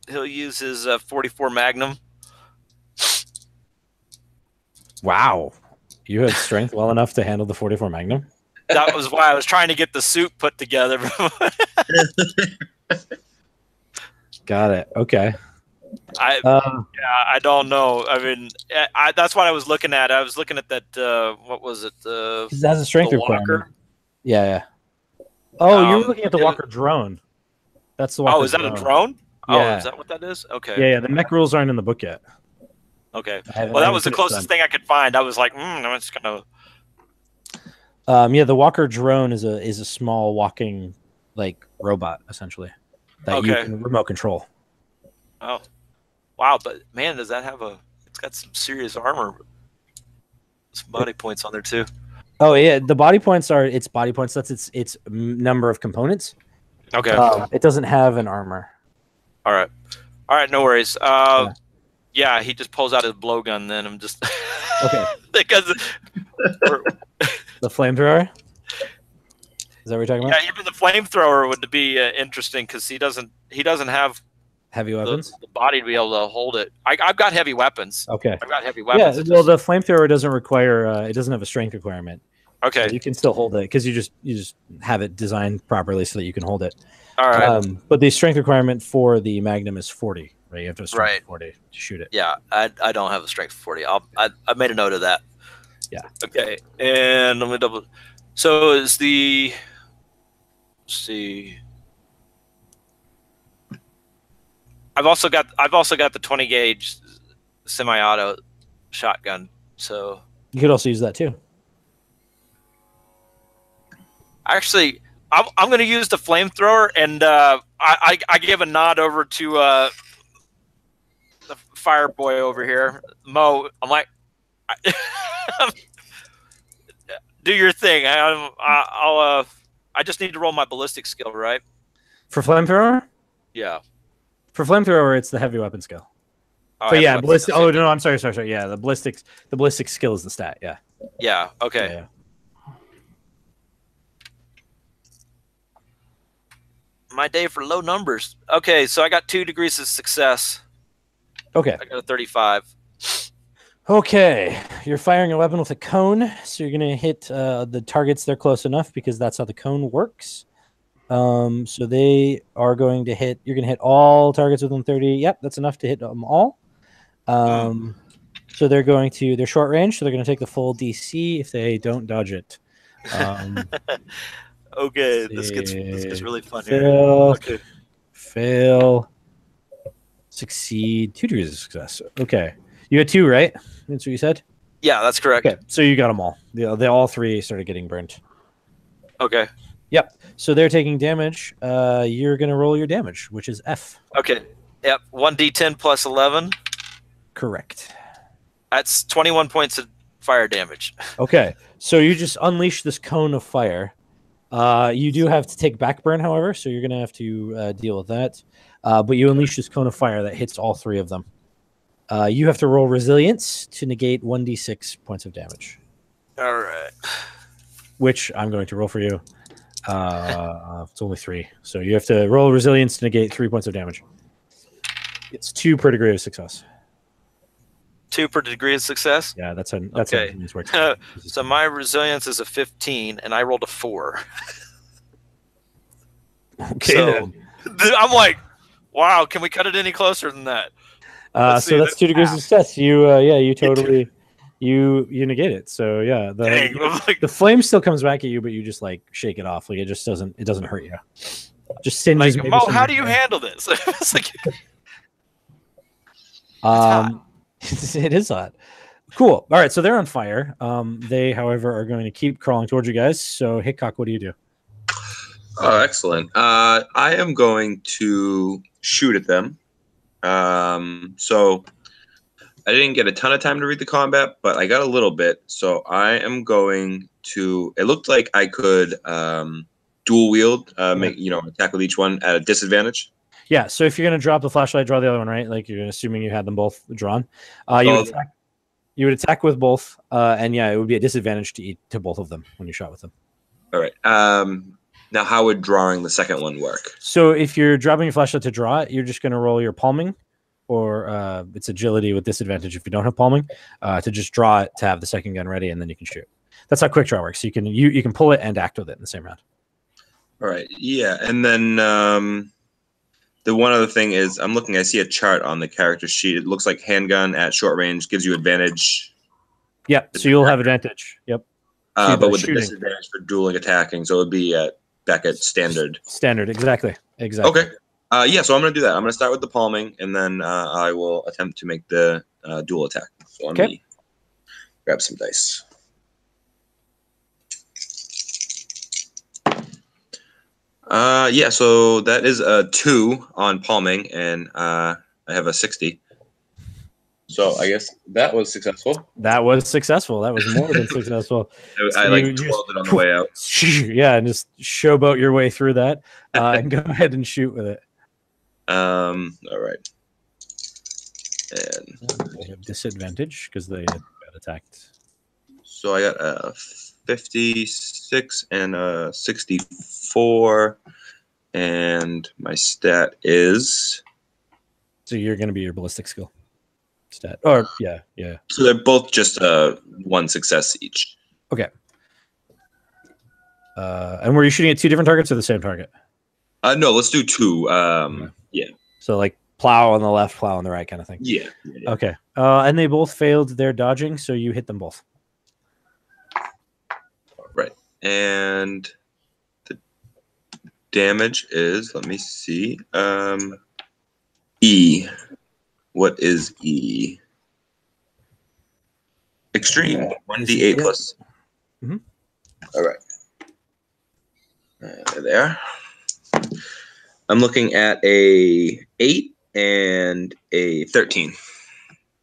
he'll use his 44 Magnum. Wow, you have strength well enough to handle the 44 Magnum. That was why I was trying to get the suit put together. Got it. Okay. I don't know. I mean, that's what I was looking at. I was looking at that. What was it? It has a strength requirement. Walker. Yeah. Oh, you're looking at the Walker drone. That's the Walker. Oh, is that drone. a drone? Yeah. Oh, is that what that is? Okay. Yeah. The mech rules aren't in the book yet. Okay. Well, that was the closest thing I could find. I was like, I'm just gonna. Yeah, the Walker drone is a small walking like robot essentially that you can remote control. Oh, wow! But man, does that have it's got some serious armor, some body points on there too. Oh yeah, the body points are its body points. That's its number of components. Okay. It doesn't have an armor. All right. No worries. Yeah, he just pulls out his blowgun. Then I'm just okay because the flamethrower. Is that what you're talking about? Yeah, even the flamethrower would be interesting because he doesn't have heavy weapons. The body to be able to hold it. I've got heavy weapons. Okay. I've got heavy weapons. Yeah. Well, the flamethrower doesn't require. It doesn't have a strength requirement. Okay. So you can still hold it because you just have it designed properly so that you can hold it. All right. But the strength requirement for the Magnum is 40. Right. You have to have strength 40 to shoot it. Yeah, I don't have a strength 40. I made a note of that. Yeah. Okay. And let me double. So is the. Let's see. I've also got the 20 gauge semi-auto shotgun. So you could also use that too. Actually, I'm going to use the flamethrower, and I give a nod over to the fire boy over here, Mo. I'm like, do your thing. I just need to roll my ballistic skill, right? For flamethrower? Yeah. For flamethrower, it's the heavy weapon skill. Oh, but yeah, ballistic. Oh no, I'm sorry. Yeah, the ballistic skill is the stat. Yeah. Yeah. Okay. Yeah. My day for low numbers. Okay, so I got 2 degrees of success. Okay. I got a 35. Okay, you're firing a weapon with a cone, so you're gonna hit the targets they're close enough because that's how the cone works. So they are going to hit. You're gonna hit all targets within 30. Yep, that's enough to hit them all. So they're short range, so they're gonna take the full DC if they don't dodge it. Okay, this gets really fun fail, here. Okay. Fail. Succeed. 2 degrees of success. Okay. You had 2, right? That's what you said? Yeah, that's correct. Okay, so you got them all. They all 3 started getting burnt. Okay. Yep. So they're taking damage. You're going to roll your damage, which is F. Okay. Yep. 1d10 plus 11. Correct. That's 21 points of fire damage. Okay. So you just unleash this cone of fire. You do have to take backburn, however, so you're going to have to deal with that. But you unleash this cone of fire that hits all 3 of them. You have to roll resilience to negate 1d6 points of damage. All right. Which I'm going to roll for you. It's only 3. So you have to roll resilience to negate 3 points of damage. It's 2 per degree of success. 2 per degree of success? Yeah, that's how this works. So my resilience is a 15, and I rolled a 4. Okay, so I'm like, wow, can we cut it any closer than that? So that's 2 degrees of success. You totally you negate it. So yeah, the flame still comes back at you, but you just like shake it off. Like it doesn't hurt you. Just singes. Like, Mo, how do you handle this? It's like, it is hot. Cool. All right, so they're on fire. They, however, are going to keep crawling towards you guys. So Hickok, what do you do? Oh, excellent. I am going to shoot at them. So I didn't get a ton of time to read the combat, but I got a little bit. So I am going to. It looked like I could dual wield, make attack with each one at a disadvantage. Yeah. So if you're gonna drop the flashlight, draw the other one, right? Like you're assuming you had them both drawn. You would attack with both, and yeah, it would be a disadvantage to both of them when you shot with them. All right. Now, how would drawing the second one work? So if you're dropping your flashlight to draw it, you're just going to roll your palming, or it's agility with disadvantage if you don't have palming, to just draw it to have the second gun ready, and then you can shoot. That's how quick draw works. So you can pull it and act with it in the same round. All right. Yeah, and then the one other thing is I'm looking. I see a chart on the character sheet. It looks like handgun at short range gives you advantage. Yeah. So you'll have advantage. Yep. But with the disadvantage for dueling attacking, so it would be back at standard. Standard, exactly. Okay. Yeah, so I'm going to do that. I'm going to start with the palming, and then I will attempt to make the dual attack. So let me grab some dice. Yeah, so that is a 2 on palming, and I have a 60. So I guess that was successful. That was successful. That was more than successful. I twirled it on the way out. Yeah, and just showboat your way through that, and go ahead and shoot with it. All right. And they have disadvantage because they got attacked. So I got a 56 and a 64, and my stat is. So you're going to be your ballistic skill stat. Or yeah. So they're both just one success each. Okay. And were you shooting at 2 different targets or the same target? No, let's do 2. Yeah. So like plow on the left, plow on the right kind of thing. Yeah. Okay. And they both failed their dodging, so you hit them both. Right. And the damage is, let me see. E. What is E? Extreme. 1d8 plus. Mm-hmm. All right. There. I'm looking at a 8 and a 13.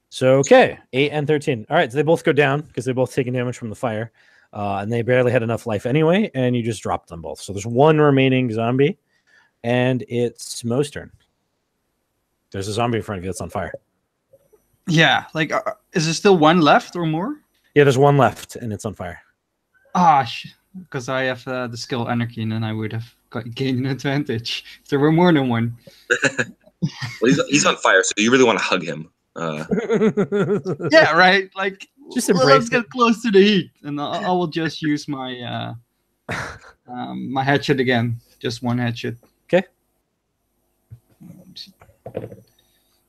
So, okay. 8 and 13. All right. So they both go down because they're both taking damage from the fire. And they barely had enough life anyway. And you just dropped them both. So there's one remaining zombie. And it's Mo's turn. There's a zombie in front of you that's on fire. Yeah. Like, is there still one left or more? Yeah, there's one left and it's on fire. Because I have the skill Anarchy, and then I would have gained an advantage if there were more than one. Well, he's on fire, so you really want to hug him. Yeah, right. Like, just embrace let's get close to the heat, and I will just use my my headshot again. Just one headshot. Okay.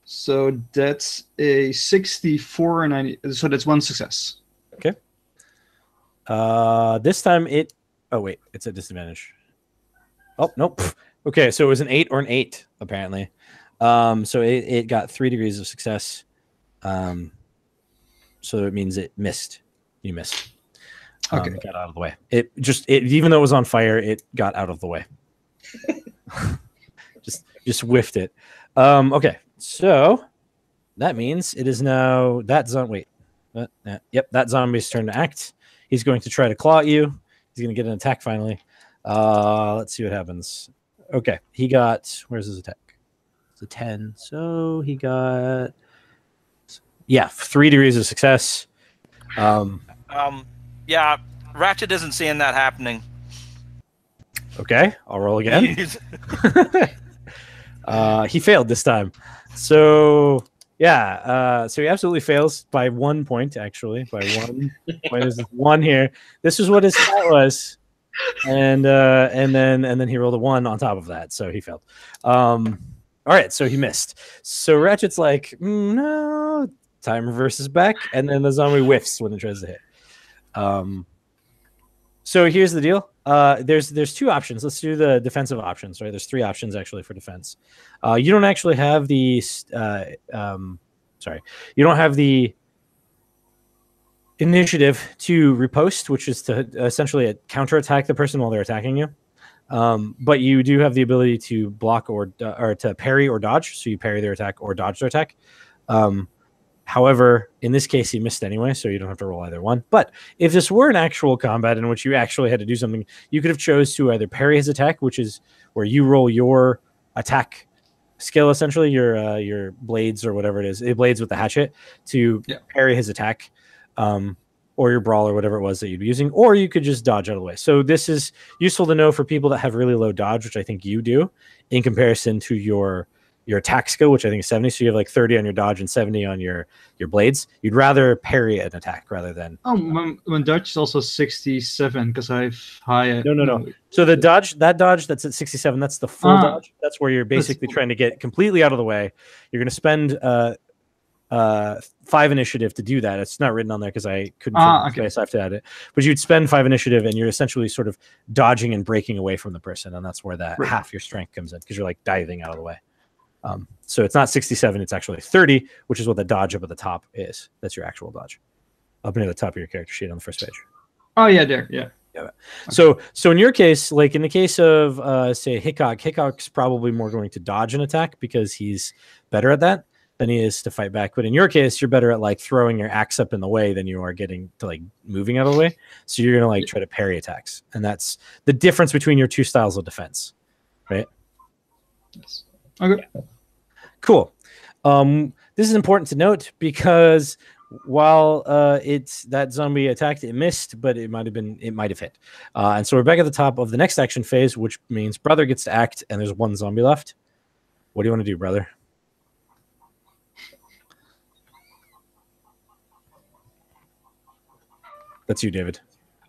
So that's a 64, and so that's one success. Okay. This time it. Oh wait, it's a disadvantage. Oh nope. Okay, so it was an 8 or an 8 apparently. So it got 3 degrees of success. So it means it missed. You missed. Okay. It got out of the way. It even though it was on fire, it got out of the way. just whiffed it. Okay, so that means it is now that zombie. Yep, that zombie's turn to act. He's going to try to claw at you. He's going to get an attack finally. Let's see what happens. Okay, he got. Where's his attack? It's a 10. So he got. Yeah, 3 degrees of success. Yeah, Ratchet isn't seeing that happening. Okay, I'll roll again. He failed this time. So yeah, so he absolutely fails by 1 point. Actually, by 1 point. There's 1 here. This is what his stat was, and then he rolled a 1 on top of that, so he failed. All right, so he missed. So Ratchet's like, no. Time reverses back, and then the zombie whiffs when it tries to hit. So here's the deal. There's 2 options. Let's do the defensive options, right? There's 3 options actually for defense. You don't actually have the you don't have the initiative to riposte, which is to essentially counterattack the person while they're attacking you. But you do have the ability to block or to parry or dodge. So you parry their attack or dodge their attack. However, in this case, he missed anyway, so you don't have to roll either one. But if this were an actual combat in which you actually had to do something, you could have chose to either parry his attack, which is where you roll your attack skill, essentially your blades or whatever it is, blades with the hatchet to parry his attack, or your brawl or whatever it was that you'd be using, or you could just dodge out of the way. So this is useful to know for people that have really low dodge, which I think you do, in comparison to your attack skill, which I think is 70. So you have like 30 on your dodge and 70 on your blades. You'd rather parry an attack rather than. Oh, my dodge is also 67 because I've high. No. So the dodge that's at 67, that's the full dodge. That's where you're basically trying to get completely out of the way. You're going to spend 5 initiative to do that. It's not written on there because I couldn't space. I have to add it. But you'd spend 5 initiative and you're essentially sort of dodging and breaking away from the person, and that's where that half your strength comes in because you're like diving out of the way. So it's not 67, it's actually 30, which is what the dodge up at the top is. That's your actual dodge. Up near the top of your character sheet on the first page. Oh, yeah, there. Yeah. So in your case, like in the case of, say, Hickok's probably more going to dodge an attack because he's better at that than he is to fight back. But in your case, you're better at like throwing your axe up in the way than you are getting to like moving out of the way. So you're going to like try to parry attacks. And that's the difference between your two styles of defense, right? Yes. Okay. Cool. This is important to note because while it's that zombie attacked, it missed, but it might have hit. And so we're back at the top of the next action phase, which means brother gets to act, and there's one zombie left. What do you want to do, brother? That's you, David.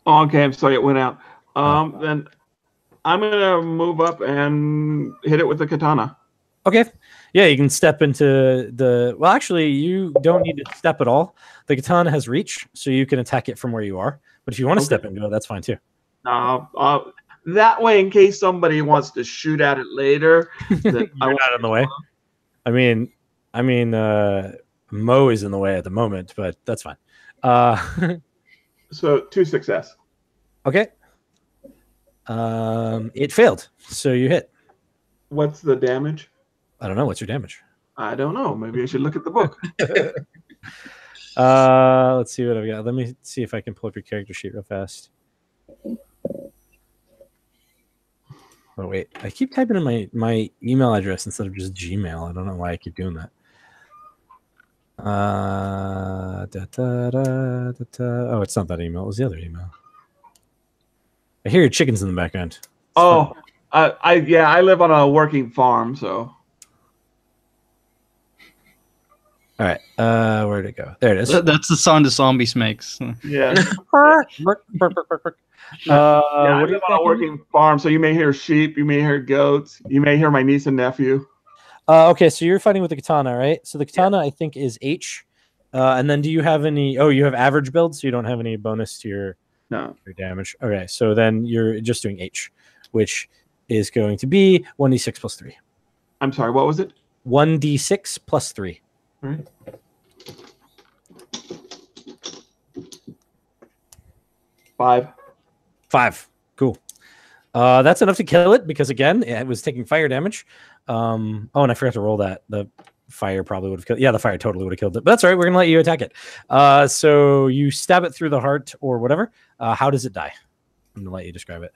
Oh, okay. I'm sorry, it went out. Then I'm gonna move up and hit it with the katana. Okay. Yeah, you can step into the... Well, actually, you don't need to step at all. The katana has reach, so you can attack it from where you are. But if you want to step into it, that's fine, too. That way, in case somebody wants to shoot at it later... You're not in the way. I mean, Mo is in the way at the moment, but that's fine. So, 2 success. Okay. It failed, so you hit. What's the damage? I don't know. What's your damage? I don't know. Maybe I should look at the book. Let's see what I've got. Let me see if I can pull up your character sheet real fast. Oh, wait. I keep typing in my email address instead of just Gmail. I don't know why I keep doing that. Oh, it's not that email. It was the other email. I hear your chickens in the background. I live on a working farm, so. All right. Where'd it go? There it is. That's the sound the zombies makes. Yeah. What I live on a working farm, so you may hear sheep, you may hear goats, you may hear my niece and nephew. Okay, so you're fighting with the katana, right? So the katana, I think, is H. And then do you have any... Oh, you have average build, so you don't have any bonus to your damage. Okay, so then you're just doing H, which is going to be 1d6 plus 3. I'm sorry, what was it? 1d6 plus 3. All right. 5. Cool. That's enough to kill it because, again, it was taking fire damage. And I forgot to roll that. The fire probably would have killed it. Yeah, the fire totally would have killed it. But that's all right. We're going to let you attack it. So you stab it through the heart or whatever. How does it die? I'm going to let you describe it.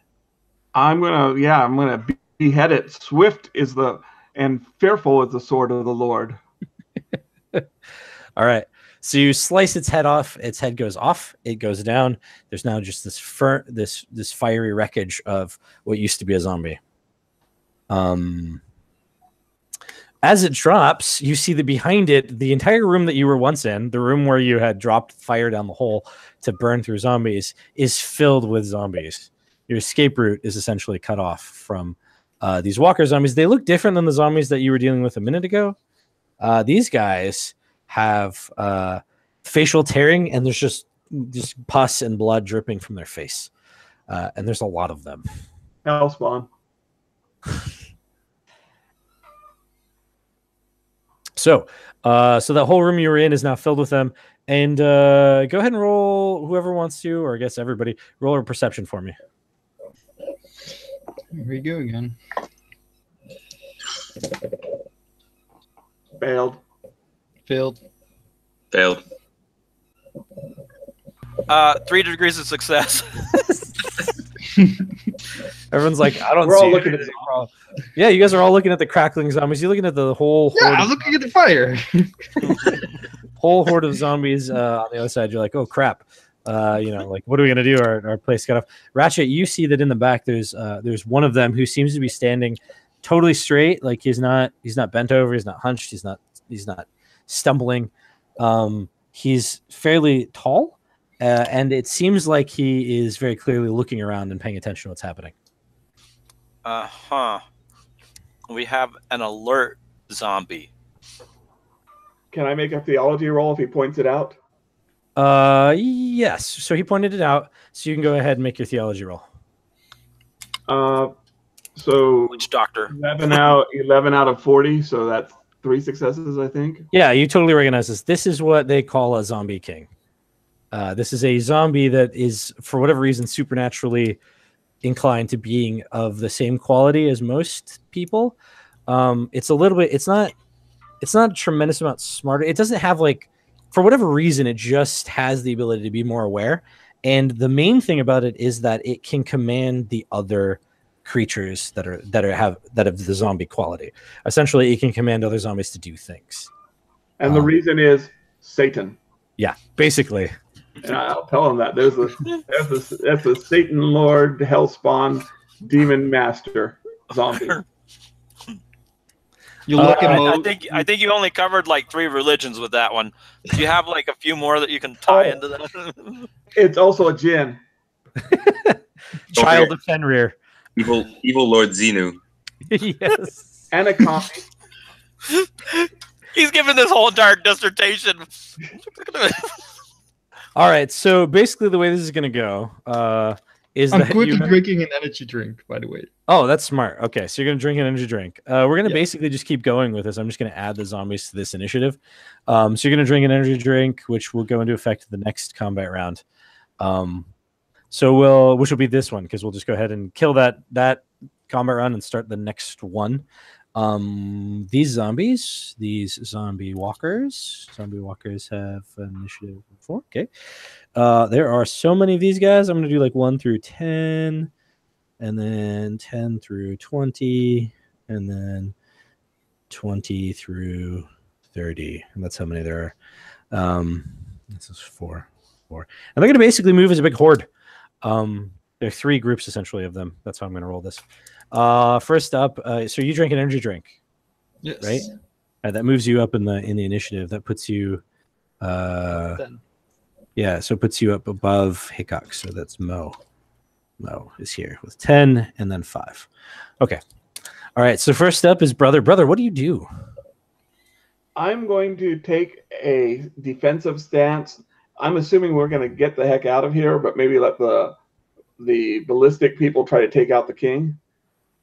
I'm going to behead it. Swift is and fearful is the sword of the Lord. All right. So you slice its head off. Its head goes off. It goes down. There's now just this fiery wreckage of what used to be a zombie. As it drops, you see that behind it, the entire room that you were once in, the room where you had dropped fire down the hole to burn through zombies, is filled with zombies. Your escape route is essentially cut off from these walker zombies. They look different than the zombies that you were dealing with a minute ago. These guys have facial tearing, and there's just pus and blood dripping from their face. And there's a lot of them. Hell spawn. So that whole room you were in is now filled with them. And go ahead and roll, whoever wants to, or I guess everybody, roll a perception for me. Here we go again. Failed. Failed. Failed. 3 degrees of success. Everyone's like, I don't We're see all looking at anything wrong. Yeah, you guys are all looking at the crackling zombies. You're looking at the whole Yeah, horde, I'm looking at the fire. whole horde of zombies on the other side. You're like, oh crap. Like, what are we gonna do? Our place got off. Ratchet, you see that in the back there's one of them who seems to be standing totally straight, like he's not bent over, he's not hunched, he's not stumbling. He's fairly tall, and it seems like he is very clearly looking around and paying attention to what's happening. We have an alert zombie. Can I make a theology roll if he points it out? Yes. So he pointed it out, so you can go ahead and make your theology roll. So Which doctor? 11 out of 40, so that's 3 successes, I think. Yeah, you totally recognize this. This is what they call a zombie king. This is a zombie that is, for whatever reason, supernaturally inclined to being of the same quality as most people. It's a little bit. It's not a tremendous amount smarter. It doesn't have, like, for whatever reason, it just has the ability to be more aware. And the main thing about it is that it can command the other creatures that have the zombie quality. Essentially, it can command other zombies to do things. And the reason is Satan. Yeah, basically. And I'll tell him that that's the Satan Lord, Hellspawn, Demon Master zombie. You look at I think you only covered like 3 religions with that one. Do you have like a few more that you can tie into that? It's also a djinn. Child of Fenrir. Evil Lord Xenu. Yes. And a commie. He's giving this whole dark dissertation. All right. So basically, the way this is going to go is I'm that quickly drinking an energy drink, by the way. Oh, that's smart. Okay, so you're going to drink an energy drink. We're going to basically just keep going with this. I'm just going to add the zombies to this initiative. So you're going to drink an energy drink, which will go into effect the next combat round. Which will be this one, because we'll just go ahead and kill that combat round and start the next one. These zombie walkers have initiative 4. Okay. There are so many of these guys. I'm going to do like 1 through 10, and then 10 through 20, and then 20 through 30. And that's how many there are. This is 4. And they're going to basically move as a big horde. There are 3 groups essentially of them. That's how I'm going to roll this. First up, so you drink an energy drink, Yes. right? That moves you up in the initiative. That puts you, so it puts you up above Hickok. So that's Mo. Mo is here with 10 and then 5. Okay. All right. So first up is Brother. Brother, what do you do? I'm going to take a defensive stance. I'm assuming we're going to get the heck out of here, but maybe let the ballistic people try to take out the king.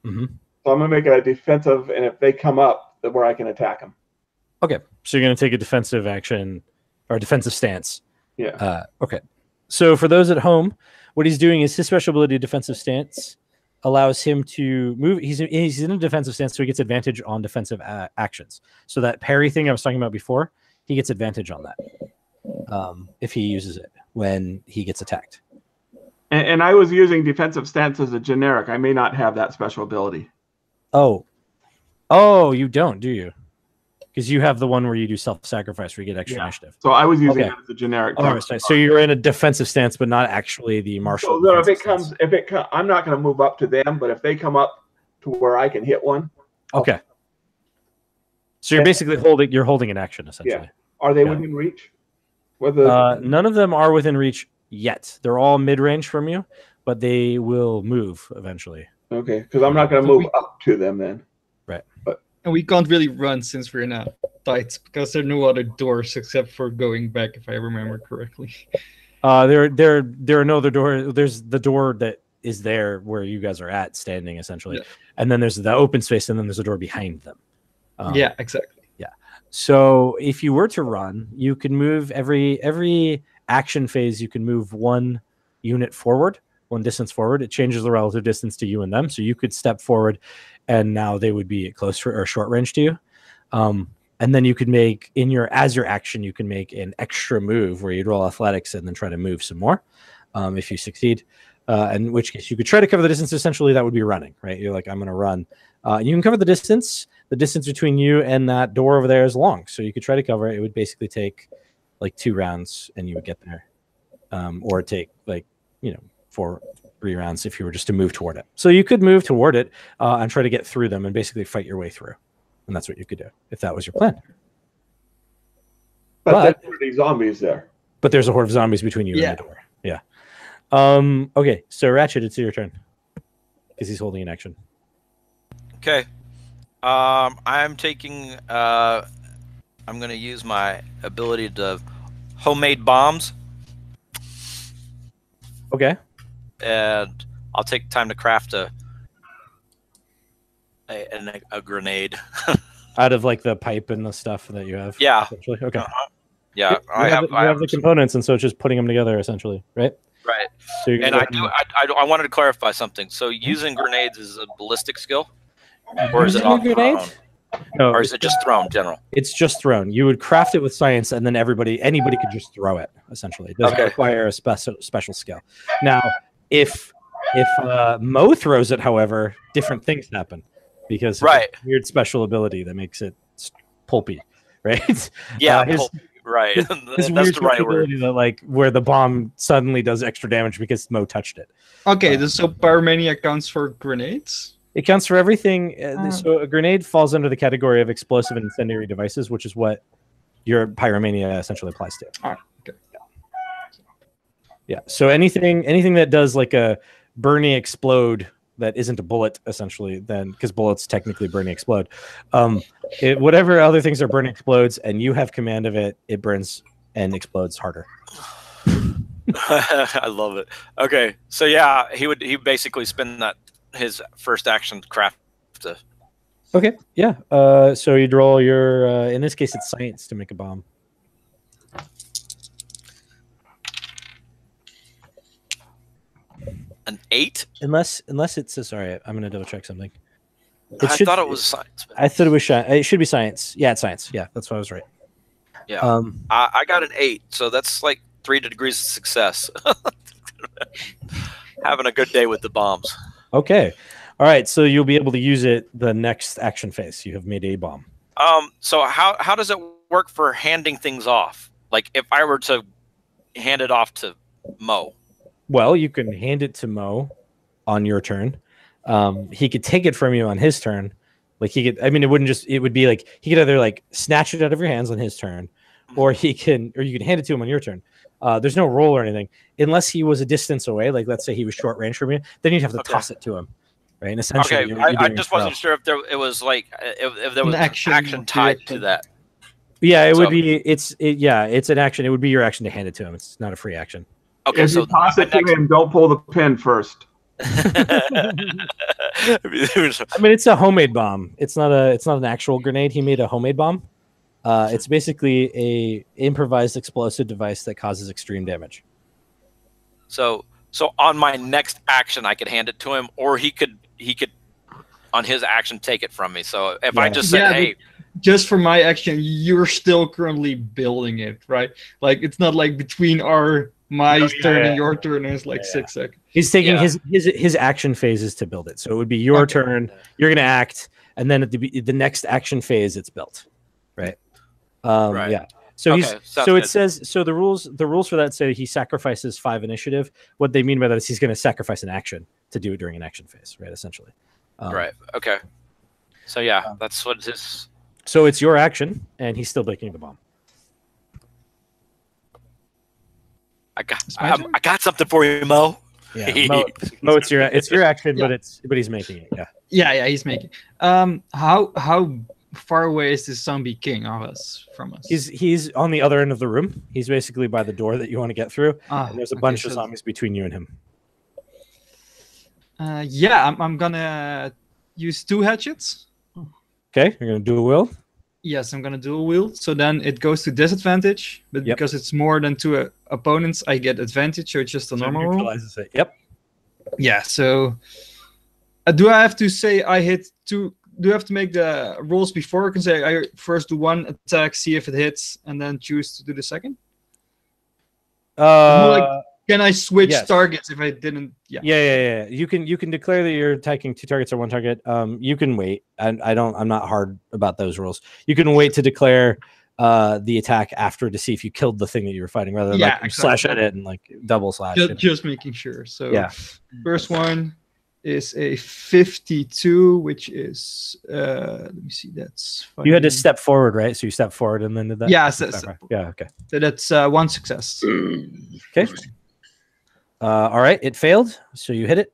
Mm-hmm. So I'm going to make it a defensive, and if they come up, where I can attack them. Okay. So you're going to take a defensive action or defensive stance. Yeah. Okay. So for those at home, what he's doing is his special ability, defensive stance, allows him to move. He's in a defensive stance, so he gets advantage on defensive actions. So that parry thing I was talking about before, he gets advantage on that if he uses it when he gets attacked. And I was using defensive stance as a generic. I may not have that special ability. Oh, you don't, do you? Because you have the one where you do self-sacrifice, where you get extra initiative. So I was using it as a generic. Oh, so you're in a defensive stance, but not actually the martial. So if it comes, I'm not going to move up to them, but if they come up to where I can hit one. Okay. So you're basically holding an action essentially. Yeah. Are they within reach? None of them are within reach yet. They're all mid-range from you, but they will move eventually. Okay, because I'm not going to move up to them then. Right. And we can't really run since we're not tight, because there are no other doors except for going back, if I remember correctly. There are no other doors. There's the door that is there where you guys are at, standing essentially, and then there's the open space, and then there's a door behind them. Yeah, exactly. Yeah. So if you were to run, you can move every action phase. You can move 1 unit forward distance forward, it changes the relative distance to you and them. So you could step forward, and now they would be at close or short range to you. And then you could make as your action, you can make an extra move where you'd roll athletics and then try to move some more. If you succeed, in which case you could try to cover the distance. Essentially, that would be running, right? You're like, I'm going to run. You can cover the distance. The distance between you and that door over there is long, so you could try to cover it. It would basically take like 2 rounds, and you would get there, or take like 3 rounds if you were just to move toward it. So you could move toward it and try to get through them and basically fight your way through. And that's what you could do if that was your plan. But there's already zombies there. But there's a horde of zombies between you and the door. Yeah. Okay, so Ratchet, it's your turn because he's holding an action. Okay. I'm taking. I'm going to use my ability to homemade bombs. Okay. And I'll take time to craft a grenade. Out of like the pipe and the stuff that you have. Yeah. Essentially. Okay. Yeah. I have the components, and so it's just putting them together essentially, right? Right. So and I wanted to clarify something. So using grenades is a ballistic skill, or is it all thrown? No, or is it just thrown general? It's just thrown. You would craft it with science, and then anybody could just throw it. Essentially, it doesn't require a special skill. Now, if Mo throws it, however, different things happen because of a weird special ability that makes it pulpy, right? Yeah, right. His weird ability that, like, where the bomb suddenly does extra damage because Mo touched it. Okay, so Pyromania counts for grenades? It counts for everything. So a grenade falls under the category of explosive and incendiary devices, which is what your Pyromania essentially applies to. All right. Okay. Yeah. So anything that does like a burning explode that isn't a bullet, essentially, then because bullets technically burning explode. Whatever other things are burning explodes, and you have command of it, it burns and explodes harder. I love it. Okay, so yeah, he basically spend his first action to craft. Okay, yeah. So you'd roll your in this case it's science to make a bomb. An 8? Unless it's sorry, I'm gonna double check something. I thought it was science. I thought it was it should be science. Yeah, it's science. Yeah, that's why I was right. Yeah. I got an 8, so that's like 3 degrees of success. Having a good day with the bombs. Okay. All right, so you'll be able to use it the next action phase. You have made a bomb. So how does it work for handing things off? Like if I were to hand it off to Mo. Well, you can hand it to Mo on your turn. He could take it from you on his turn. Like he could, I mean, it would be like he could either like snatch it out of your hands on his turn, or you can hand it to him on your turn. There's no roll or anything unless he was a distance away. Like let's say he was short range from you, then you'd have to toss it to him, right? And essentially, I just wasn't sure if it was like if there was an action tied to that. Yeah, it would be. It's an action. It would be your action to hand it to him. It's not a free action. Okay, if you toss it to him, don't pull the pin first. I mean, it's a homemade bomb. It's not an actual grenade. He made a homemade bomb. It's basically a improvised explosive device that causes extreme damage. So on my next action, I could hand it to him, or he could on his action take it from me. So if I just said, "Hey," just for my action, you're still currently building it, right? Like it's not like between my turn and your turn is like 6 seconds. He's taking his action phases to build it. So it would be your turn. You're going to act, and then at the next action phase, it's built, right? Right. Yeah. So it says the rules for that say he sacrifices 5 initiative. What they mean by that is he's going to sacrifice an action to do it during an action phase, right? Essentially. Right. Okay. So yeah, that's what it is. So it's your action, and he's still making the bomb. I got something for you, Mo. Yeah, Mo, it's your action, but he's making it. Yeah. Yeah, he's making. How far away is this zombie king of us from us? He's on the other end of the room. He's basically by the door that you want to get through. And there's a bunch of zombies between you and him. I'm gonna use 2 hatchets. Okay, you're gonna do a will. Yes, I'm gonna do a will. So then it goes to disadvantage, but because it's more than 2 opponents, I get advantage. So it's just a normal roll. Neutralizes it. Yep. Yeah. So, do I have to say I hit two? Do I have to make the rolls before? I can say I first do one attack, see if it hits, and then choose to do the second. It's more like, can I switch yes. targets if I didn't? Yeah. Yeah. You can declare that you're attacking 2 targets or 1 target. You can wait. I'm not hard about those rules. You can wait to declare the attack after to see if you killed the thing that you were fighting, rather than exactly. slash at it and double slash. Just making sure. So yeah. First one is a 52, which is let me see. That's you had to step forward, right? So you step forward and then did that. Yeah. Yeah. Okay. So that's 1 success. Okay. All right. It failed. So you hit it.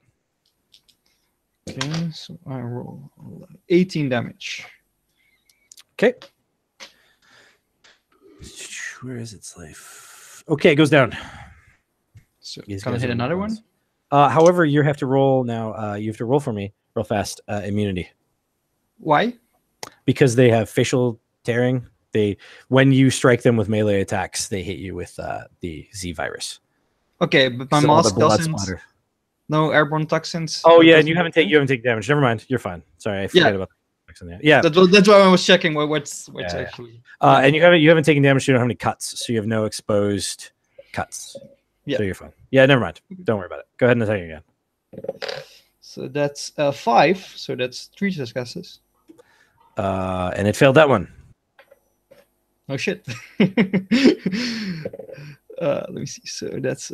Okay. So I roll 18 damage. Okay. Where is its life? Okay, it goes down. So can I hit another one? However, you have to roll now. You have to roll for me real fast. Immunity. Why? Because they have facial tearing. When you strike them with melee attacks, they hit you with the Z virus. Okay, but my mask doesn't. No airborne toxins. Oh yeah, and you haven't taken damage. Never mind. You're fine. Sorry, I forgot about that. Yeah, that's why I was checking what's actually. And you haven't taken damage. So you don't have any cuts, so you have no exposed cuts. Yeah, so you're fine. Yeah, never mind. Don't worry about it. Go ahead and attack again. So that's 5. So that's 3 successes. And it failed that one. Oh shit. Let me see. So that's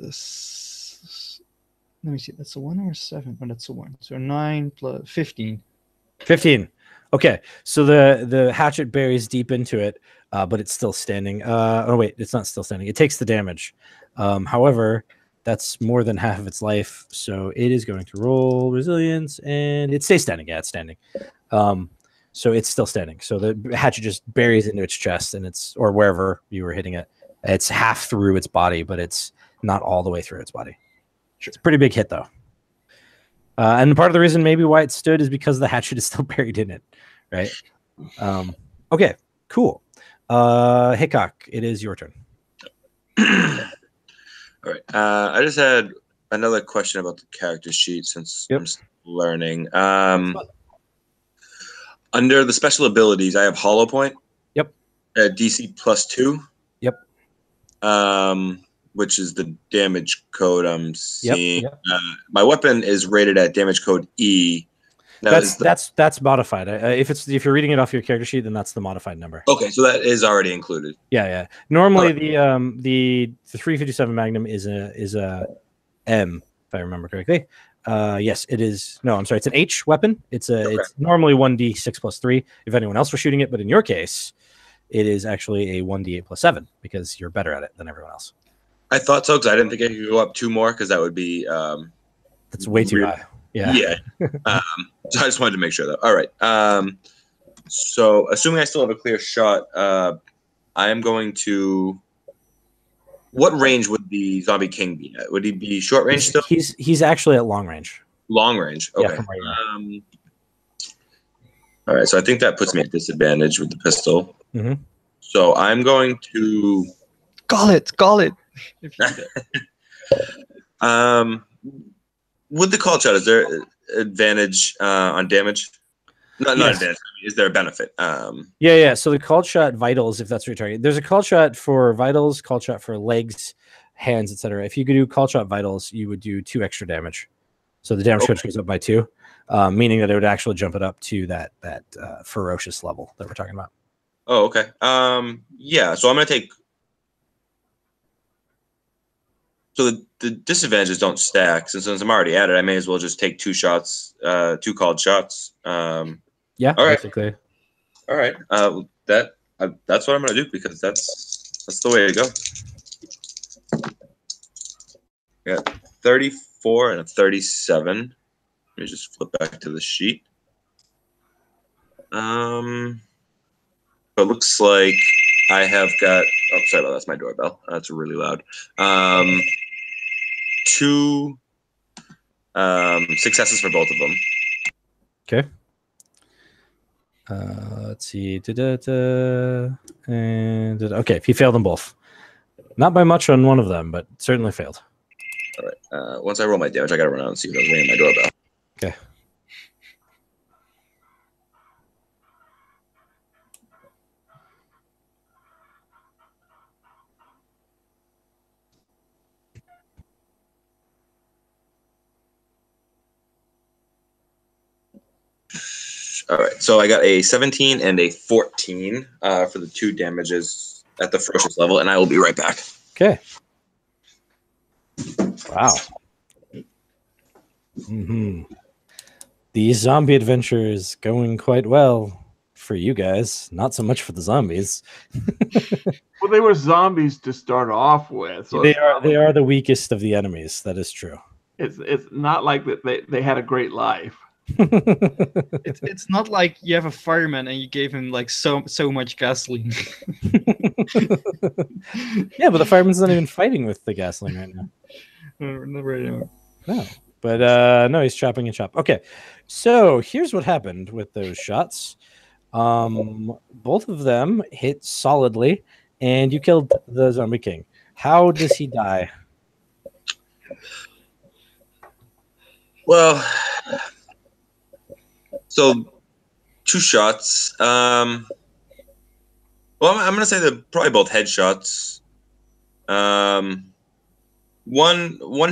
let me see. That's a 1 or a 7? Oh, that's a 1. So 9 plus 15. 15. Okay. So the hatchet buries deep into it, but it's still standing. Oh wait, it's not still standing. It takes the damage. However, that's more than half of its life, so it is going to roll resilience, and it stays standing. Yeah, it's standing. So it's still standing. So the hatchet just buries into its chest, and or wherever you were hitting it. It's half through its body, but it's not all the way through its body. Sure. It's a pretty big hit, though. And part of the reason maybe why it stood is because the hatchet is still buried in it, right? Okay, cool. Hickok, it is your turn. All right. I just had another question about the character sheet since I'm still learning. Under the special abilities, I have Hollow Point. Yep. DC +2. Yep. Which is the damage code I'm seeing. Yep. My weapon is rated at damage code E. Now, that's modified. If you're reading it off your character sheet, then that's the modified number. Okay, so that is already included. Yeah. Normally the 357 Magnum is a M, if I remember correctly. Yes, it is. No, I'm sorry. It's an H weapon. It's normally 1d6 + 3 if anyone else was shooting it, but in your case, it is actually a 1d8 + 7 because you're better at it than everyone else. I thought so because I didn't think I could go up 2 more because that would be. That's way too high. Yeah. So I just wanted to make sure though. All right. So assuming I still have a clear shot, I am going to. What range would the Zombie King be at? Would he be short range still? He's actually at long range. Long range. Okay. Yeah, from right all right. So I think that puts me at disadvantage with the pistol. Mm-hmm. So I'm going to call it. With the call shot, is there advantage on damage? Not advantage. Is there a benefit? Yeah. So the called shot vitals, if that's what you're targeting, there's a call shot for vitals, call shot for legs, hands, etc. If you could do call shot vitals, you would do 2 extra damage. So the damage goes up by 2, meaning that it would actually jump it up to that ferocious level that we're talking about. Oh, okay. Yeah. So I'm gonna take. So the disadvantages don't stack. Since I'm already at it, I may as well just take 2 shots, 2 called shots. Yeah. All right. Basically. All right. That's what I'm gonna do because that's the way to go. I got 34 and a 37. Let me just flip back to the sheet. So it looks like I have got. Oh, sorry about that. That's my doorbell. That's really loud. 2 successes for both of them. Okay. Let's see. And okay, he failed them both. Not by much on one of them, but certainly failed. All right. Once I roll my damage, I gotta run out and see if there's ringing my doorbell. Okay. All right, so I got a 17 and a 14 for the 2 damages at the ferocious level, and I will be right back. Okay. Wow. Mm-hmm. The zombie adventure is going quite well for you guys. Not so much for the zombies. Well, they were zombies to start off with. So They are the weakest of the enemies. That is true. it's not like that they had a great life. It's not like you have a fireman and you gave him like so much gasoline. Yeah, but the fireman's not even fighting with the gasoline right now. Not right now. No. But no, he's chopping and chop. Okay. So here's what happened with those shots. Both of them hit solidly, and you killed the zombie king. How does he die? Well, so 2 shots. Well, I'm gonna say they're probably both headshots. One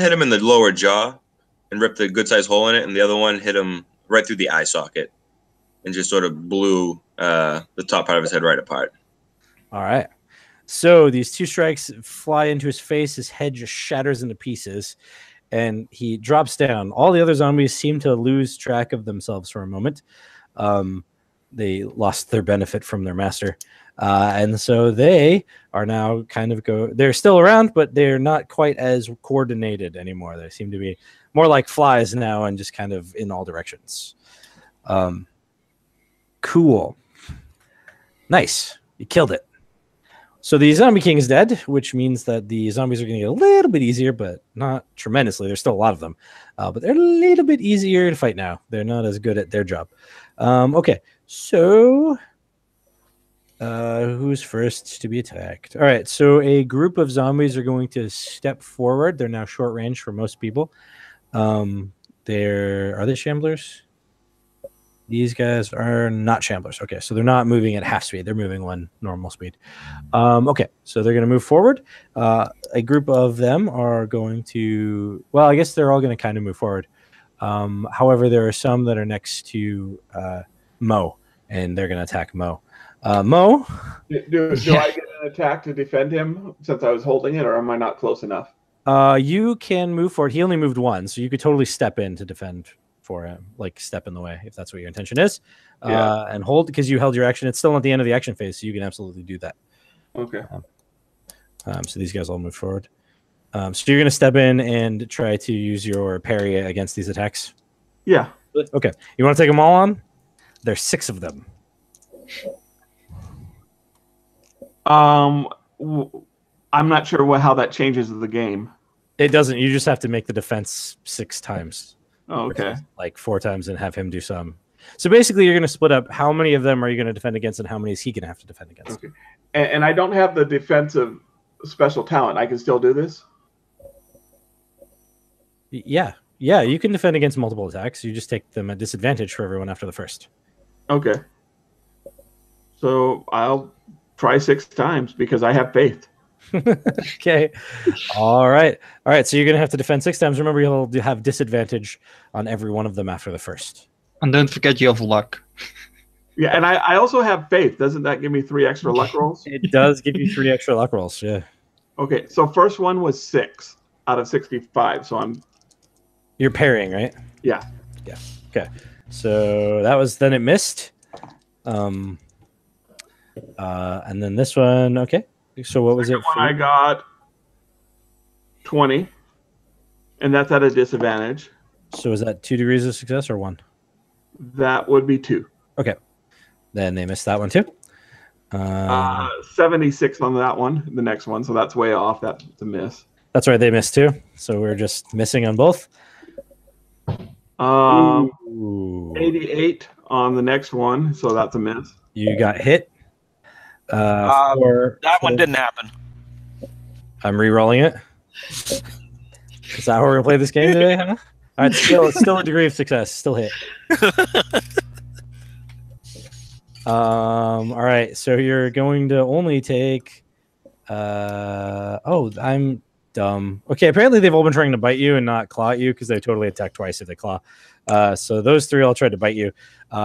hit him in the lower jaw and ripped a good sized hole in it, and the other one hit him right through the eye socket and just sort of blew the top part of his head right apart. All right. So these 2 strikes fly into his face. His head just shatters into pieces, and he drops down. All the other zombies seem to lose track of themselves for a moment. They lost their benefit from their master. And so they are now kind of they're still around, but they're not quite as coordinated anymore. They seem to be more like flies now and just kind of in all directions. Cool. Nice. You killed it. So the zombie king is dead, which means that the zombies are going to get a little bit easier, but not tremendously. There's still a lot of them, but they're a little bit easier to fight now. They're not as good at their job. Okay, so who's first to be attacked? All right, so a group of zombies are going to step forward. They're now short range for most people. Are they shamblers? These guys are not shamblers. Okay, so they're not moving at half speed. They're moving 1 normal speed. Okay, so they're going to move forward. A group of them are going to... Well, I guess they're all going to kind of move forward. However, there are some that are next to Mo, and they're going to attack Mo. Mo? Do I get an attack to defend him since I was holding it, or am I not close enough? You can move forward. He only moved 1, so you could totally step in to defend for him, like step in the way if that's what your intention is. And hold, because you held your action. It's still not the end of the action phase, so you can absolutely do that. Okay. So these guys all move forward. So you're going to step in and try to use your parry against these attacks? Yeah. Okay. You want to take them all on? There's 6 of them. I'm not sure how that changes the game. It doesn't. You just have to make the defense 6 times. Oh, okay. Like 4 times and have him do some. So basically, you're going to split up how many of them are you going to defend against and how many is he going to have to defend against. Okay. And I don't have the defensive special talent. I can still do this? Yeah. Yeah, you can defend against multiple attacks. You just take them at disadvantage for everyone after the first. Okay. So I'll try 6 times because I have faith. Okay. All right. So you're going to have to defend 6 times. Remember, you'll have disadvantage on every one of them after the first. And don't forget you have luck. Yeah, and I also have faith. Doesn't that give me 3 extra luck rolls? It does give you 3 extra luck rolls. Yeah. Okay. So first one was 6 out of 65. So You're parrying, right? Yeah. Yeah. Okay. So then it missed. And then this one. Okay. So what was it? I got 20, and that's at a disadvantage. So is that 2 degrees of success or 1? That would be 2. Okay. Then they missed that one too. 76 on that one, the next one. So that's way off. That's a miss. That's right. They missed too. So we're just missing on both. 88 on the next one. So that's a miss. You got hit. That one didn't happen. I'm re-rolling it. Is that how we're gonna play this game today, huh? All right, still a degree of success. Still hit. All right, so you're going to only take. Oh, I'm dumb. Okay, apparently they've all been trying to bite you and not claw at you because they totally attack twice if they claw. So those three all tried to bite you.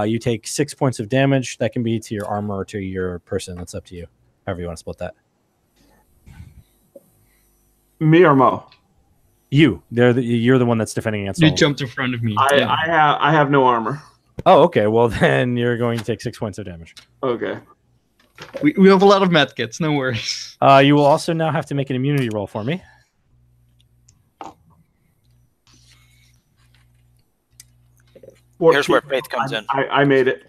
You take 6 points of damage. That can be to your armor or to your person. That's up to you. However you want to split that. Me or Mo? You. You're the one that's defending against. You all jumped in front of me. I have no armor. Oh, okay. Well, then you're going to take 6 points of damage. Okay. We have a lot of medkits. No worries. You will also now have to make an immunity roll for me. Here's where faith comes in. I made it.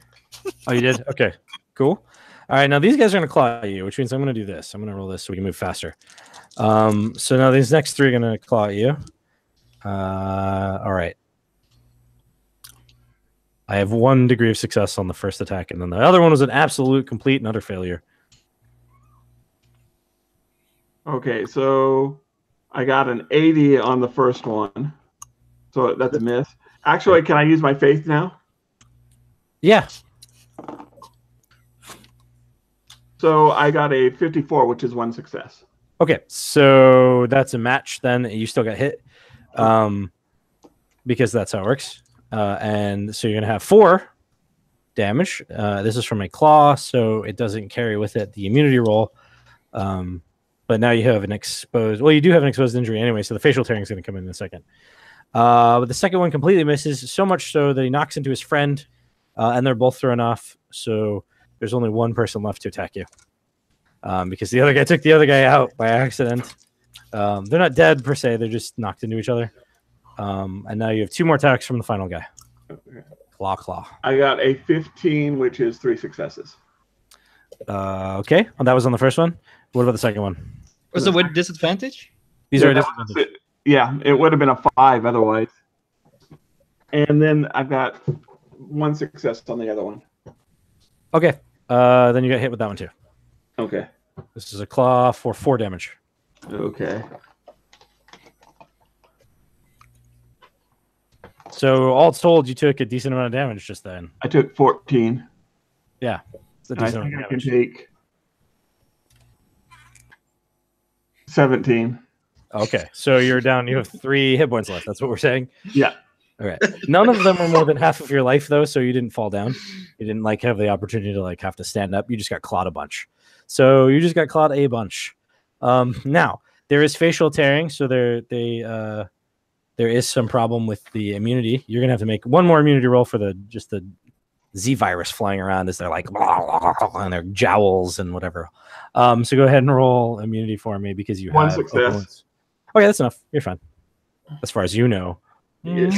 Oh, you did? Okay. Cool. All right. Now these guys are going to claw at you, which means I'm going to do this. I'm going to roll this so we can move faster. So now these next three are going to claw at you. All right. I have 1 degree of success on the first attack, and then the other one was an absolute, complete, and utter failure. Okay, so I got an 80 on the first one. So that's a miss. Actually, can I use my faith now? Yeah. So I got a 54, which is 1 success. Okay, so that's a match then. You still got hit because that's how it works. And so you're going to have 4 damage. This is from a claw, so it doesn't carry with it the immunity roll. But now you have an exposed... Well, you do have an exposed injury anyway, so the facial tearing is going to come in a second. But the second one completely misses, so much so that he knocks into his friend, and they're both thrown off. So there's only 1 person left to attack you. Because the other guy took the other guy out by accident. They're not dead, per se. They're just knocked into each other. And now you have 2 more attacks from the final guy. Okay. Claw. I got a 15, which is 3 successes. Okay. Well, that was on the first one. What about the second one? Was it with disadvantage? These are disadvantage. Yeah, it would have been a 5 otherwise. And then I've got 1 success on the other one. Okay. Then you got hit with that one too. Okay. This is a claw for 4 damage. Okay. So all told, you took a decent amount of damage just then. I took 14. Yeah. It's a I decent think amount I of can damage. take 17. Okay. So you're down. You have 3 hit points left. That's what we're saying. Yeah. Okay. None of them are more than half of your life, though, so you didn't fall down. You didn't have the opportunity to have to stand up. You just got clawed a bunch. So you just got clawed a bunch. Now there is facial tearing, so there is some problem with the immunity. You're gonna have to make 1 more immunity roll for the Z virus flying around as they're and their jowls and whatever. So go ahead and roll immunity for me because you 1 have success. opponents. Okay, that's enough. You're fine, as far as you know. Yes.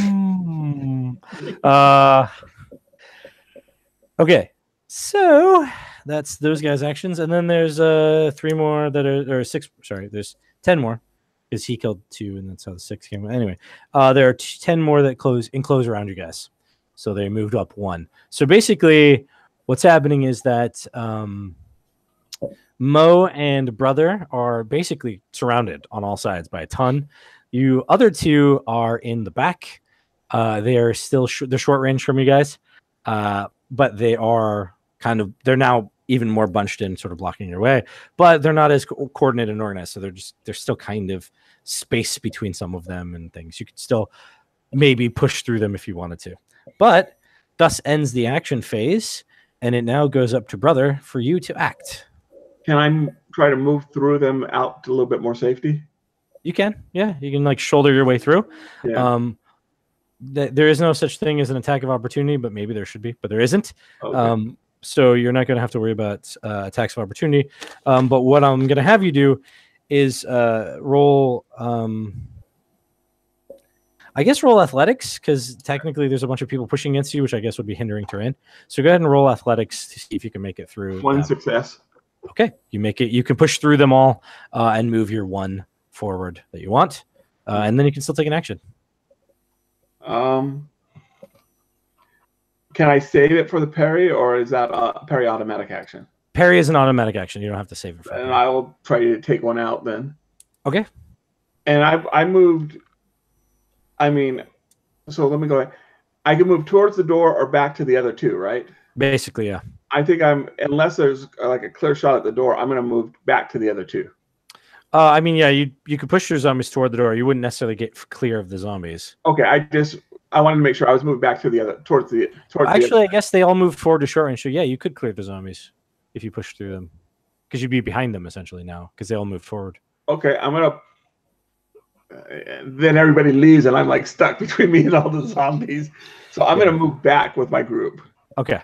Okay, so that's those guys' actions, and then there's 3 more that are or 6. Sorry, there's 10 more because he killed 2, and that's how the 6 came. Anyway, there are 10 more that enclose around you guys, so they moved up 1. So basically, what's happening is that Mo and Brother are basically surrounded on all sides by a ton. You other 2 are in the back. They are still they're short range from you guys, but they are they're now even more bunched in, sort of blocking your way. But they're not as coordinated and organized, so they're still kind of space between some of them and things. You could still maybe push through them if you wanted to. But thus ends the action phase, and it now goes up to Brother for you to act. Can I try to move through them out to a little bit more safety? You can, yeah. You can shoulder your way through. Yeah. There is no such thing as an attack of opportunity, but maybe there should be, but there isn't. Okay. So you're not going to have to worry about attacks of opportunity. But what I'm going to have you do is roll. I guess roll athletics, because technically there's a bunch of people pushing against you, which I guess would be hindering terrain. So go ahead and roll athletics to see if you can make it through. 1 success. Okay, you make it. You can push through them all and move your 1 forward that you want, and then you can still take an action. Can I save it for the parry, or is that a parry automatic action? Parry is an automatic action. You don't have to save it for. And I will try to take 1 out then. Okay. And I moved I mean, so let me go ahead. I can move towards the door or back to the other two, right? Basically, yeah. I think unless there's like a clear shot at the door, I'm going to move back to the other two. I mean, yeah, you could push your zombies toward the door. You wouldn't necessarily get clear of the zombies. Okay, I wanted to make sure I was moving back to the other towards the Actually, I guess they all moved forward to short range. So yeah, you could clear the zombies if you push through them, because you'd be behind them essentially now because they all moved forward. Okay, I'm gonna. Then everybody leaves, and I'm like stuck between me and all the zombies. So I'm gonna move back with my group. Okay.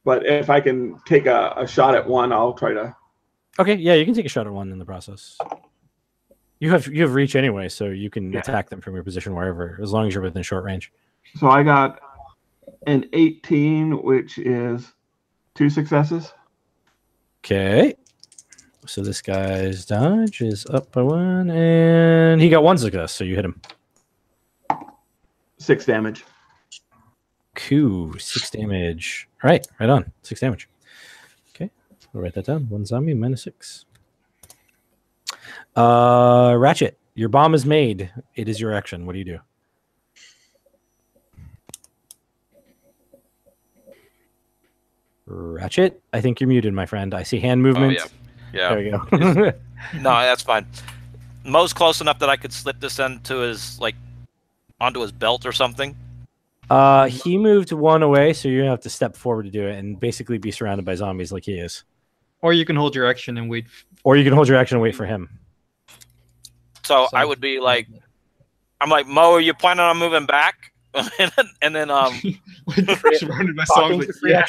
But if I can take a shot at one, I'll try to. Okay, yeah, you can take a shot at one in the process. You have reach anyway, so you can attack them from your position wherever, as long as you're within short range. So I got an 18, which is 2 successes. Okay. So this guy's dodge is up by 1, and he got 1 success, so you hit him. 6 damage. Cool, 6 damage. All right, right on, 6 damage. Okay, we'll write that down. 1 zombie minus 6. Ratchet, your bomb is made. It is your action. What do you do? Ratchet, I think you're muted, my friend. I see hand movement. Oh, yeah. There we go. No, that's fine. Mo's close enough that I could slip this into his onto his belt or something. He moved 1 away, so you have to step forward to do it and basically be surrounded by zombies like he is. Or you can hold your action and wait. Or you can hold your action and wait for him. So I would be like, I'm like, Mo, are you planning on moving back? and then surrounded by zombies. Yeah.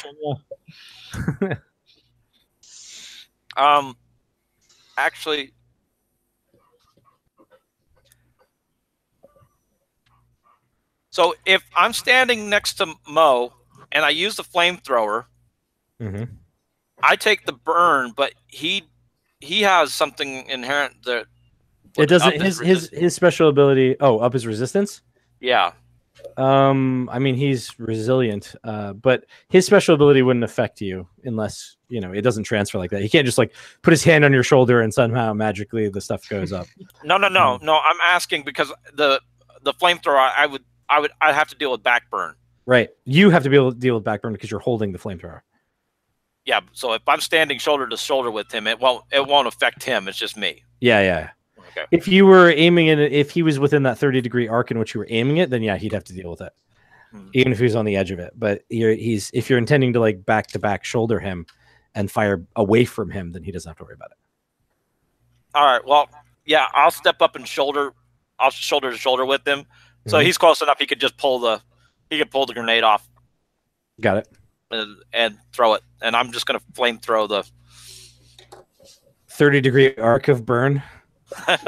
Actually, so if I'm standing next to Mo and I use the flamethrower, I take the burn, but he has something inherent that it doesn't. His special ability. Oh, up his resistance. Yeah. I mean, he's resilient, but his special ability wouldn't affect you unless, it doesn't transfer like that. He can't just put his hand on your shoulder and somehow magically the stuff goes up. No. I'm asking because the flamethrower, I'd have to deal with backburn. Right. You have to be able to deal with backburn because you're holding the flamethrower. Yeah. So if I'm standing shoulder to shoulder with him, it won't affect him. It's just me. Yeah. Okay. If you were aiming it, if he was within that 30-degree arc in which you were aiming it, then yeah, he'd have to deal with it, even if he was on the edge of it. But if you're intending to back shoulder him and fire away from him, then he doesn't have to worry about it. All right. Well, yeah, I'll step up and I'll shoulder to shoulder with him, so he's close enough. He could just pull the grenade off. Got it. And throw it, and I'm just gonna flame throw the 30-degree arc of burn. All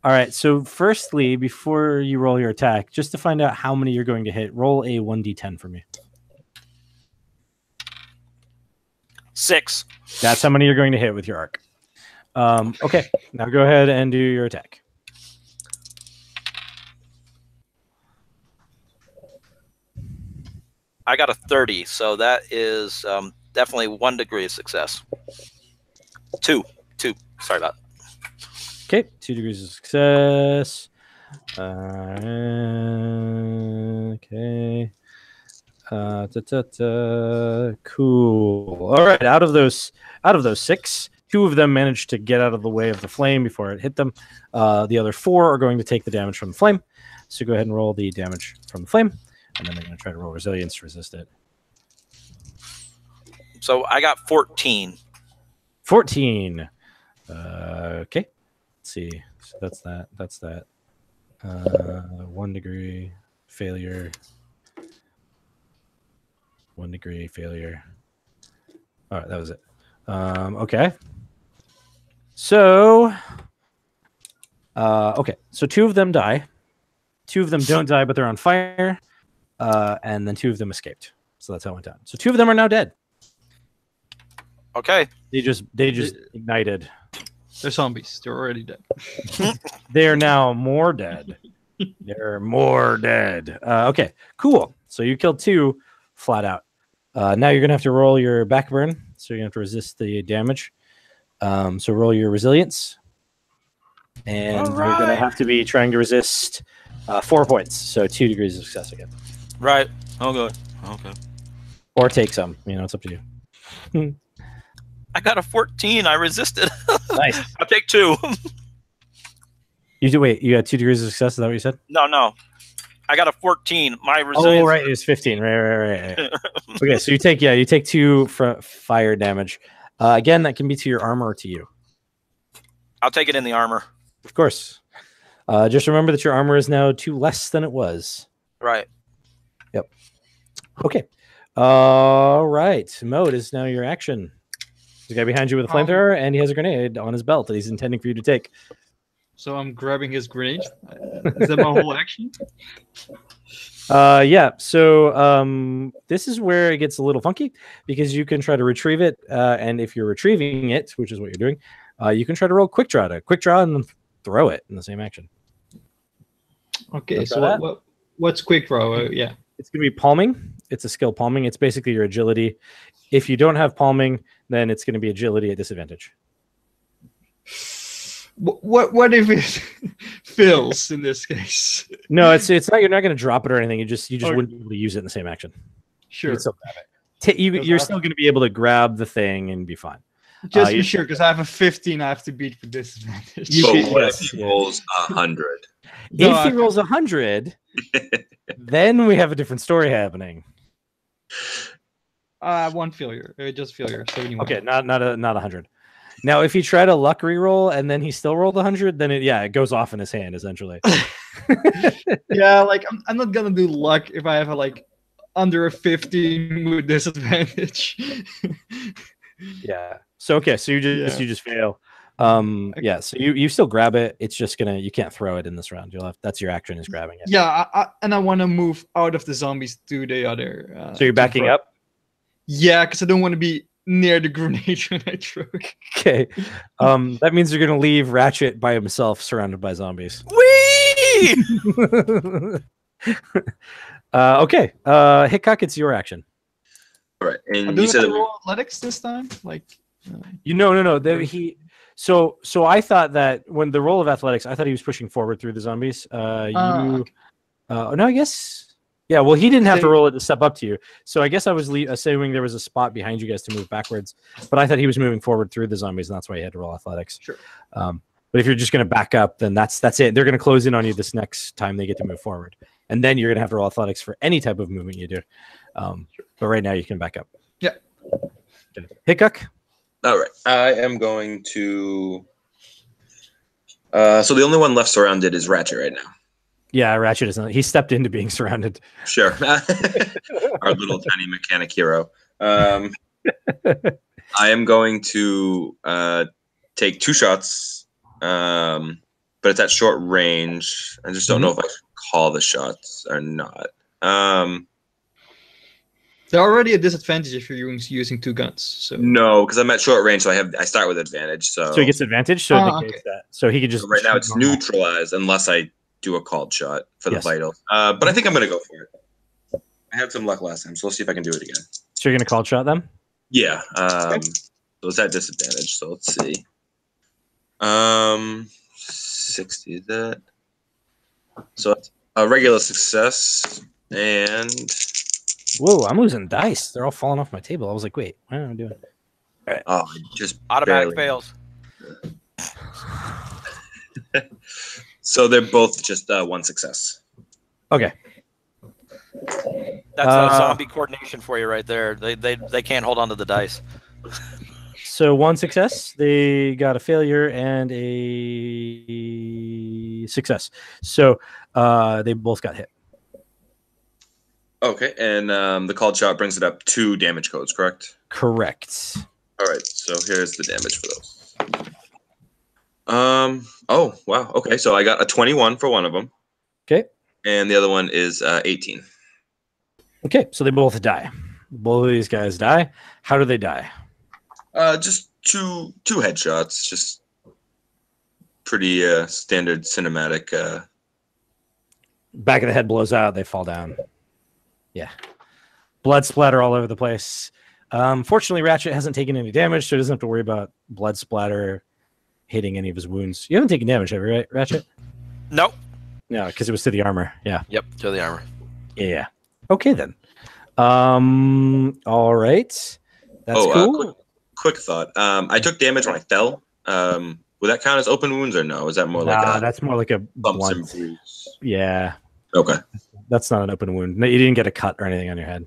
right, so firstly, before you roll your attack, just to find out how many you're going to hit, roll a 1d10 for me. 6. That's how many you're going to hit with your arc. Okay, now go ahead and do your attack. I got a 30, so that is definitely 1 degree of success. 2. Sorry about that. Okay, 2 degrees of success. Okay. Cool. All right. Out of those 6, 2 of them managed to get out of the way of the flame before it hit them. The other 4 are going to take the damage from the flame. So go ahead and roll the damage from the flame, and then they're going to try to roll resilience to resist it. So I got 14. 14. Okay. Let's see. So that's that. That's that. 1 degree failure. 1 degree failure. All right, that was it. Okay. So, okay. So 2 of them die. 2 of them don't die, but they're on fire. And then 2 of them escaped. So that's how it went down. So 2 of them are now dead. Okay. They just ignited. They're zombies. They're already dead. They are now more dead. They're more dead. Okay, cool. So you killed 2 flat out. Now you're going to have to roll your back burn. So you're going to have to resist the damage. So roll your resilience. And you're going to have to be trying to resist 4 points, so 2 degrees of success again. Right. Okay. Okay. Or take some. It's up to you. I got a 14. I resisted. Nice. I'll take 2. Wait, you got 2 degrees of success? Is that what you said? No. I got a 14. My resilience. Oh, right. It was 15. Right. Okay, so you take 2 fire damage. Again, that can be to your armor or to you. I'll take it in the armor. Of course. Just remember that your armor is now 2 less than it was. Right. Yep. Okay. All right. Mo, it is now your action. The guy behind you with a flamethrower, and he has a grenade on his belt that he's intending for you to take. So I'm grabbing his grenade. Is that my whole action? Yeah. So this is where it gets a little funky because you can try to retrieve it, and if you're retrieving it, which is what you're doing, you can try to roll quick draw and then throw it in the same action. Okay. So what's quick draw? Yeah. It's going to be palming. It's a skill palming. It's basically your agility. If you don't have palming, then it's going to be agility at disadvantage. What if it fails in this case? No, it's not. You're not going to drop it or anything. You just wouldn't be able to use it in the same action. Sure. You're still going to be able to grab the thing and be fine. Just be sure, because I have a 15 I have to beat for disadvantage. What if he rolls 100? If he rolls 100, then we have a different story happening. 1 failure. Just failure. 71. Okay, not 100. Now, if he tried a luck reroll and then he still rolled 100, then it goes off in his hand essentially. Yeah, like I'm not gonna do luck if I have under a 15 with disadvantage. Yeah. So so you just fail. Yeah. So you still grab it. It's just you can't throw it in this round. That's your action is grabbing it. Yeah, I want to move out of the zombies to the other. So you're backing up. Yeah, because I don't want to be near the grenade when I throw it. Okay. That means you're gonna leave Ratchet by himself, surrounded by zombies. Whee! Okay. Hickok, it's your action. All right, and Do you I said have to roll athletics this time? No. So I thought that when the roll of athletics, I thought he was pushing forward through the zombies. No, I guess. Yeah, well, he didn't have to roll it to step up to you. So I guess I was assuming there was a spot behind you guys to move backwards. But I thought he was moving forward through the zombies, and that's why he had to roll athletics. Sure. But if you're just going to back up, then that's it. They're going to close in on you this next time they get to move forward. And then you're going to have to roll athletics for any type of movement you do. But right now you can back up. Yeah. Okay. Hickok? All right. I am going to... so the only one left surrounded is Ratchet right now. Yeah, Ratchet is not. He stepped into being surrounded. Sure. Our little tiny mechanic hero. I am going to take 2 shots, but it's at short range. I just don't know if I should call the shots or not. They're already at disadvantage if you're using 2 guns. So no, because I'm at short range, so I start with advantage. So he gets advantage. So it negates that. So he could just right now it's neutralized unless I do a called shot for the vital. But I think I'm going to go for it. I had some luck last time, so let's see if I can do it again. So you're going to called shot them? Yeah. So it's at disadvantage. So let's see. 60 is that. So it's a regular success and. Whoa, I'm losing dice. They're all falling off my table. I was like, wait, what am I doing? All right. Oh, just automatic fails. So they're both just 1 success. Okay. That's zombie coordination for you right there. They can't hold on to the dice. So 1 success. They got a failure and a success. So they both got hit. Okay, and the called shot brings it up 2 damage codes, correct? Correct. All right, so here's the damage for those. Oh, wow. Okay, so I got a 21 for one of them. Okay. And the other one is 18. Okay, so they both die. Both of these guys die. How do they die? Just two headshots. Just pretty standard cinematic. Back of the head blows out. They fall down. Yeah. Blood splatter all over the place. Fortunately, Ratchet hasn't taken any damage, so he doesn't have to worry about blood splatter hitting any of his wounds. You haven't taken damage, have you, right, Ratchet? Nope. Yeah, because it was to the armor. Yeah. Yep, to the armor. Yeah. Okay then. All right. That's cool. Quick thought. I took damage when I fell. Would that count as open wounds or no? Is that more like a that's more like a bumps and blunt. bruise? Yeah. Okay. That's not an open wound. No, you didn't get a cut or anything on your head.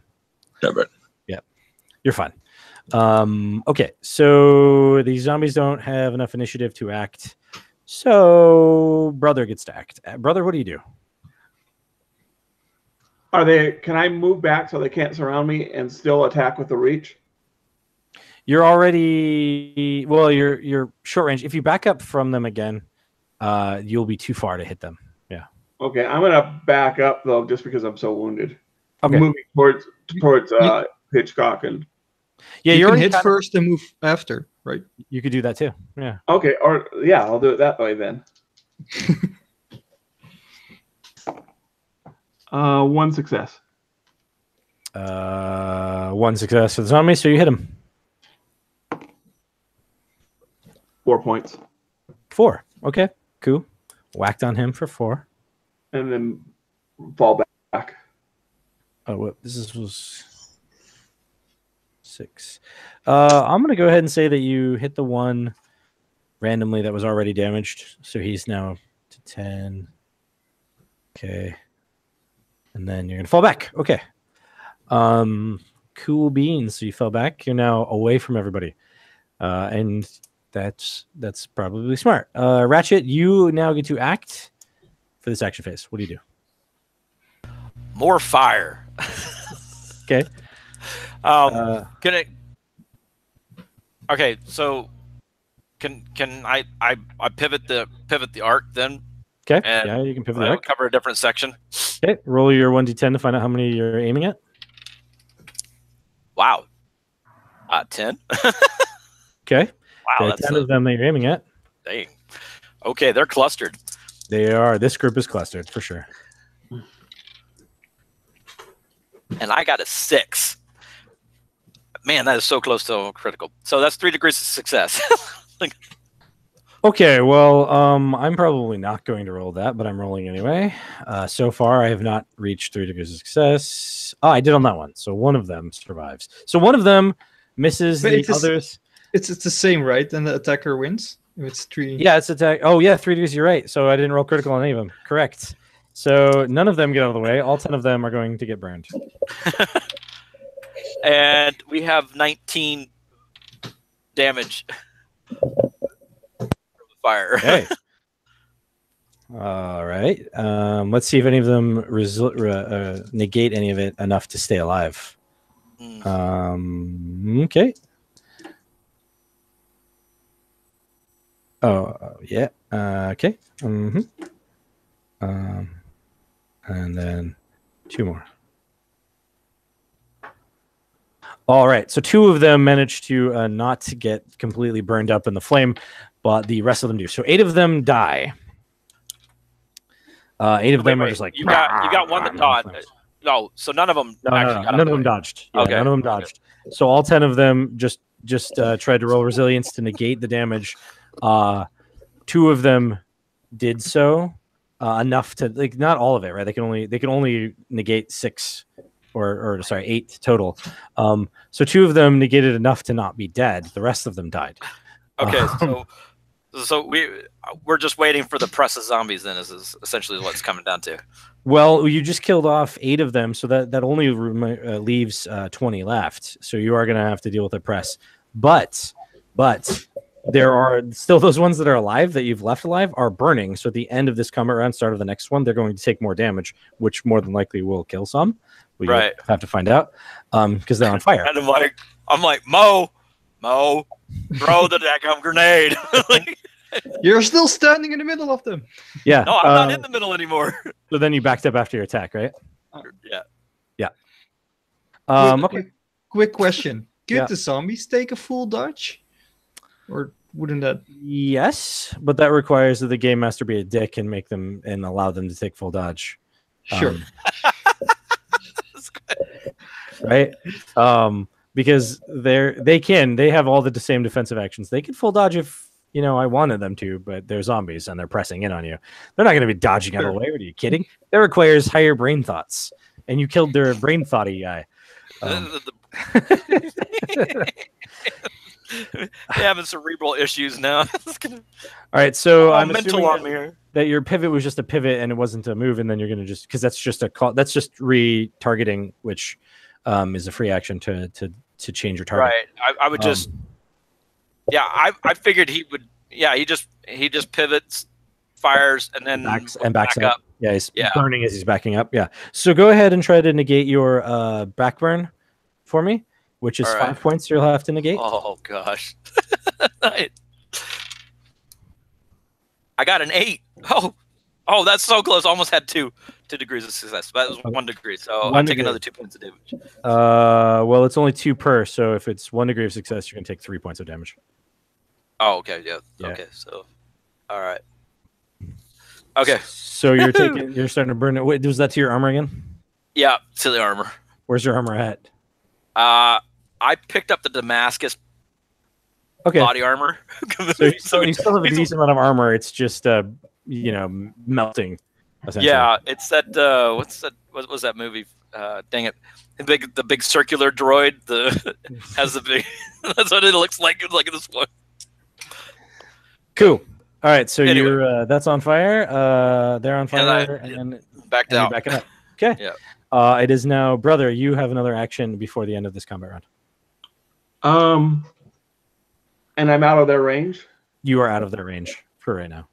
No, but Yeah. You're fine. Okay, so these zombies don't have enough initiative to act. So brother gets to act. Brother, what do you do? Can I move back so they can't surround me and still attack with the reach? You're already you're short range. If you back up from them again, you'll be too far to hit them. Yeah. Okay, I'm gonna back up though, just because I'm so wounded. Okay. Moving towards Hitchcock and. Yeah, you you're can hit first and move after, right? You could do that too. Yeah. Okay, I'll do it that way then. One success. One success for the zombie, so you hit him. 4 points. 4. Okay, cool. Whacked on him for 4. And then fall back. Oh, what? This was 6. I'm gonna go ahead and say that you hit the one randomly that was already damaged, so he's now to 10. Okay, and then you're gonna fall back. Okay. Cool beans. So you fell back. You're now away from everybody, and that's probably smart. Ratchet, you now get to act for this action phase. What do you do? More fire. Okay. Can it? Okay, so can I pivot the arc then? Okay. And yeah, you can pivot the arc. Cover a different section. Okay. Roll your 1d10 to find out how many you're aiming at. Wow. 10. Okay. Wow, that's 10 of them that you're aiming at. Dang. Okay, they're clustered. They are. This group is clustered for sure. And I got a 6. Man, that is so close to critical. So that's 3 degrees of success. Okay, well, I'm probably not going to roll that, but I'm rolling anyway. So far, I have not reached 3 degrees of success. Oh, I did on that one. So one of them survives. So one of them misses the others. It's the same, right? And the attacker wins. If it's 3. Yeah, it's attack. Oh, yeah, 3 degrees. You're right. So I didn't roll critical on any of them. Correct. So none of them get out of the way. All 10 of them are going to get burned. And we have 19 damage. Fire. Okay. All right. Let's see if any of them negate any of it enough to stay alive. Okay. Oh, yeah. Okay. And then 2 more. All right. So 2 of them managed to not get completely burned up in the flame, but the rest of them do. So 8 of them die. 8 of them are just like you got one that dodged. No, so none of them. None of them dodged. Yeah, okay. None of them dodged. So all 10 of them just tried to roll resilience to negate the damage. 2 of them did so enough to not all of it, right? They can only negate 6 or sorry 8 total. So 2 of them negated enough to not be dead. The rest of them died. Okay, so we're just waiting for the press of zombies. Then is essentially what it's coming down to. Well, you just killed off 8 of them, so that only leaves 20 left. So you are going to have to deal with the press. But there are still those ones that are alive that you've left alive are burning. So at the end of this combat round, start of the next one, they're going to take more damage, which more than likely will kill some. We have to find out because they're on fire. And I'm like Mo, throw the daggum grenade. You're still standing in the middle of them. Yeah. No, I'm not in the middle anymore. So then you backed up after your attack, right? Yeah. Okay. Quick question. Could Yeah. the zombies take a full dodge? Or wouldn't that? Yes, but that requires that the game master be a dick and make them and allow them to take full dodge. Sure. Right? Because they have all the same defensive actions. They can full dodge if you know, I wanted them to, but they're zombies and they're pressing in on you. They're not going to be dodging out of the way. What are you kidding? That requires higher brain thoughts, and you killed their brain thoughty guy. Having cerebral issues now. All right, so I'm mental on assuming me here. that your pivot was just a pivot and it wasn't a move, and then you're going to just, because that's just a call, that's just retargeting, which is a free action to change your target. Right. I would just. Yeah, I figured he would. Yeah, he just pivots, fires, and then backs back up. Yeah, he's burning as he's backing up. Yeah. So go ahead and try to negate your back burn for me, which is 5 points you'll have to negate. Oh gosh. I got an 8. Oh, that's so close. Almost had 2 degrees of success. That was 1 degree. So I'll take another 2 points of damage. Well, it's only 2 per. So if it's 1 degree of success, you're gonna take 3 points of damage. Oh, okay, yeah. Okay, so all right. Okay. So you're starting to burn it. Wait, was that to your armor again? Yeah, to the armor. Where's your armor at? I picked up the Damascus body armor. So you still have a decent amount of armor. It's just melting. Yeah, it's that what was that movie? Dang it. The big circular droid has the big that's what it looks like in this one. Cool. All right, so you're that's on fire. They're on fire, and backed out. Backing up. Okay. Yeah. It is now, brother. You have another action before the end of this combat round. And I'm out of their range. You are out of their range for right now.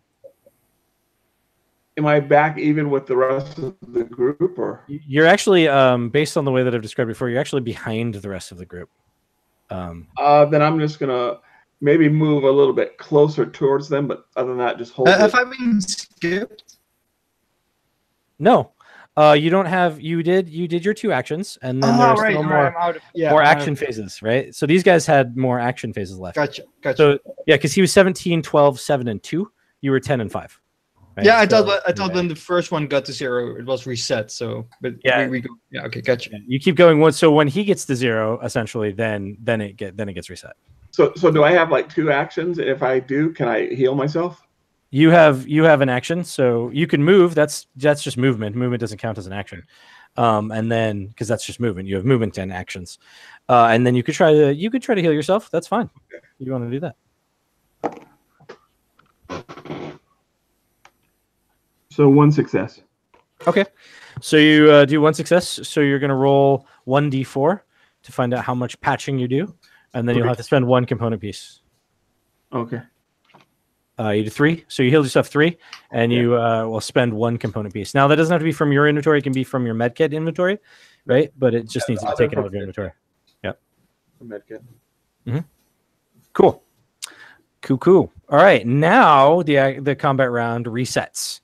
Am I back even with the rest of the group, or you're actually, based on the way that I've described before, you're actually behind the rest of the group. Then I'm just gonna maybe move a little bit closer towards them, but other than that, just hold. Have I been skipped? No, you don't have. You did your 2 actions, and then there's still more action phases, right? So these guys had more action phases left. Gotcha. So yeah, because he was 17, 12, 7, and 2. You were 10 and 5. Right? Yeah, I thought when the first one got to 0, it was reset. So, but we go. Yeah, okay, gotcha. You keep going once. So when he gets to 0, essentially, then it gets reset. So do I have like 2 actions? If I do, can I heal myself? You have an action, so you can move. That's just movement. Movement doesn't count as an action. And then because that's just movement, you have movement and actions. And then you could try to heal yourself. That's fine. Okay. You want to do that? So 1 success. Okay. So you do 1 success. So you're going to roll 1d4 to find out how much patching you do, and then you'll have to spend 1 component piece. Okay. You do 3, so you healed yourself 3, and you will spend 1 component piece. Now that doesn't have to be from your inventory; it can be from your medkit inventory, right? But it just needs to be taken out of your inventory. Yep. Medkit. Mm-hmm. Cool. All right, now the combat round resets.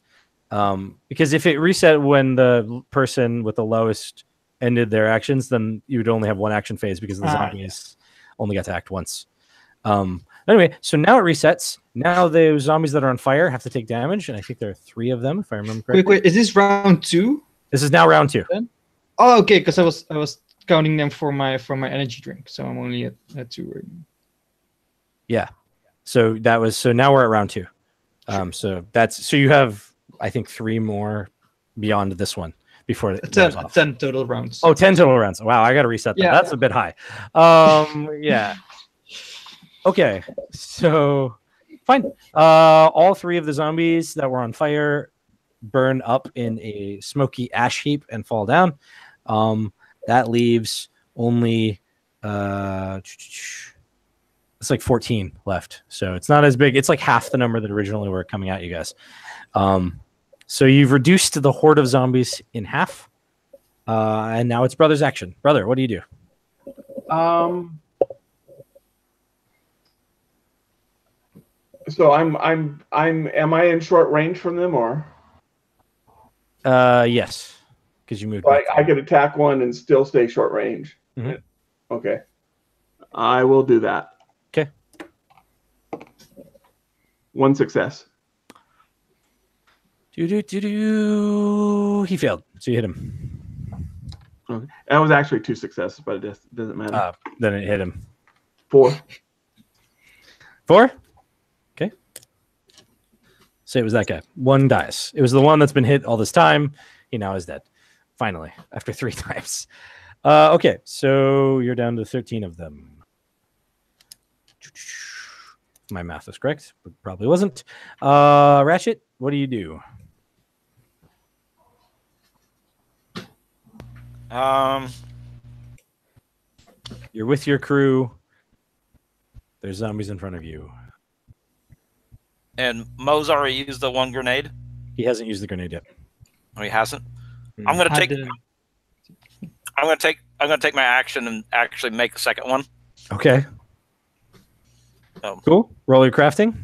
Because if it reset when the person with the lowest ended their actions, then you would only have 1 action phase because the zombies only got to act once. Anyway, so now it resets. Now the zombies that are on fire have to take damage, and I think there are 3 of them, if I remember correctly. Wait, is this round 2? This is now round 2. Oh, okay, because I was counting them for my energy drink, so I'm only at 2 right now. Yeah. So now we're at round 2. So you have, I think, 3 more beyond this one before it 10 total rounds. Oh, 10 total rounds. Wow, I got to reset that. Yeah. That's a bit high. Yeah. Okay, so fine. All 3 of the zombies that were on fire burn up in a smoky ash heap and fall down. That leaves only it's like 14 left. So it's not as big. It's like half the number that originally were coming at you guys. So you've reduced the horde of zombies in half. And now it's Brother's action. Brother, what do you do? So am I in short range from them, or? Yes, because you moved. I could attack one and still stay short range. Mm-hmm. Okay, I will do that. Okay. 1 success. He failed, so you hit him. Okay. That was actually 2 successes, but it doesn't matter. Then it hit him. 4. 4? Okay. So it was that guy. 1 dice. It was the one that's been hit all this time. He now is dead. Finally, after 3 times. Okay, so you're down to 13 of them. My math is correct, but probably wasn't. Ratchet, what do you do? You're with your crew. There's zombies in front of you. And Mo's already used the 1 grenade. He hasn't used the grenade yet. Oh, he hasn't. Mm. I'm gonna take my action and actually make a second one. Okay. Oh. Cool. Roll your crafting.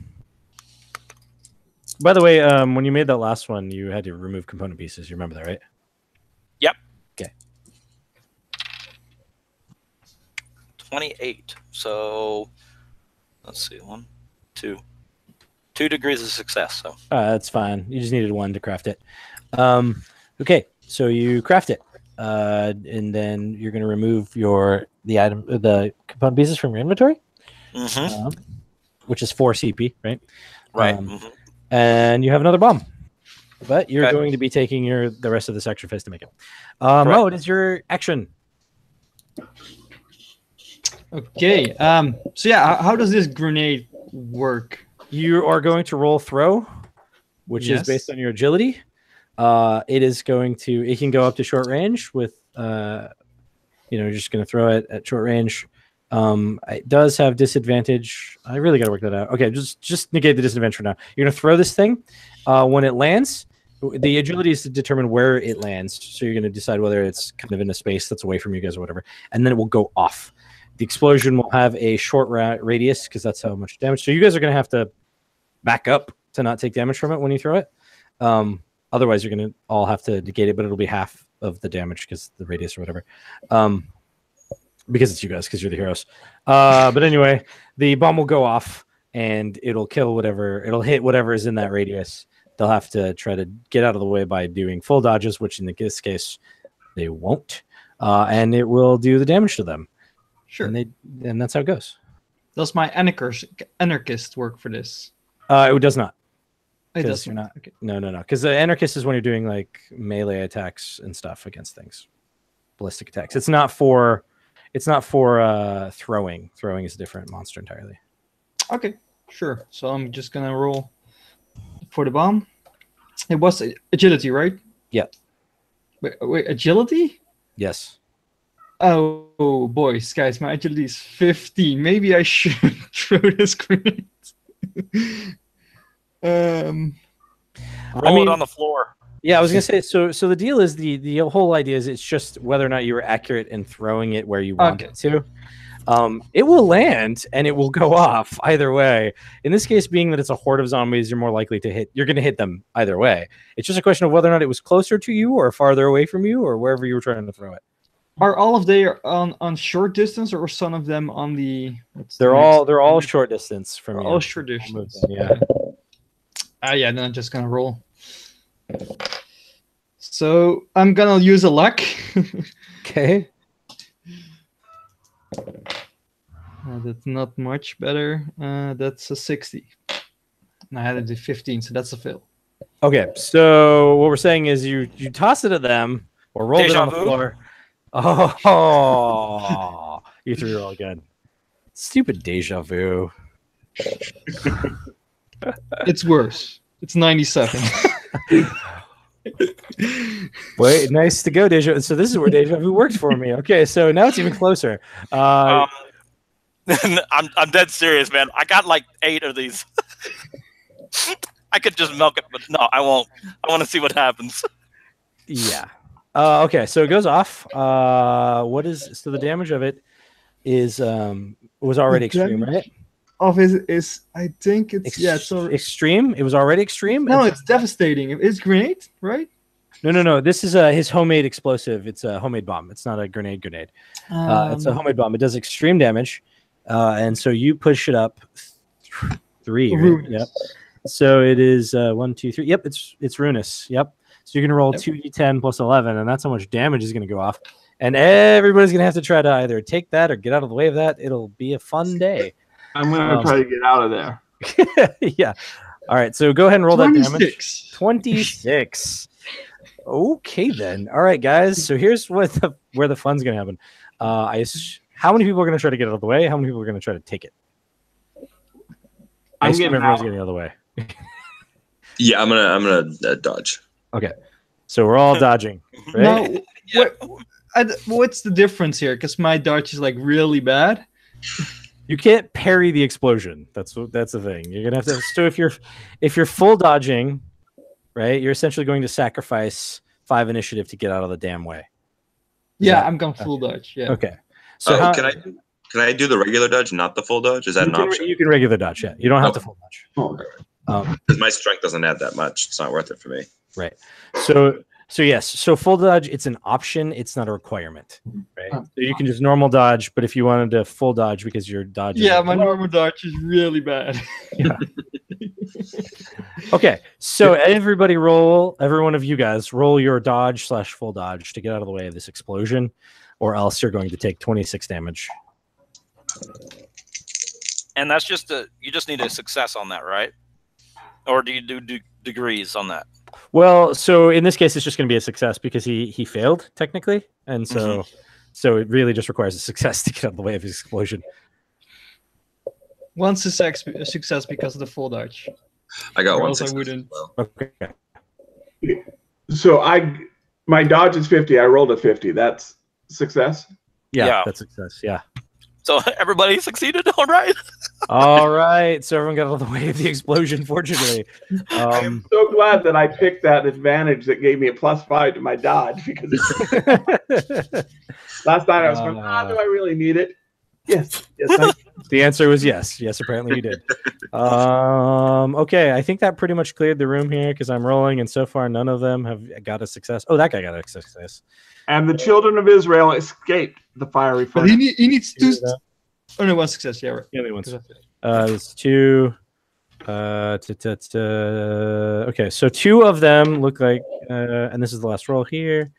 By the way, when you made that last one, you had to remove component pieces. You remember that, right? Yep. Okay. 28. So let's see. 1, 2. 2 degrees of success. So That's fine. You just needed 1 to craft it. Okay, so you craft it, and then you're going to remove the component pieces from your inventory, which is 4 CP, right? Right. And you have another bomb, but you're going to be taking the rest of this extra phase to make it. Mo, it is your action. Okay. So yeah, how does this grenade work? You are going to roll throw, which is based on your agility. It can go up to short range with, you're just going to throw it at short range. It does have disadvantage. I really got to work that out. Okay, just negate the disadvantage for now. You're going to throw this thing. When it lands, the agility is to determine where it lands. So you're going to decide whether it's kind of in a space that's away from you guys or whatever. And then it will go off. The explosion will have a short radius because that's how much damage. So you guys are going to have to back up to not take damage from it when you throw it. Otherwise, you're going to all have to negate it, but it'll be half of the damage because the radius or whatever. Because it's you guys, because you're the heroes. But anyway, the bomb will go off and it'll kill whatever. It'll hit whatever is in that radius. They'll have to try to get out of the way by doing full dodges, which in this case, they won't. And it will do the damage to them. Sure. And that's how it goes. Does my anarchist work for this? It does not. It does not. Okay. No. Because the anarchist is when you're doing like melee attacks and stuff against things, ballistic attacks. It's not for throwing. Throwing is a different monster entirely. Okay, sure. So I'm just gonna roll for the bomb. It was agility, right? Yeah. Wait, agility? Yes. Oh, boys, guys, my agility is 15. Maybe I should throw this grenade. Roll it on the floor. Yeah, I was gonna say. So the deal is the whole idea is it's just whether or not you were accurate in throwing it where you want it to. It will land and it will go off either way. In this case, being that it's a horde of zombies, you're more likely to hit. You're going to hit them either way. It's just a question of whether or not it was closer to you or farther away from you or wherever you were trying to throw it. Are all of they on short distance, or some of them on the? They're all short distance from you. All short distance. Yeah. Yeah. Then I'm just gonna roll. So I'm gonna use a luck. Okay. That's not much better. That's a 60. And I had it to 15, so that's a fail. Okay, so what we're saying is you toss it at them or roll it on the floor. Oh, you threw it all again. Stupid deja vu. It's worse. It's 97. Wait, nice to go, deja. So this is where deja vu worked for me. Okay, so now it's even closer. I'm dead serious, man. I got like 8 of these. I could just milk it, but no, I won't. I want to see what happens. Yeah. Okay, so it goes off. So the damage of it is was already extreme, right? Of is I think it's extreme. It was already extreme. No, it's devastating. It's grenade, right? No. This is his homemade explosive. It's a homemade bomb. It's not a grenade. It's a homemade bomb. It does extreme damage, and so you push it up 3. Right? Yep. So it is 1, 2, 3. Yep, it's ruinous. Yep. So you're gonna roll 2d10 plus 11, and that's how much damage is gonna go off. And everybody's gonna have to try to either take that or get out of the way of that. It'll be a fun day. I'm gonna try to get out of there. Yeah. All right, so go ahead and roll that damage. 26. 26. Okay, then. All right, guys. So here's where the fun's gonna happen. How many people are gonna try to get out of the way? How many people are gonna try to take it? I assume everyone's getting out of the way. Yeah, I'm gonna dodge. Okay, so we're all dodging, right? Now, what's the difference here? Because my dodge is like really bad. You can't parry the explosion. That's the thing. You're gonna have to. So if you're full dodging, right, you're essentially going to sacrifice 5 initiative to get out of the damn way. I'm going full dodge. Yeah. Okay. So can I do the regular dodge, not the full dodge? Is that an option? You can regular dodge. Yeah, you don't have to full dodge. Because my strength doesn't add that much. It's not worth it for me. Right. So yes. So full dodge, it's an option. It's not a requirement. Right. So you can just normal dodge, but if you wanted to full dodge because your dodge. Yeah, my normal dodge is really bad. Yeah. Okay. So every one of you guys roll your dodge/full dodge to get out of the way of this explosion, or else you're going to take 26 damage. And that's you just need a success on that, right? Or do you do degrees on that? Well, so in this case, it's just going to be a success because he failed technically, and so it really just requires a success to get out of the way of his explosion. One success because of the full dodge. I got Or one else I success. wouldn't. Okay. So my dodge is 50. I rolled a 50. That's success. Yeah, that's success. Yeah. So everybody succeeded, all right? All right. So everyone got out of the way of the explosion, fortunately. I'm so glad that I picked that advantage that gave me a +5 to my dodge because last night I was going, do I really need it? Yes. The answer was yes. Yes, apparently you did. Okay, I think that pretty much cleared the room here because I'm rolling, and so far none of them have got a success. Oh, that guy got a success. And the children of Israel escaped the fiery But furnace. he needs 2. Oh no, 1 success. Yeah, right. Yeah, only one. It's 2. Okay, so 2 of them look like, and this is the last roll here.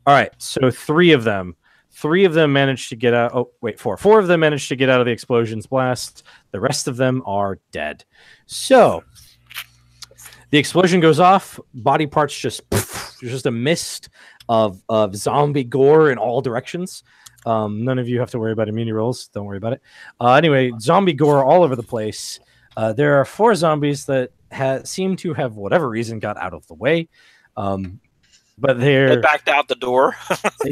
All right, so 3 of them. 3 of them managed to get out. Oh, wait, 4. 4 of them managed to get out of the explosion's blast. The rest of them are dead. So the explosion goes off. Body parts there's just a mist of zombie gore in all directions. None of you have to worry about immunity rolls. Don't worry about it. Anyway, zombie gore all over the place. There are 4 zombies that seem to have, whatever reason, got out of the way. But They backed out the door. they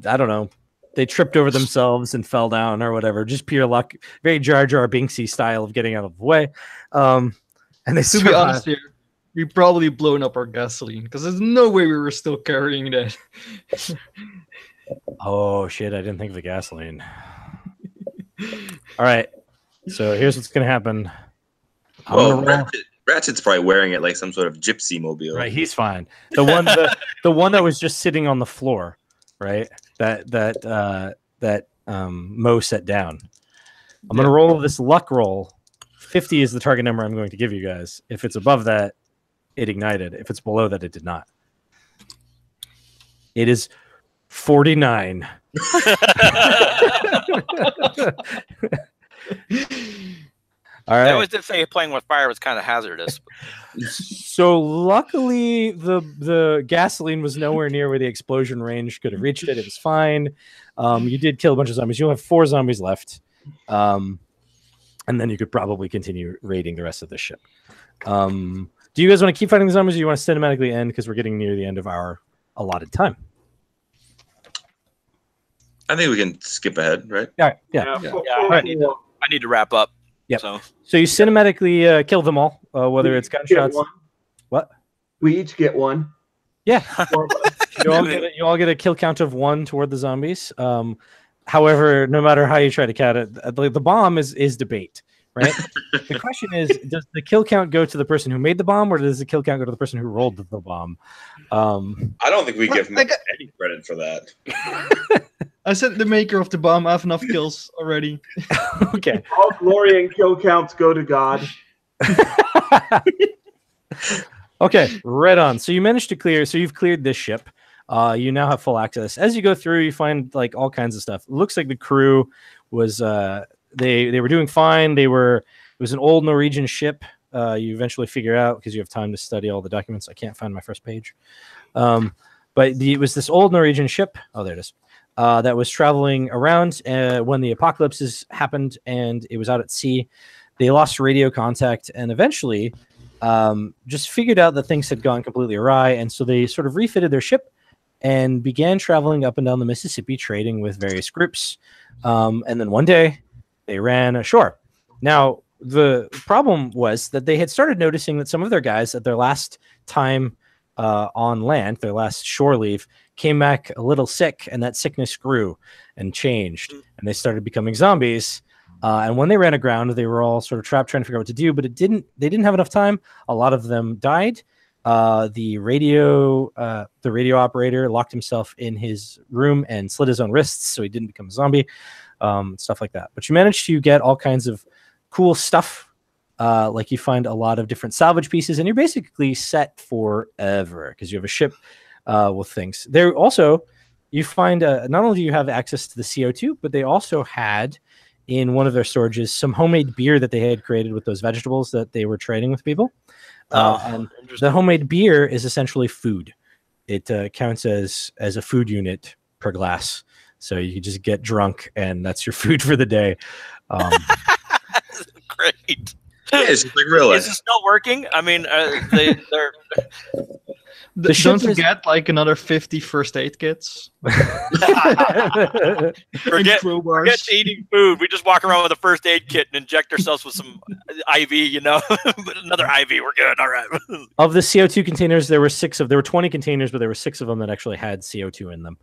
I don't know. They tripped over themselves and fell down or whatever. Just pure luck. Very Jar Jar Binksy style of getting out of the way. And they To be honest here, we probably blown up our gasoline because there's no way we were still carrying that. Oh shit! I didn't think of the gasoline. All right. So here's what's gonna happen. Ratchet's probably wearing it like some sort of gypsy mobile. Right, he's fine. The one that was just sitting on the floor, right? That Mo set down. I'm gonna roll this luck roll. 50 is the target number I'm going to give you guys. If it's above that, it ignited. If it's below that, it did not. It is 49. All right. I always did say playing with fire was kind of hazardous. So luckily, the gasoline was nowhere near where the explosion range could have reached it. It was fine. You did kill a bunch of zombies. You'll have 4 zombies left, and then you could probably continue raiding the rest of the ship. Do you guys want to keep fighting the zombies, or do you want to cinematically end because we're getting near the end of our allotted time? I think we can skip ahead, right? All right. Yeah. I need to wrap up. Yep. So you cinematically kill them all, whether it's gunshots. What? We each get 1. Yeah. You all get a kill count of 1 toward the zombies. However, no matter how you try to count it, the bomb is debate, right? The question is, does the kill count go to the person who made the bomb, or does the kill count go to the person who rolled the bomb? I don't think we give him any credit for that. I said the maker of the bomb. I have enough kills already. Okay. All glory and kill counts go to God. Okay, right on. So you managed to clear. So you've cleared this ship. You now have full access. As you go through, you find like all kinds of stuff. It looks like the crew was they were doing fine. It was an old Norwegian ship. You eventually figure out because you have time to study all the documents. I can't find my first page. But it was this old Norwegian ship. Oh, there it is. That was traveling around when the apocalypses happened, and it was out at sea. They lost radio contact, and eventually just figured out that things had gone completely awry, and so they sort of refitted their ship and began traveling up and down the Mississippi, trading with various groups. And then one day, they ran ashore. Now, the problem was that they had started noticing that some of their guys at their last time on land, their last shore leave, came back a little sick, and that sickness grew and changed, and they started becoming zombies. And when they ran aground, they were all sort of trapped, trying to figure out what to do, but they didn't have enough time. A lot of them died. The radio operator locked himself in his room and slit his own wrists, so he didn't become a zombie, stuff like that. But you managed to get all kinds of cool stuff. Like you find a lot of different salvage pieces, and you're basically set forever because you have a ship with things. There also, you find not only do you have access to the CO2, but they also had in one of their storages some homemade beer that they had created with those vegetables that they were trading with people. And the homemade beer is essentially food. It counts as a food unit per glass. So you just get drunk, and that's your food for the day. Great. Yeah, it's just like real life. Is it still working? I mean, they're Don't forget like another 50 first aid kits. forget eating food. We just walk around with a first aid kit and inject ourselves with some IV, but another IV, we're good. All right. Of the CO2 containers, there were 20 containers, but there were 6 of them that actually had CO2 in them.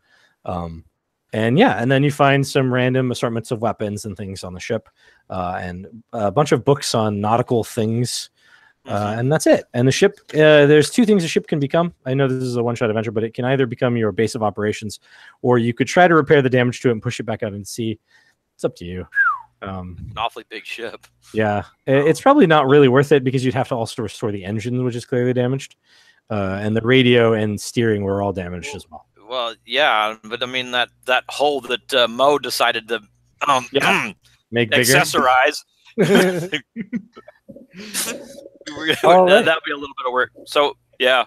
And then you find some random assortments of weapons and things on the ship, and a bunch of books on nautical things. And that's it. And the ship, there's 2 things a ship can become. I know this is a one-shot adventure, but it can either become your base of operations, or you could try to repair the damage to it and push it back out into sea. It's up to you. An awfully big ship. Yeah, it's probably not really worth it because you'd have to also restore the engine, which is clearly damaged, and the radio and steering were all damaged as well. Well, yeah, but I mean that hole that Mo decided to make bigger, accessorize. That'd be a little bit of work. So yeah,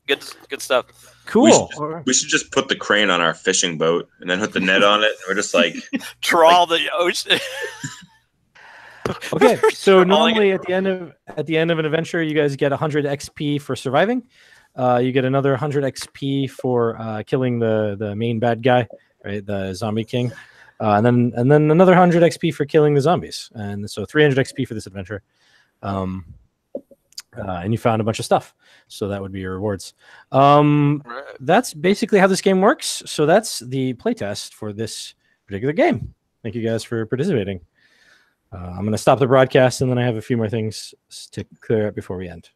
good stuff. Cool. We should just put the crane on our fishing boat and then put the net on it. And we're just like trawl the ocean. Okay, so normally at the end of an adventure, you guys get 100 XP for surviving. You get another 100 XP for killing the main bad guy, right, the zombie king, and then another 100 XP for killing the zombies, and so 300 XP for this adventure. And you found a bunch of stuff, so that would be your rewards. That's basically how this game works. So that's the playtest for this particular game. Thank you guys for participating. I'm going to stop the broadcast, and then I have a few more things to clear up before we end.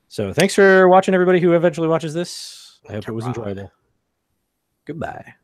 So thanks for watching, everybody who eventually watches this. I hope it was enjoyable. Goodbye.